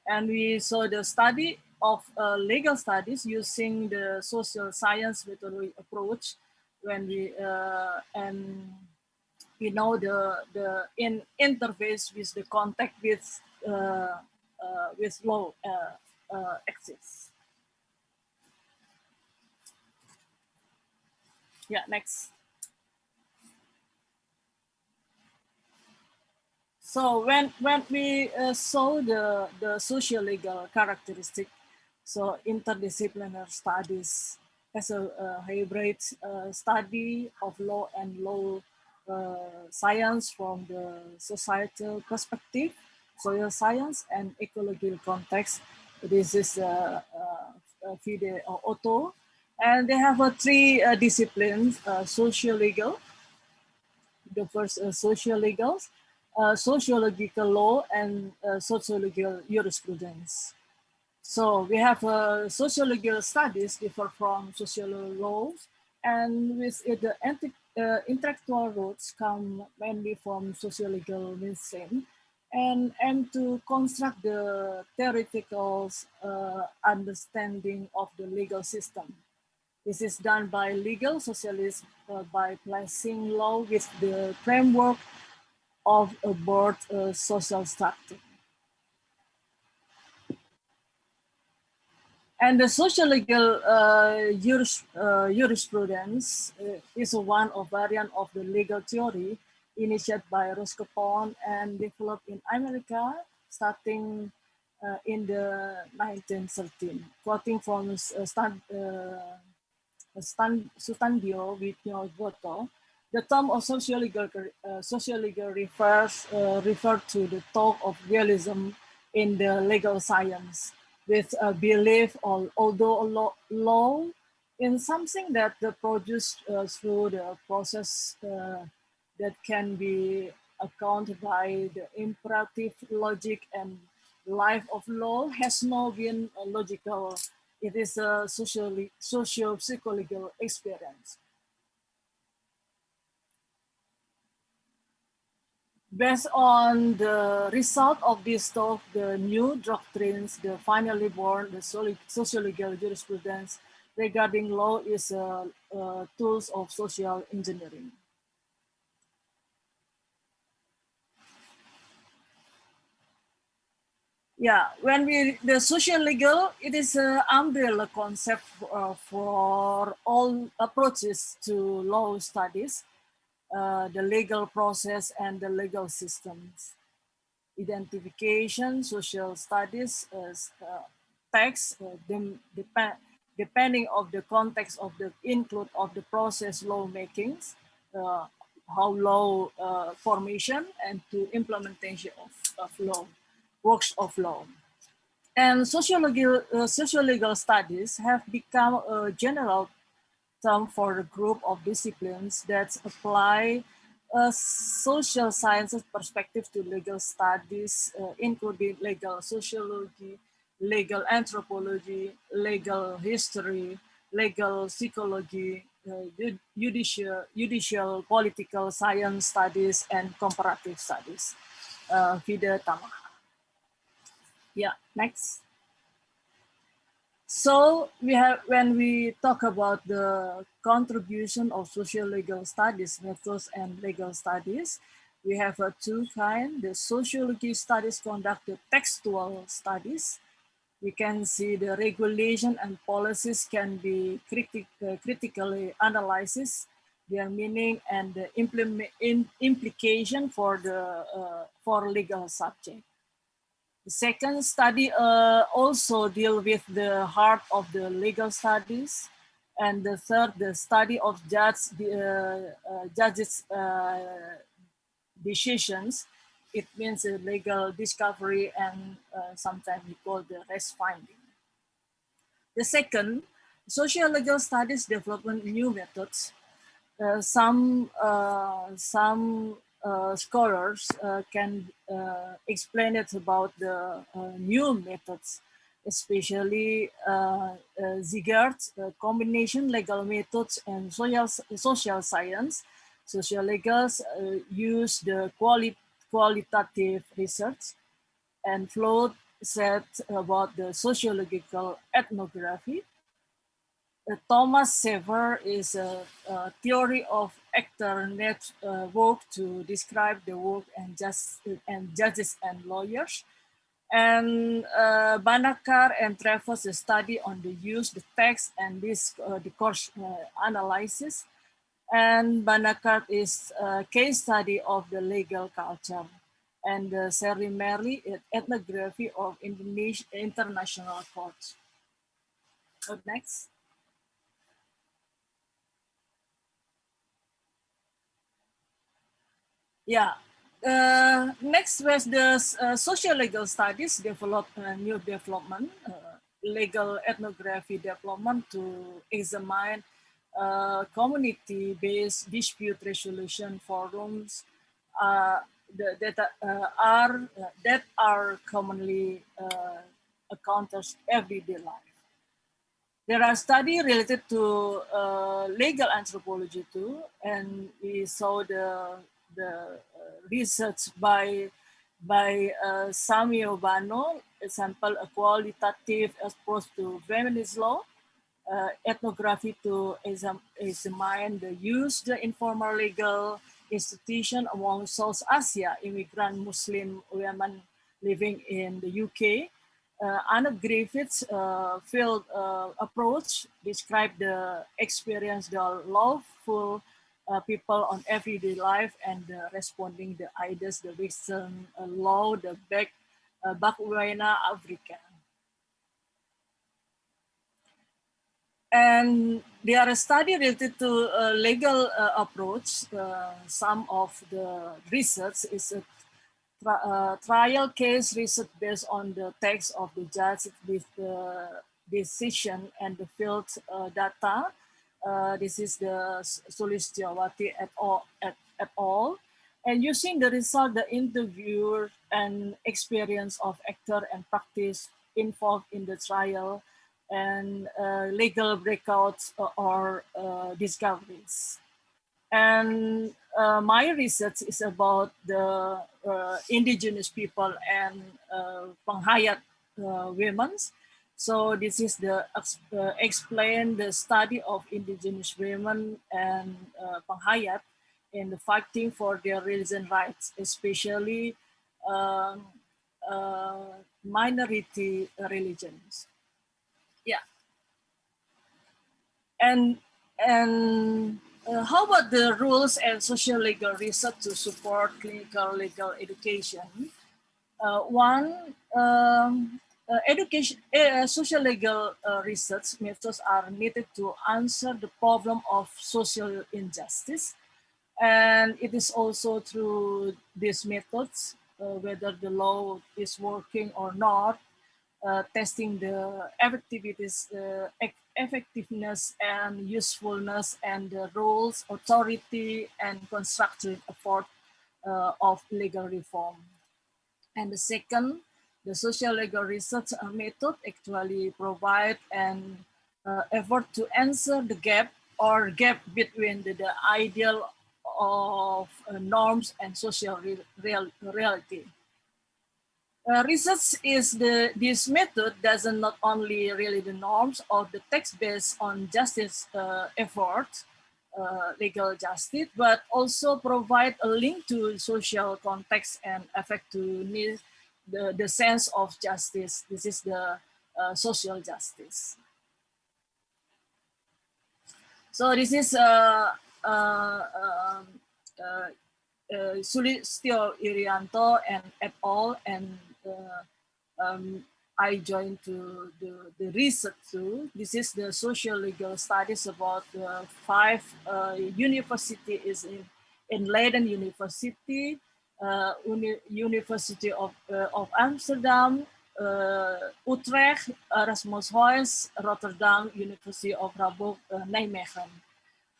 L: And we saw the study of legal studies using the social science methodology approach when we and we know the interface with the contact with law exists. Yeah, next. So when we saw the social legal characteristic, so interdisciplinary studies as a hybrid study of law and law science from the societal perspective, social science and ecological context. This is FIDE or Otto, and they have three disciplines: social legal, the first social legals, sociological law, and sociological jurisprudence. So we have sociological studies differ from social laws, and with it, the intellectual roots come mainly from sociological medicine, and aim to construct the theoretical understanding of the legal system. This is done by legal socialists by placing law with the framework of a broad social structure. And the social legal jurisprudence is one of variant of the legal theory initiated by Roscoe and developed in America starting in the 1913. Quoting from Sustandio Vitnio Voto, The term of sociolegal refer to the talk of realism in the legal science, with a belief, although law in something that produced through the process that can be accounted by the imperative logic and life of law has not been logical. It is a socio-psychological experience. Based on the result of this talk, the new doctrines, the finally born, the sociological jurisprudence regarding law is tools of social engineering. Yeah, the social legal, it is an umbrella concept for all approaches to law studies, the legal process and the legal systems. Identification, social studies, text, depending of the context of the include of the process lawmakings, how law formation and to implementation of law, works of law. And sociological studies have become a general term for a group of disciplines that apply a social sciences perspective to legal studies, including legal sociology, legal anthropology, legal history, legal psychology, judicial political science studies, and comparative studies. Vida Tamaha. Yeah, next. So when we talk about the contribution of social legal studies methods and legal studies, we have two kinds. The sociology studies conducted textual studies. We can see the regulation and policies can be critically analyzed, their meaning and the implication for legal subject. The second study also deal with the heart of the legal studies. And the third, the study of judges' decisions. It means a legal discovery and sometimes we call the rest finding. The second, social legal studies development new methods. Some scholars can explain it about the new methods, especially Ziggert's combination legal methods and social science. Social legals use the qualitative research, and Flood said about the sociological ethnography. Thomas Sever is a theory of actor work to describe the work and judges and lawyers. And Banakar and Travers a study on the use, the text and the course analysis. And Banakar is a case study of the legal culture. And Sherry Merli, ethnography of international courts. Next. Yeah. Next was the social legal studies develop new development, legal ethnography development to examine community-based dispute resolution forums that are commonly encountered everyday life. There are studies related to legal anthropology too, and we saw the research by Samuel Bano, example a qualitative approach to feminist law, ethnography to examine the use the informal legal institution among South Asia immigrant Muslim women living in the UK. Anna Griffith's field approach described the experience the lawful people on everyday life and responding the ideas, the Western law, the Bakwena Africa. And And there are studies related to legal approach. Some of the research is a trial case research based on the text of the judge with the decision and the field data. This is the Sulistyawati et al. And using the result, the interviewer and experience of actor and practice involved in the trial and legal breakouts or discoveries. And my research is about the indigenous people and penghayat women. So this is the explain the study of indigenous women and penghayat in the fighting for their religion rights, especially minority religions. Yeah. And how about the rules and social legal research to support clinical legal education? Social legal research methods are needed to answer the problem of social injustice. And it is also through these methods, whether the law is working or not, testing the effectiveness and usefulness and the roles, authority, and constructive effort of legal reform. And the second, the social legal research method actually provide an effort to answer the gap between the ideal of norms and social reality. Research is this method doesn't not only really the norms of the text based on justice effort, legal justice, but also provide a link to social context and affect to the sense of justice. This is the social justice. So this is Sulistyo Irianto and et al. And I joined to the research too. This is the social legal studies about 5 universities in Leiden University, University of Amsterdam, Utrecht, Erasmus Hoyes, Rotterdam, University of Nijmegen.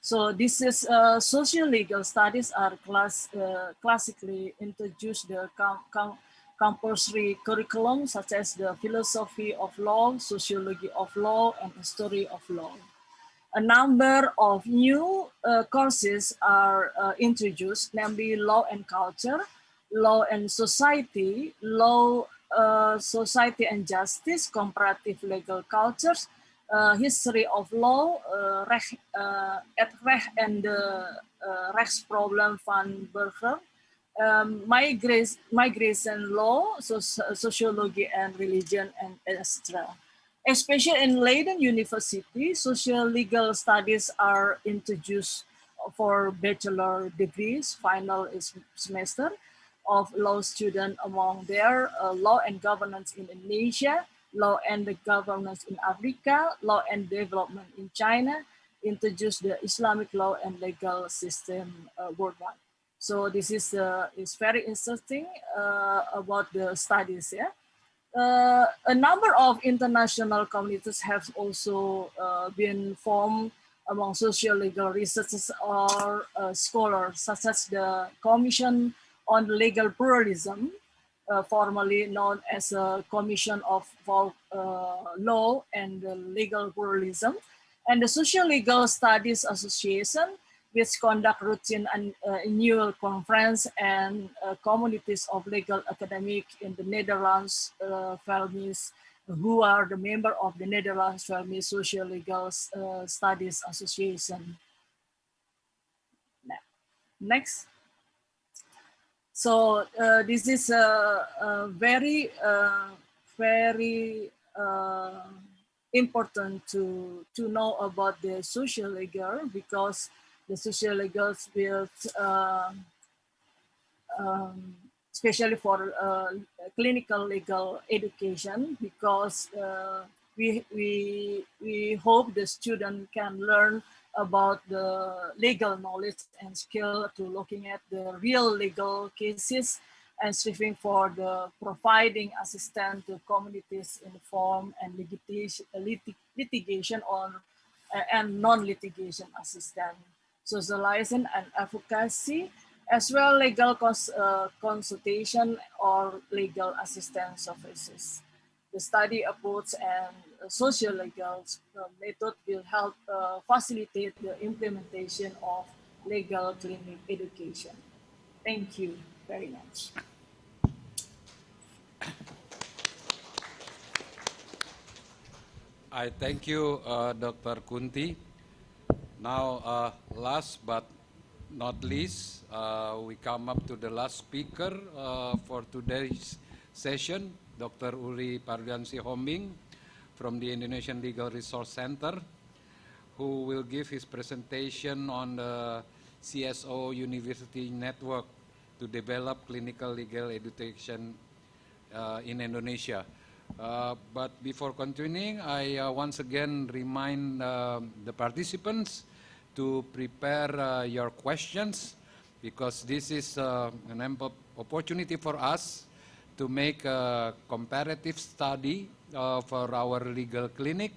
L: So this is social legal studies are classically introduced the compulsory curriculum such as the philosophy of law, sociology of law, and history of law. A number of new courses are introduced, namely law and culture, law and society, law, society and justice, comparative legal cultures, history of law, het recht and the rechtsprobleem van burger, migration law, sociology and religion, and etc. Especially in Leiden University, social legal studies are introduced for bachelor degrees, final semester of law students among their law and governance in Indonesia, law and the governance in Africa, law and development in China, introduce the Islamic law and legal system worldwide. So this is very interesting about the studies. Yeah, a number of international communities have also been formed among social legal researchers or scholars, such as the Commission on Legal Pluralism, formerly known as a Commission of Law and Legal Pluralism, and the Social Legal Studies Association, which conduct routine and annual conference and communities of legal academic in the Netherlands, Felmis, who are the member of the Netherlands Felmis Social Legal Studies Association. Next. So this is very important to know about the social legal, because the social legals will, especially for clinical legal education, because we hope the student can learn about the legal knowledge and skill to looking at the real legal cases and striving for the providing assistance to communities in form and litigation on and non-litigation assistance, socializing and advocacy, as well legal consultation or legal assistance services. The study approach and social legal method will help facilitate the implementation of legal clinic education. Thank you very much.
H: I thank you, Dr. Kunti. Now, last but not least, we come up to the last speaker for today's session, Dr. Uli Pardiansi Hombing from the Indonesian Legal Resource Center, who will give his presentation on the CSO University Network to develop clinical legal education in Indonesia. But before continuing, I once again remind the participants to prepare your questions, because this is an ample opportunity for us to make a comparative study for our legal clinic.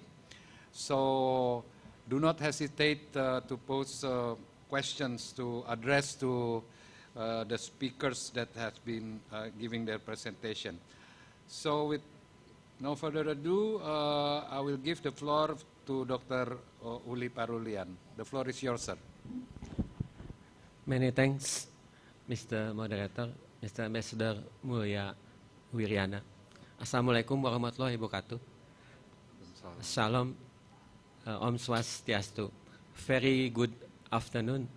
H: So do not hesitate to pose questions to address to the speakers that have been giving their presentation. So with no further ado, I will give the floor to Dr. Uli Parulian. The floor is yours, sir.
M: Many thanks, Mr. Moderator, Mr. Ambassador Mulya Wiryana. Assalamualaikum warahmatullahi wabarakatuh. Shalom, Om Swastiastu. Very good afternoon,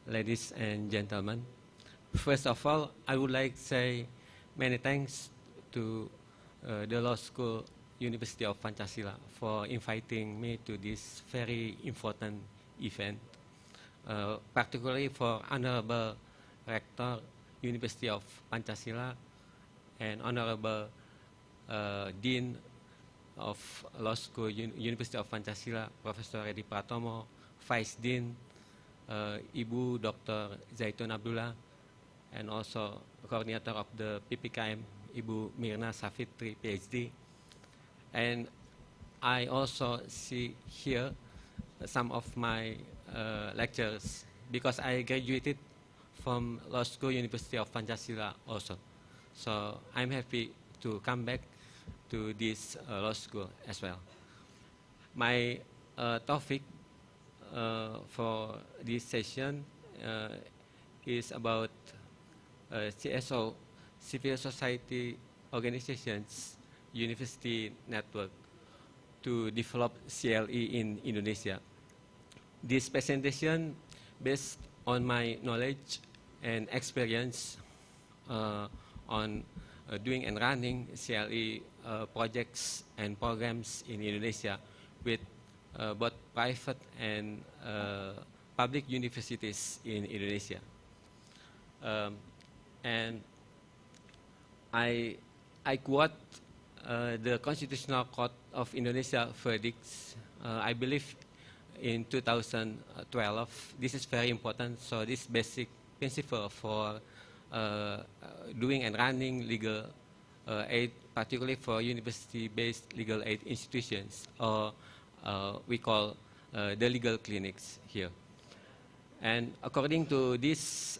M: ladies and gentlemen. First of all, I would like to say many thanks to the Law School University of Pancasila for inviting me to this very important event, particularly for Honorable Rector University of Pancasila and Honorable Dean of Law School University of Pancasila, Professor Edi Pratomo, Vice Dean Ibu Dr. Zaitun Abdullah, and also coordinator of the PPKM, Ibu Mirna Safitri, PhD. And I also see here some of my lectures, because I graduated from Law School University of Pancasila also. So I'm happy to come back to this law school as well. My topic for this session is about CSO, Civil Society Organizations University Network to develop CLE in Indonesia. This presentation based on my knowledge and experience on doing and running CLE projects and programs in Indonesia with both private and public universities in Indonesia. And I quote the Constitutional Court of Indonesia verdicts, I believe in 2012. This is very important. So this basic principle for doing and running legal aid, particularly for university-based legal aid institutions, or we call the legal clinics here. And according to this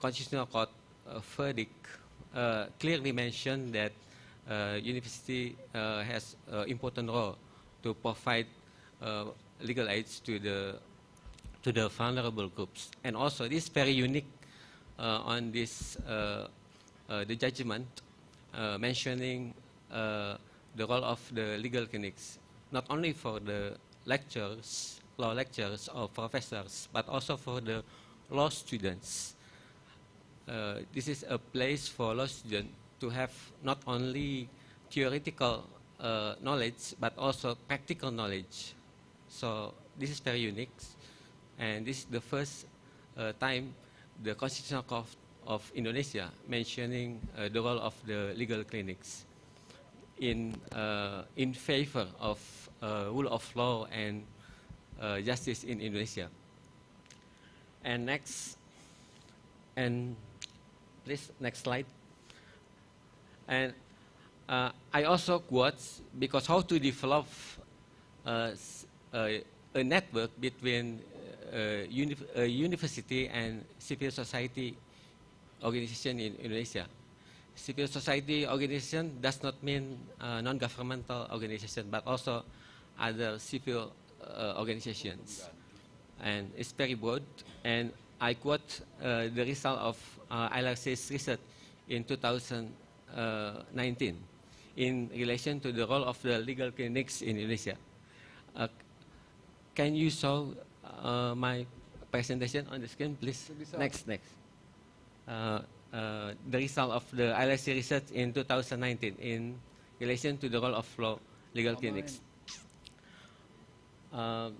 M: Constitutional Court verdict, clearly mentioned that university has an important role to provide legal aids to the vulnerable groups. And also, this is very unique on this the judgment mentioning the role of the legal clinics, not only for the lectures, law lectures or professors, but also for the law students. This is a place for law students to have not only theoretical knowledge, but also practical knowledge. So this is very unique. And this is the first time the Constitutional Court of Indonesia mentioning the role of the legal clinics. in favor of rule of law and justice in Indonesia. And next, and please next slide. And I also quote, because how to develop a network between university and civil society organization in Indonesia. Civil society organization does not mean non-governmental organization, but also other civil organizations. And it's very broad. And I quote the result of ILRC's research in 2019 in relation to the role of the legal clinics in Indonesia. Can you show my presentation on the screen, please? Next. The result of the ILRC research in 2019 in relation to the role of legal clinics. Not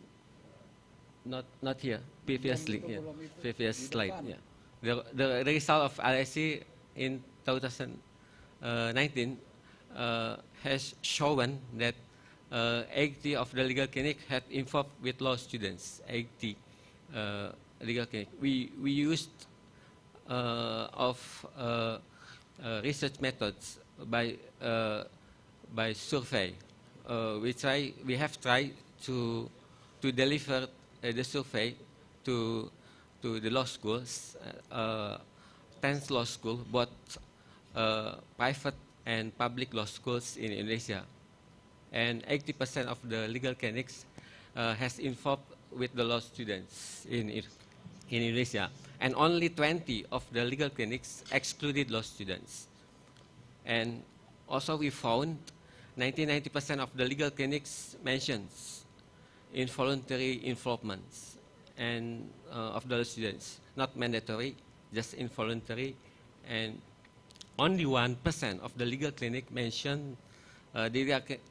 M: here. Previously, yeah. Previous slide. Yeah. The result of ILRC in 2019 has shown that 80 of the legal clinic had involved with law students. 80 legal clinic. We used research methods by survey. We have tried to deliver the survey to the law schools, 10 law schools, both private and public law schools in Indonesia. And 80% of the legal clinics has involved with the law students in Indonesia. And only 20 of the legal clinics excluded law students. And also we found 90% of the legal clinics mentions involuntary involvements and of the students, not mandatory, just involuntary. And only 1% of the legal clinic mentioned the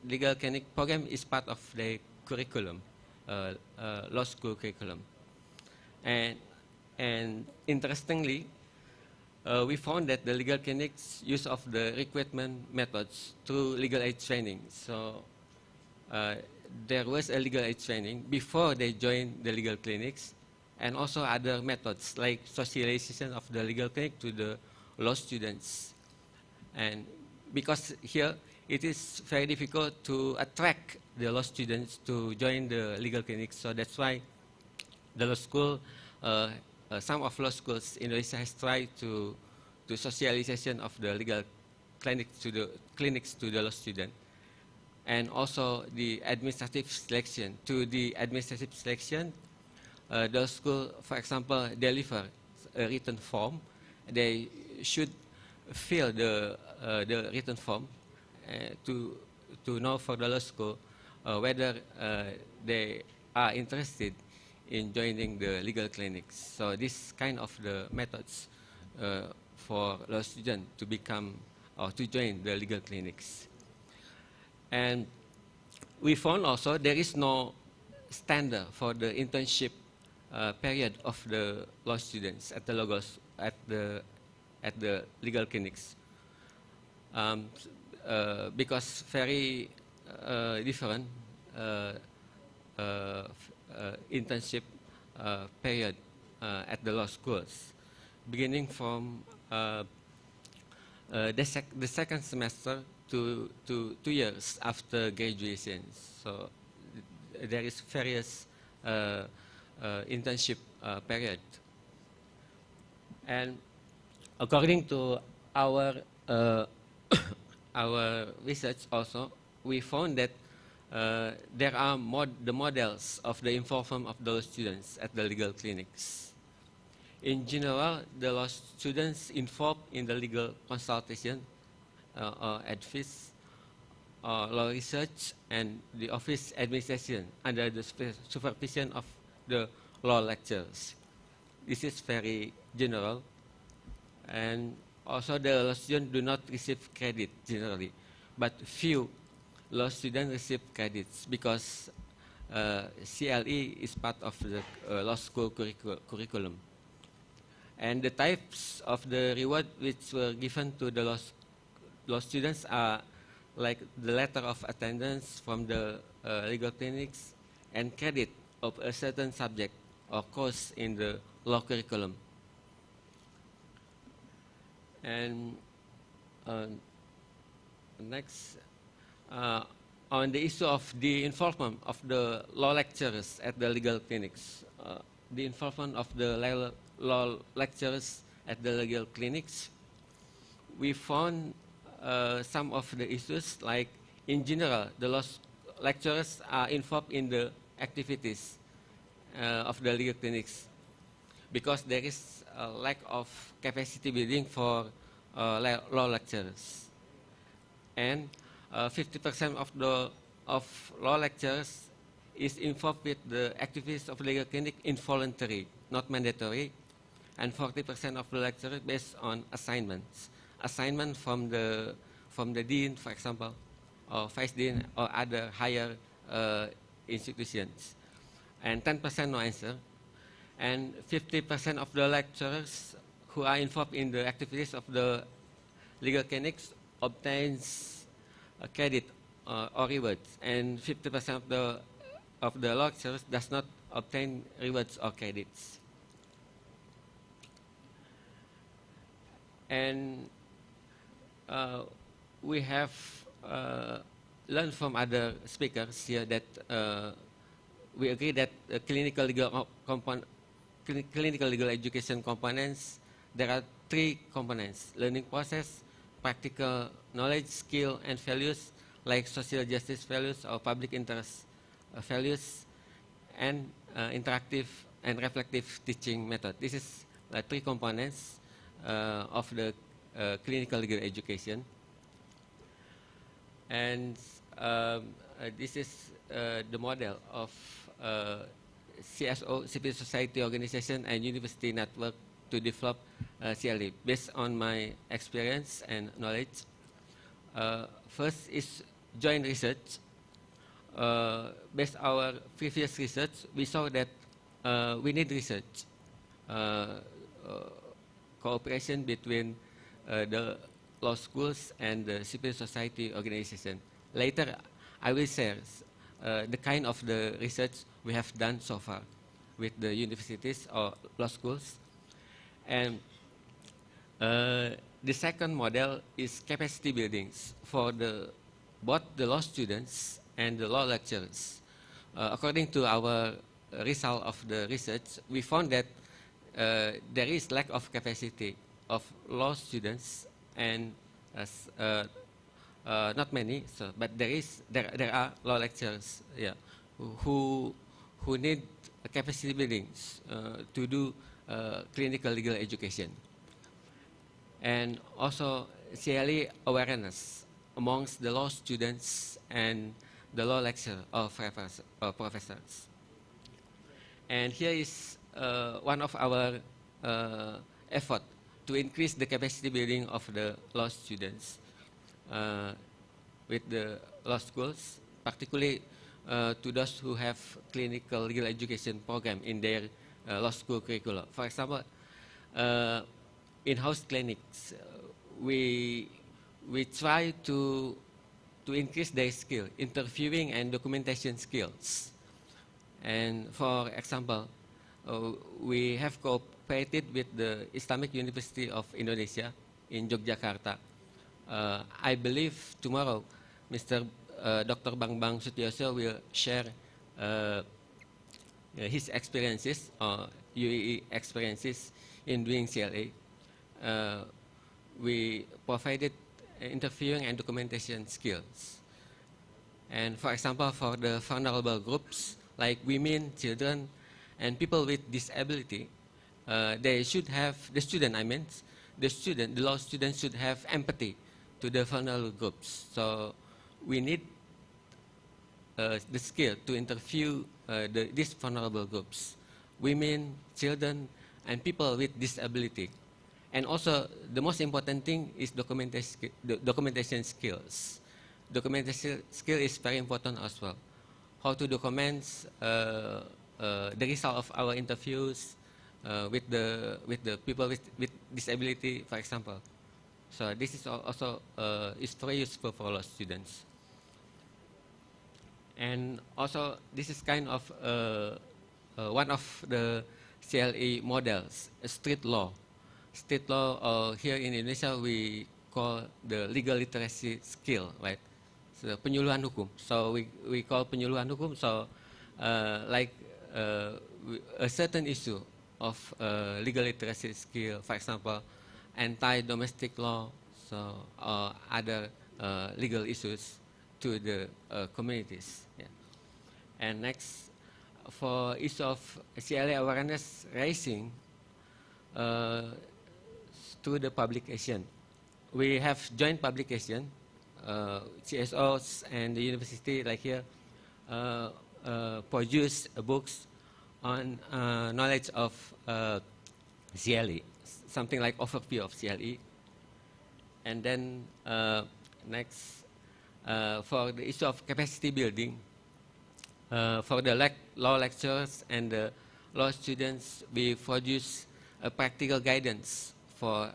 M: legal clinic program is part of the curriculum, law school curriculum. And interestingly, we found that the legal clinics use of the recruitment methods through legal aid training. So there was a legal aid training before they joined the legal clinics, and also other methods like socialization of the legal clinic to the law students. And because here it is very difficult to attract the law students to join the legal clinics, so that's why the law school, some of law schools in Indonesia has tried to socialization of the legal clinics to the law student, and also the administrative selection. To the administrative selection, the school, for example, deliver a written form. They should fill the written form to know for the law school whether they are interested in joining the legal clinics. So this kind of the methods for law students to become or to join the legal clinics. And we found also there is no standard for the internship period of the law students at the legal clinics, because very different internship period at the law schools, beginning from the second semester to 2 years after graduation. So there is various internship period. And according to our our research also, we found that there are the models of the involvement of those students at the legal clinics. In general, the law students involved in the legal consultation or advice, law research, and the office administration under the supervision of the law lecturers. This is very general. And also the law students do not receive credit generally, but few law students receive credits because CLE is part of the law school curriculum. And the types of the reward which were given to the law students are like the letter of attendance from the legal clinics and credit of a certain subject or course in the law curriculum. And next, on the issue of the involvement of the law lecturers at the legal clinics, the involvement of the law lecturers at the legal clinics, we found some of the issues, like in general, the law lecturers are involved in the activities of the legal clinics because there is a lack of capacity building for law lecturers. And 50% of law lecturers is involved with the activities of legal clinic involuntary, not mandatory, and 40% of the lecturers based on assignments. Assignment from the dean, for example, or vice dean, or other higher institutions. And 10% no answer. And 50% of the lecturers who are involved in the activities of the legal clinics obtains credit or rewards, and 50% of the lecturers does not obtain rewards or credits. And we have learned from other speakers here that we agree that clinical legal education components, there are 3 components: learning process, practical knowledge, skill, and values, like social justice values or public interest values, and interactive and reflective teaching method. This is 3 components of the clinical legal education. And this is the model of CSO, civil society organization, and university network to develop CLE based on my experience and knowledge. First is joint research. Based on our previous research, we saw that we need research, cooperation between the law schools and the civil society organization. Later, I will share the kind of the research we have done so far with the universities or law schools. And the second model is capacity buildings for both the law students and the law lecturers. According to our result of the research, we found that there is lack of capacity of law students, and not many, but there are law lecturers, yeah, who need capacity buildings to do clinical legal education, and also CLE awareness amongst the law students and the law lecturer or professors. And here is one of our effort to increase the capacity building of the law students with the law schools, particularly to those who have clinical legal education program in their law school curricula. For example, in-house clinics, we try to increase their skill, interviewing and documentation skills. And for example, we have cooperated with the Islamic University of Indonesia in Yogyakarta. I believe tomorrow, Dr. Bambang Sutioso will share his experiences or UAE experiences in doing CLA. We provided interviewing and documentation skills. And for example, for the vulnerable groups like women, children, and people with disability, they should have, the law students should have empathy to the vulnerable groups. So we need the skill to interview these vulnerable groups, women, children, and people with disability. And also, the most important thing is documentation skills. Documentation skill is very important as well. How to document the result of our interviews with the people with disability, for example, So this is also is very useful for law students. And also, this is kind of one of the CLE models, street law. Street law here in Indonesia we call the legal literacy skill, right? So penyuluhan hukum. So we call penyuluhan hukum. So like a certain issue of legal literacy skill, for example, anti-domestic law, so other legal issues to the communities. Yeah. And next, for issue of CLA awareness raising through the publication. We have joint publication, CSOs and the university, like here, produce books on knowledge of CLE, something like overview of CLE. And then next, for the issue of capacity building, for the law lecturers and the law students, we produce a practical guidance for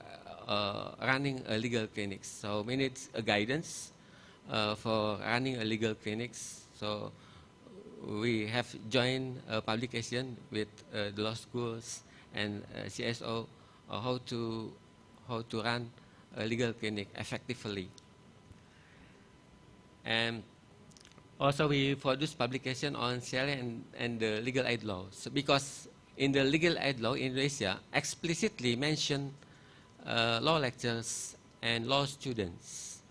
M: running a legal clinic. So we need a guidance for running a legal clinics. So we have joined a publication with the law schools and CSO how to run a legal clinic effectively. And also we produce publication on CLA and the legal aid law. So because in the legal aid law in Indonesia explicitly mention law lecturers and law students.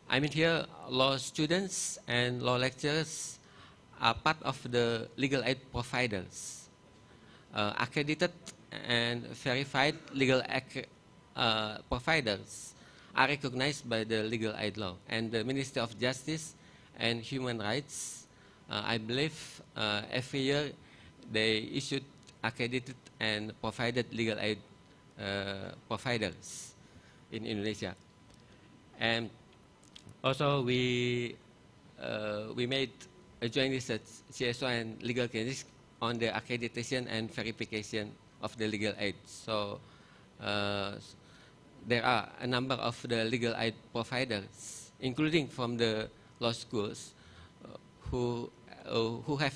M: I mean here law students and law lecturers are part of the legal aid providers. Accredited and verified legal providers are recognized by the legal aid law, and the Ministry of Justice and Human Rights, I believe every year they issued accredited and provided legal aid providers in Indonesia. And also we made a joint research, CSO and legal clinics, on the accreditation and verification of the legal aid. So there are a number of the legal aid providers, including from the law schools, who have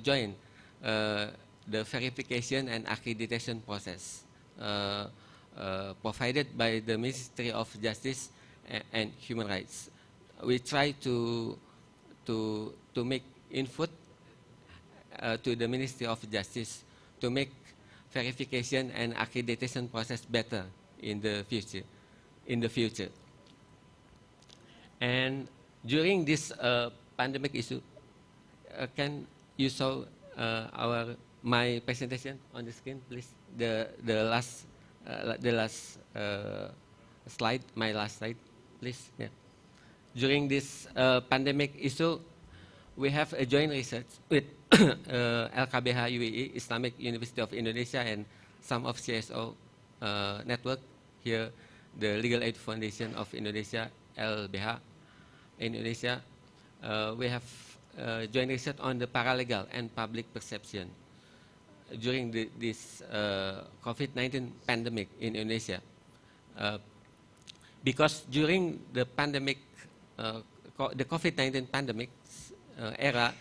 M: joined the verification and accreditation process provided by the Ministry of Justice and Human Rights. We try to make input to the Ministry of Justice to make verification and accreditation process better in the future. And during this pandemic issue, can you show my presentation on the screen, please? The last slide, my last slide, please. Yeah. During this pandemic issue, we have a joint research with LKBH UII, Islamic University of Indonesia, and some of CSO network here, the Legal Aid Foundation of Indonesia, LBH Indonesia. We have joint research on the paralegal and public perception during this COVID-19 pandemic in Indonesia. Because during the pandemic, the COVID-19 pandemic era,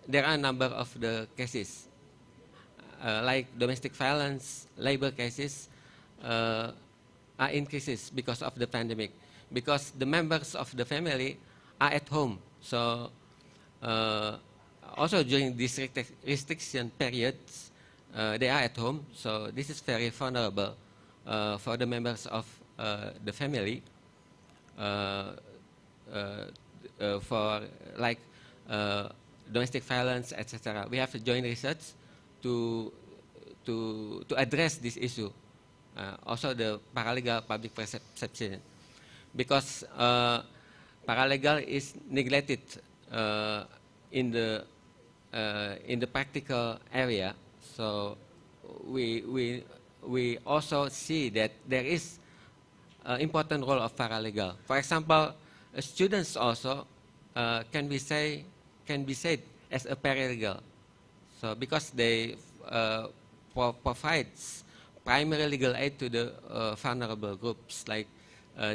M: there are a number of the cases, like domestic violence, labor cases, are increases because of the pandemic, because the members of the family are at home. So also during these restriction periods, they are at home. So this is very vulnerable for the members of the family for like domestic violence, etc. We have a joint research to address this issue. Also the paralegal public perception, because paralegal is neglected in the practical area. So we also see that there is an important role of paralegal. For example, students also can be said as a paralegal. So because they provides primary legal aid to the vulnerable groups like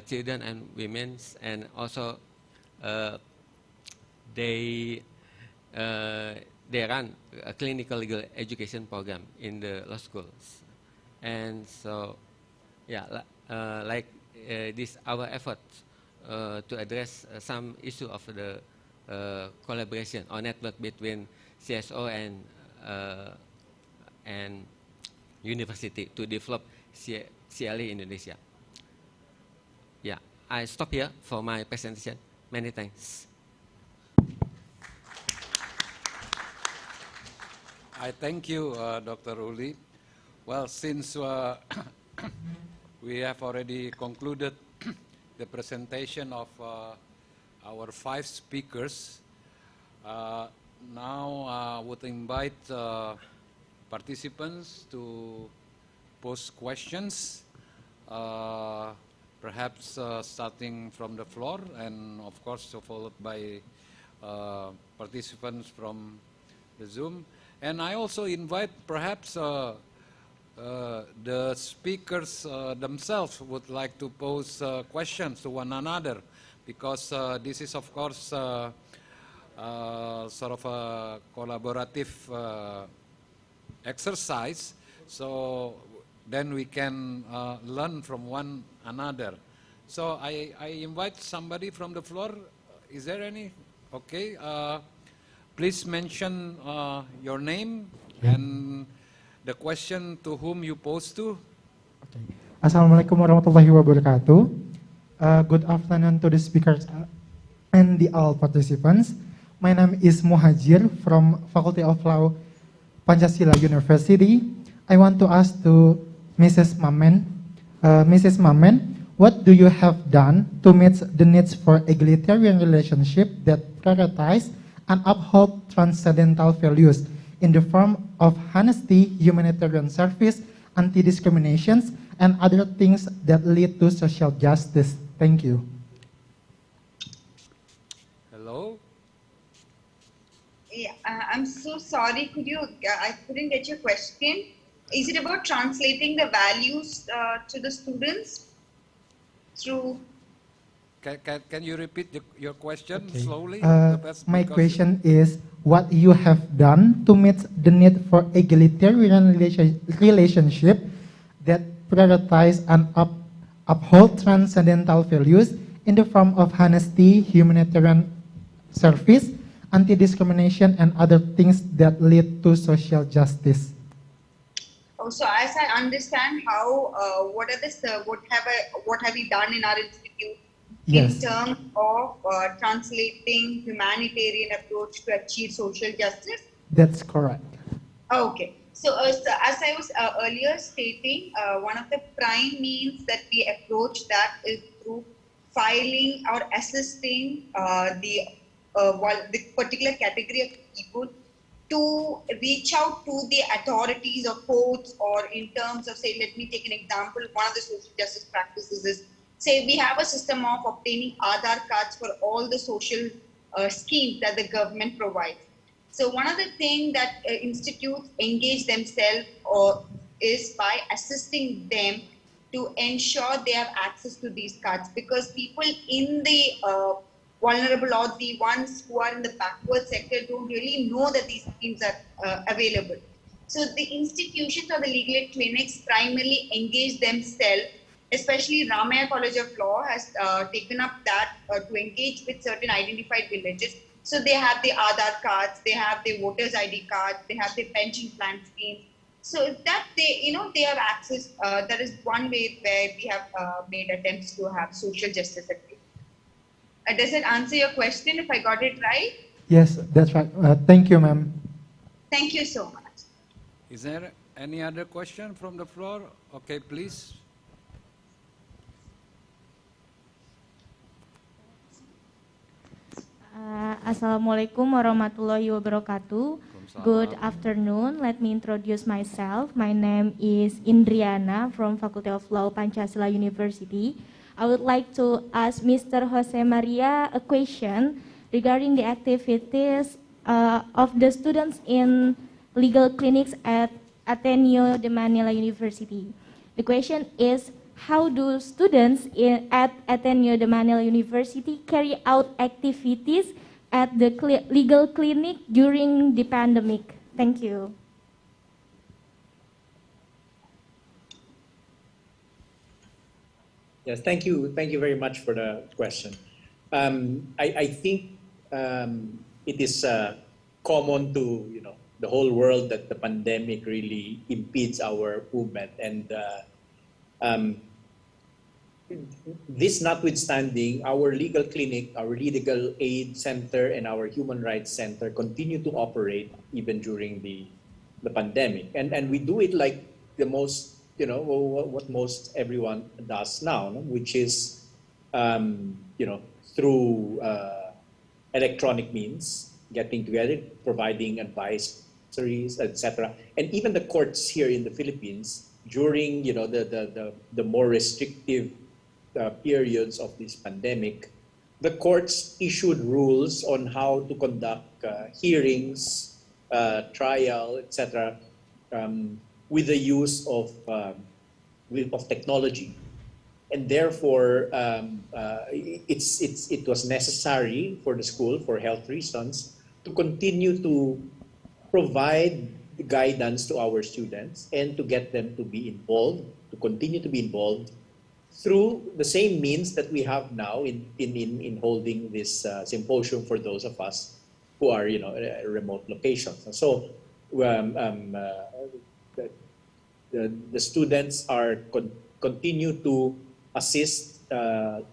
M: children and women, and also they run a clinical legal education program in the law schools. And so, yeah, this our effort to address some issue of the collaboration or network between CSO and university to develop CLE Indonesia. Yeah, I stop here for my presentation. Many thanks.
H: I thank you, Dr. Uli. Well, since we have already concluded the presentation of our 5 speakers, now I would invite participants to pose questions, perhaps starting from the floor, and of course followed by participants from the Zoom. And I also invite perhaps the speakers themselves would like to pose questions to one another, because this is of course sort of a collaborative exercise, so then we can learn from one another. So I invite somebody from the floor. Is there any? Okay. Please mention your name and the question to whom you pose to.
N: Okay. Assalamualaikum warahmatullahi wabarakatuh. Good afternoon to the speakers and the all participants. My name is Muhajir from Faculty of Law, Pancasila University. I want to ask to Mrs. Mamen. Mrs. Mamen, what do you have done to meet the needs for egalitarian relationship that prioritize and uphold transcendental values in the form of honesty, humanitarian service, anti-discriminations, and other things that lead to social justice? Thank you.
H: Hello?
J: Yeah, I'm so sorry. I couldn't get your question. Is it about translating the values to the students through?
H: Can you repeat your question slowly?
N: My question is, what you have done to meet the need for egalitarian relationship that prioritize and uphold transcendental values in the form of honesty, humanitarian service, anti-discrimination, and other things that lead to social justice?
J: Oh, so as I understand, how what have we done in our institute?
N: Yes.
J: In terms of translating humanitarian approach to achieve social justice?
N: That's correct.
J: Okay. So as I was earlier stating, one of the prime means that we approach that is through filing or assisting the particular category of people to reach out to the authorities or courts, or in terms of, say, let me take an example. One of the social justice practices is, say, we have a system of obtaining Aadhaar cards for all the social schemes that the government provides. So one of the things that institutes engage themselves is by assisting them to ensure they have access to these cards, because people in the vulnerable or the ones who are in the backward sector don't really know that these schemes are available. So the institutions or the legal aid clinics primarily engage themselves. Especially Ramaya College of Law has taken up that to engage with certain identified villages. So they have the Aadhaar cards, they have the voters ID cards, they have the pension plan scheme. So that they have access. That is one way where we have made attempts to have social justice at play. Does it answer your question? If I got it right?
N: Yes, that's right. Thank you, ma'am.
J: Thank you so much.
H: Is there any other question from the floor? Okay, please.
O: Assalamualaikum warahmatullahi wabarakatuh. Good afternoon. Let me introduce myself. My name is Indriana from Faculty of Law, Pancasila University. I would like to ask Mr. Jose Maria a question regarding the activities of the students in legal clinics at Ateneo de Manila University. The question is, how do students at Ateneo de Manila University carry out activities at the legal clinic during the pandemic? Thank you.
K: Yes, thank you. Thank you very much for the question. I think it is common to the whole world that the pandemic really impedes our movement, and this notwithstanding, our legal clinic, our legal aid center, and our human rights center continue to operate even during the pandemic, and we do it like the most what most everyone does now, no? Which is through electronic means, getting together, providing advisories, etc. And even the courts here in the Philippines during the more restrictive periods of this pandemic, the courts issued rules on how to conduct hearings, trial, etc. With the use of technology, and therefore it was necessary for the school, for health reasons, to continue to provide guidance to our students and to get them to be involved, to continue to be involved through the same means that we have now in holding this symposium for those of us who are remote locations. So the students are continue to assist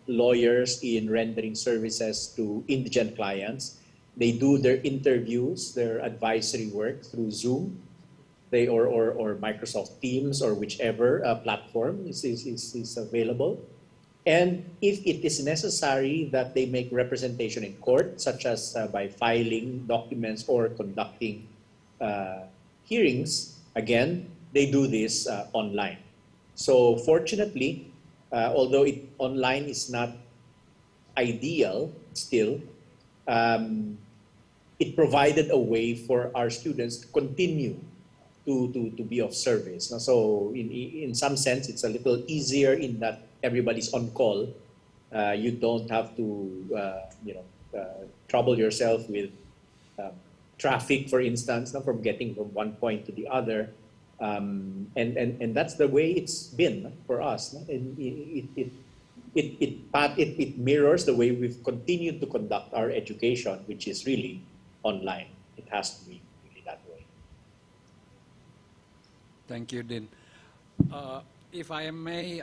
K: lawyers in rendering services to indigent clients. They do their interviews, their advisory work through Zoom, or Microsoft Teams, or whichever platform is available. And if it is necessary that they make representation in court, such as by filing documents or conducting hearings, again, they do this online. So fortunately, although online is not ideal still, it provided a way for our students to continue to be of service. So in some sense, it's a little easier in that everybody's on call. You don't have to trouble yourself with traffic, for instance, from getting from one point to the other. And that's the way it's been for us. And it mirrors the way we've continued to conduct our education, which is really online. It has to be really that way.
H: Thank you, Dean. If I may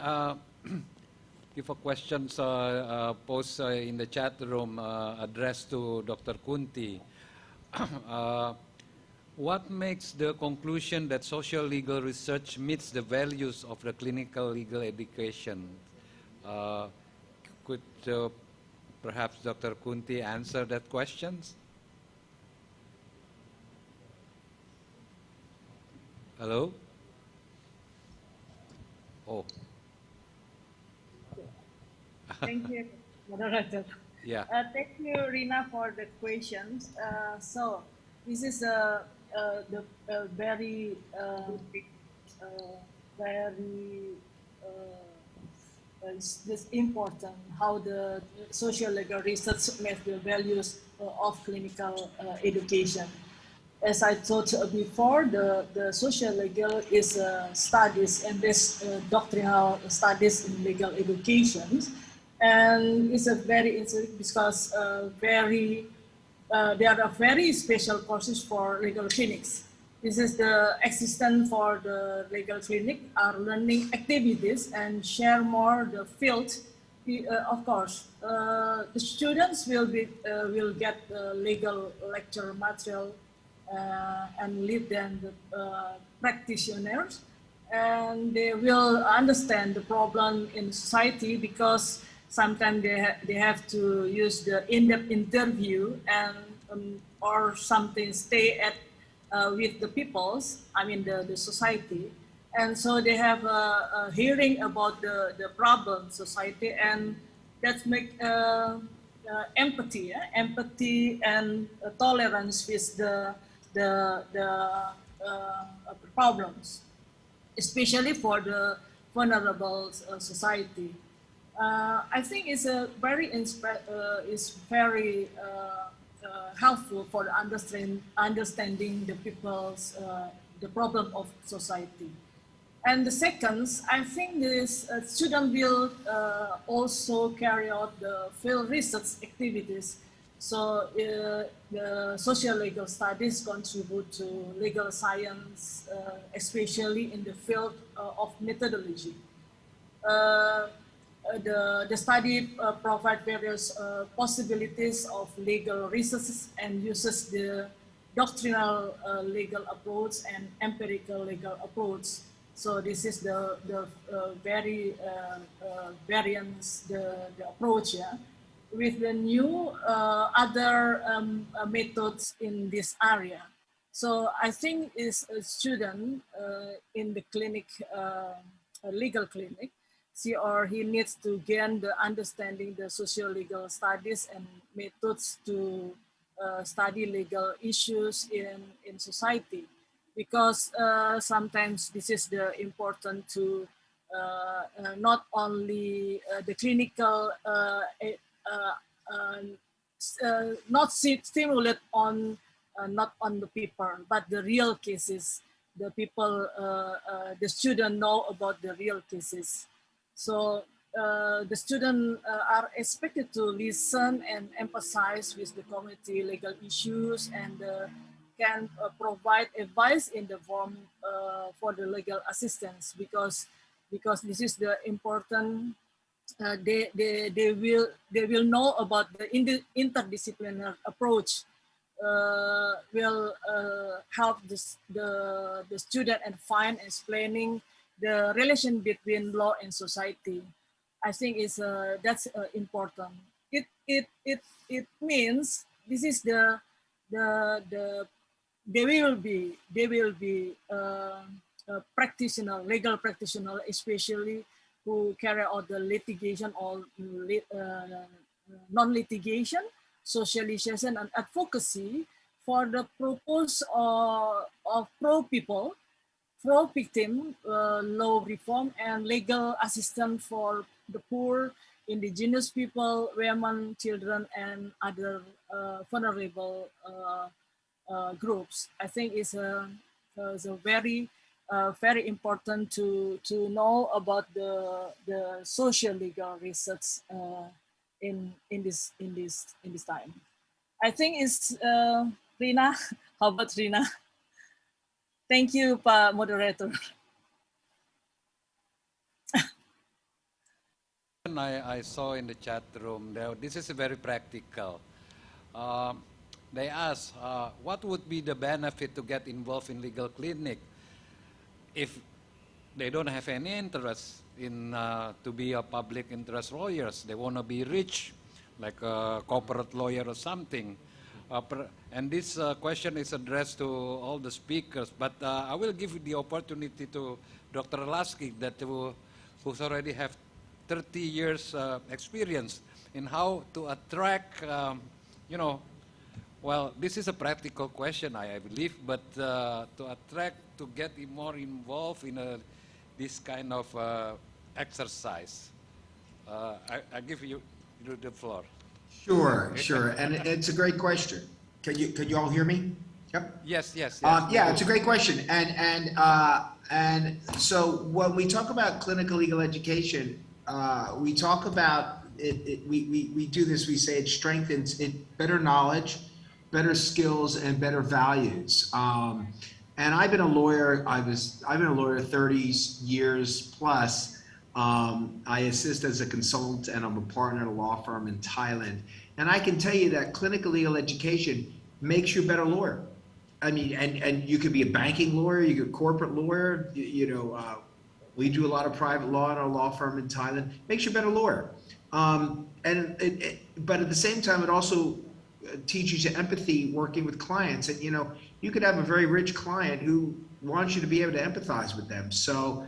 H: give a question posed in the chat room addressed to Dr. Kunti. What makes the conclusion that social legal research meets the values of the clinical legal education? Could perhaps Dr. Kunti answer that question? Hello? Oh.
L: Thank you, moderator.
H: Yeah.
L: Thank you, Rina, for the questions. So this is the very this important how the social legal research meets the values of clinical education. As I told before, the social legal is studies and this doctrinal studies in legal education, and it's a very interesting because there are very special courses for legal clinics. This is the existence for the legal clinic are learning activities and share more the field. Of course, the students will get legal lecture material and lead them the practitioners, and they will understand the problem in society because sometimes they have to use the in-depth interview and or something stay at with the peoples, I mean the society, and so they have a hearing about the problem society, and that make empathy and tolerance with the problems, especially for vulnerable society. I think it's a very helpful for understanding the people's the problem of society. And the second, I think this student will also carry out the field research activities. So the social legal studies contribute to legal science, especially in the field of methodology. The study provide various possibilities of legal research and uses the doctrinal legal approach and empirical legal approach. So this is the very variance the approach, yeah, with the new other methods in this area. So I think is a student in the clinic, a legal clinic, she or he needs to gain the understanding the socio-legal studies and methods to study legal issues in society. Because sometimes this is the important to not only the clinical, not stimulate on not on the people, but the real cases. The people, the student know about the real cases. So the students are expected to listen and empathize with the community legal issues and can provide advice in the form for the legal assistance because this is the important. They will know about the interdisciplinary approach. Will help the student and find explaining the relation between law and society. I think that's important. It means this is the they will be practitioner, legal practitioner, especially who carry out the litigation or non-litigation, socialization and advocacy for the purpose of pro-people, pro-victim, law reform and legal assistance for the poor, indigenous people, women, children, and other vulnerable groups. I think it's a very very important to know about the social legal research in this time. I think it's Rina. How about Rina? Thank you, Pak Moderator.
H: I saw in the chat room, this is very practical. They asked, what would be the benefit to get involved in legal clinic if they don't have any interest in to be a public interest lawyers? They want to be rich, like a corporate lawyer or something. And this question is addressed to all the speakers, but I will give the opportunity to Dr. Lasky who's already have 30 years experience in how to attract, well, this is a practical question, I believe, but to attract, to get more involved in this kind of exercise. I give you the floor.
I: Sure, and it's a great question. Can you all hear me? Yep.
H: Yes.
I: Yeah, it's a great question, and so when we talk about clinical legal education, we talk about it. We do this. We say it strengthens it, better knowledge, better skills, and better values. And I've been a lawyer. I've been a lawyer 30 years plus. I assist as a consultant and I'm a partner at a law firm in Thailand. And I can tell you that clinical legal education makes you a better lawyer. I mean, and you could be a banking lawyer, you could be a corporate lawyer, we do a lot of private law in our law firm in Thailand, makes you a better lawyer. But at the same time, it also teaches you empathy working with clients. And, you could have a very rich client who wants you to be able to empathize with them. So,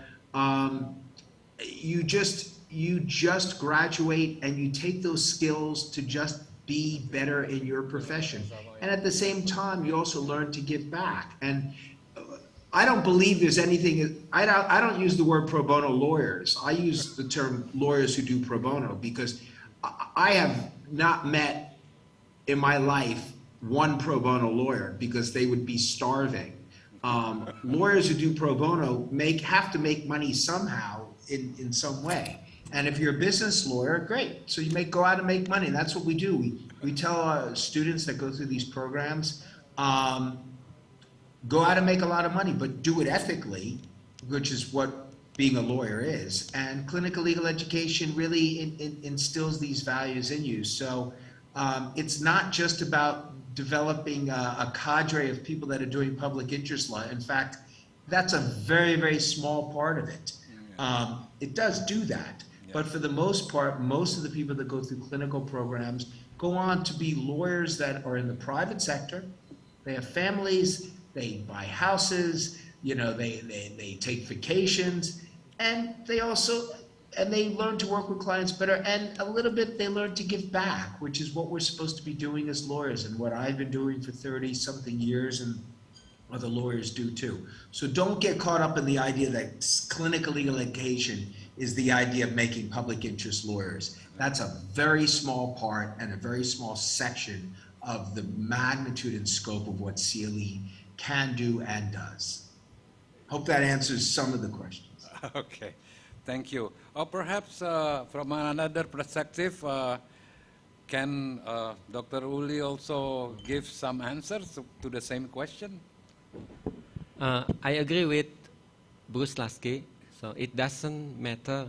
I: you just graduate and you take those skills to just be better in your profession. And at the same time, you also learn to give back. And I don't believe there's anything. I don't use the word pro bono lawyers. I use the term lawyers who do pro bono because I have not met in my life one pro bono lawyer because they would be starving. Lawyers who do pro bono have to make money somehow in some way. And if you're a business lawyer, great. So you go out and make money. And that's what we do. We tell students that go through these programs, go out and make a lot of money, but do it ethically, which is what being a lawyer is. And clinical legal education really instills these values in you. So it's not just about developing a cadre of people that are doing public interest law. In fact, that's a very, very small part of it. It does do that. But for the most part, most of the people that go through clinical programs go on to be lawyers that are in the private sector. They have families, they buy houses, they take vacations, and they learn to work with clients better, and a little bit they learn to give back, which is what we're supposed to be doing as lawyers and what I've been doing for 30-something years, and other lawyers do too. So don't get caught up in the idea that clinical legal education is the idea of making public interest lawyers. That's a very small part and a very small section of the magnitude and scope of what CLE can do and does. Hope that answers some of the questions.
H: Okay, thank you. Or perhaps from another perspective, can Dr. Uli also give some answers to the same question?
M: I agree with Bruce Lasky. So it doesn't matter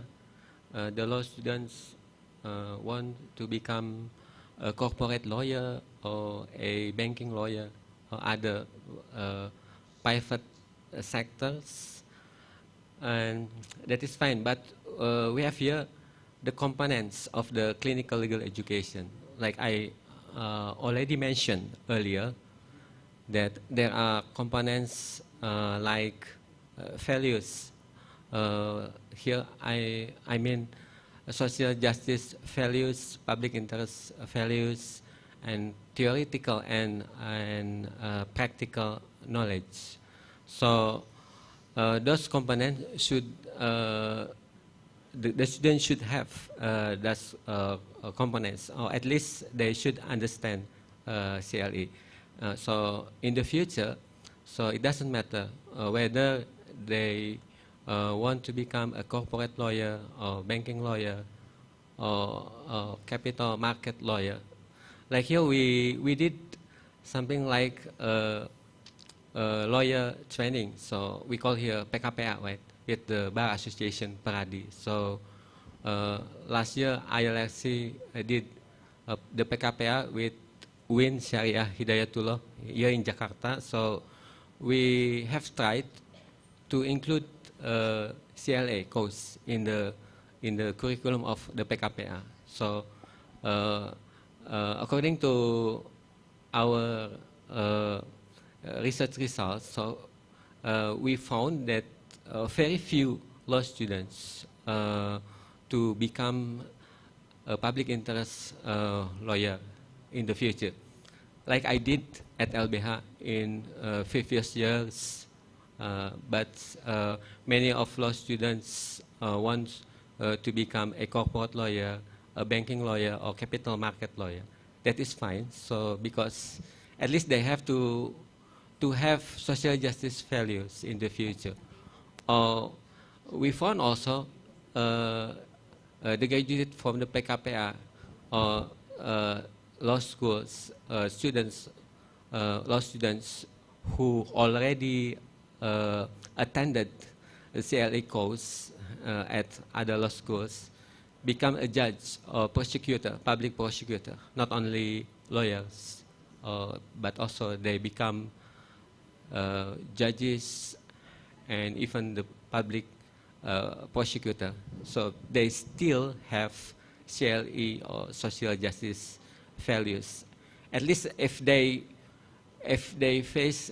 M: the law students want to become a corporate lawyer or a banking lawyer or other private sectors, and that is fine. But we have here the components of the clinical legal education. Like I already mentioned earlier, that there are components like values. Here I mean social justice values, public interest values, and theoretical and practical knowledge. So those components should the students should have those components, or at least they should understand CLE. So in the future, so it doesn't matter whether they want to become a corporate lawyer or banking lawyer or capital market lawyer. Like here we did something like lawyer training. So we call here PKPA, right, with the Bar Association Peradi. So last year ILRC did the PKPA with Win Syariah Hidayatullah here in Jakarta. So we have tried to include CLA course in the curriculum of the PKPA. So according to our research results, so we found that very few law students to become a public interest lawyer in the future, like I did at LBH in previous years. But many of law students want to become a corporate lawyer, a banking lawyer, or capital market lawyer. That is fine. So because at least they have to have social justice values in the future. We found also the graduate from the PKPA or law schools students, law students who already attended the CLE course at other law schools, become a judge or prosecutor, public prosecutor, not only lawyers, but also they become judges and even the public prosecutor. So they still have CLE or social justice values. At least if they face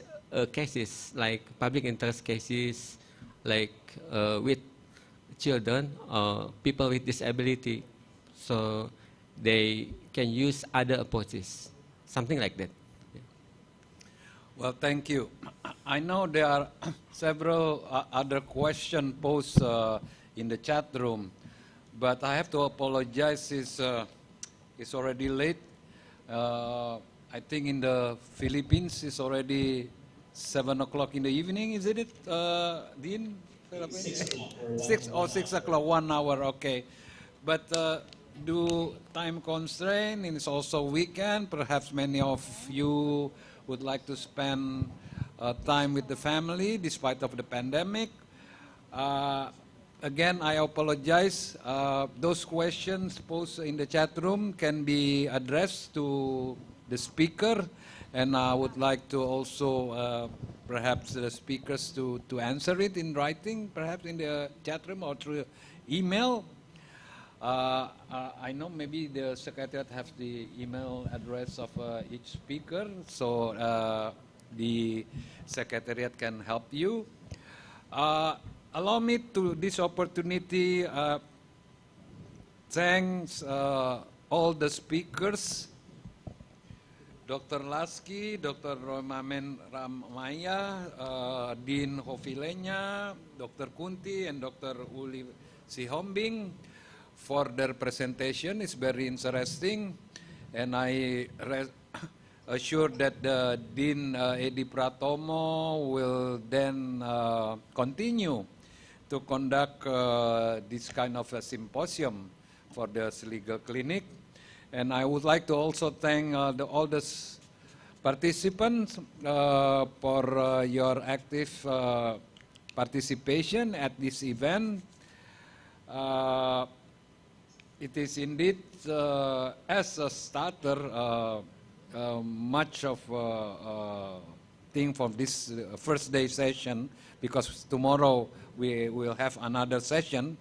M: cases like public interest cases, like with children or people with disability, so they can use other approaches, something like that.
H: Well, thank you. I know there are several other questions posed in the chat room, but I have to apologize. It's already late. I think in the Philippines it's already 7 o'clock in the evening. Is it, Dean?
K: 6
H: o'clock. 6 o'clock, 1 hour. Okay, but due time constraint, and it's also weekend. Perhaps many of you would like to spend time with the family despite of the pandemic. Again, I apologize. Those questions posed in the chat room can be addressed to the speaker, and I would like to also perhaps the speakers to answer it in writing, perhaps in the chat room or through email. I know maybe the secretariat have the email address of each speaker, so the secretariat can help you. Allow me to this opportunity thanks all the speakers, Dr. Lasky, Dr. Romamen Ramaya, Dean Hovilenya, Dr. Kunti, and Dr. Uli Sihombing for their presentation. It's very interesting, and I assure that the Dean Edi Pratomo will then continue to conduct this kind of a symposium for the legal clinic. And I would like to also thank all the participants for your active participation at this event. It is indeed, as a starter, much of thing from this first day session, because tomorrow we will have another session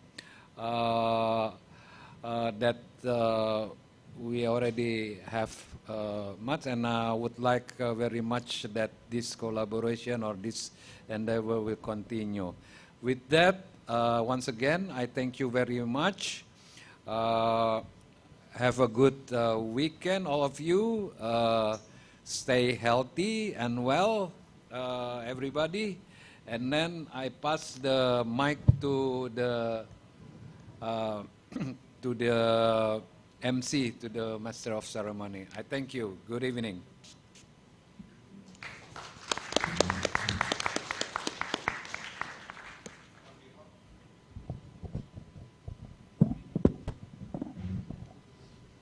H: that we already have much, and I would like very much that this collaboration or this endeavor will continue. With that, once again, I thank you very much. Have a good weekend, all of you. Stay healthy and well, everybody. And then I pass the mic to the MC, to the Master of Ceremony. I thank you. Good evening.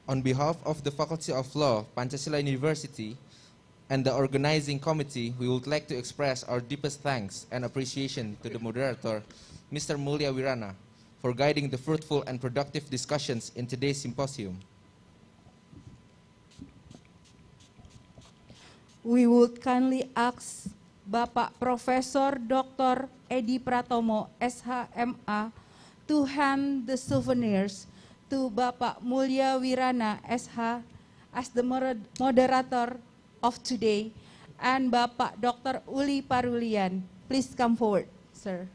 B: On behalf of the Faculty of Law, Pancasila University, and the organizing committee, we would like to express our deepest thanks and appreciation to the moderator, Mr. Mulya Wirana, for guiding the fruitful and productive discussions in today's symposium.
C: We would kindly ask Bapak Profesor Dr. Edi Pratomo, SHMA, to hand the souvenirs to Bapak Mulya Wirana, SH, as the moderator of today, and Bapak Dr. Uli Parulian. Please come forward, sir.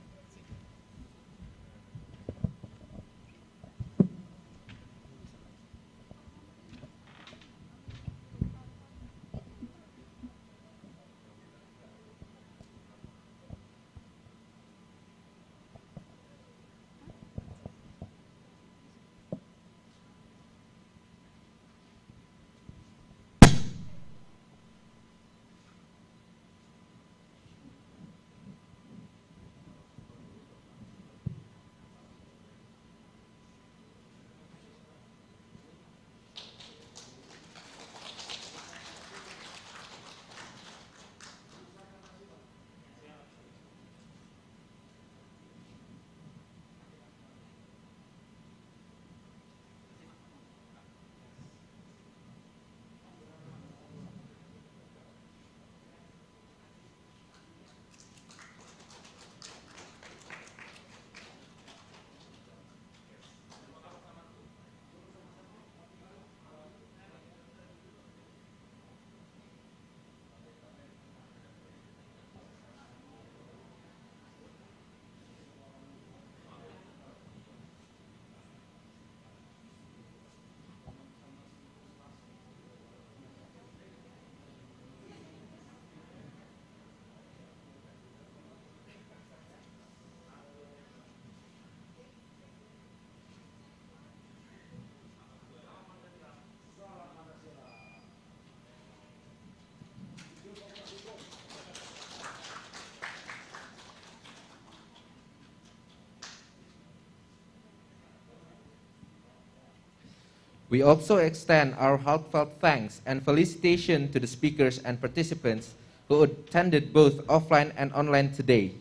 B: We also extend our heartfelt thanks and felicitation to the speakers and participants who attended both offline and online today.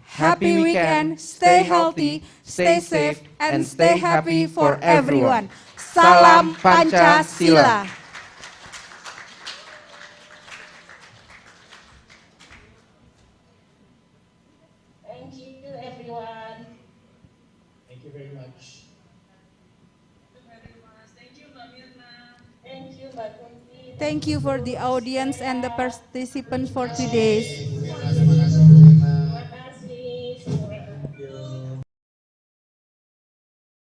C: Happy weekend, stay healthy, stay safe, and stay happy for everyone. Salam Pancasila.
F: Thank you, everyone.
K: Thank you very much.
F: Thank you, Mbak Mirna. Thank you, Mbak Kunti.
C: Thank you for the audience and the participants for today.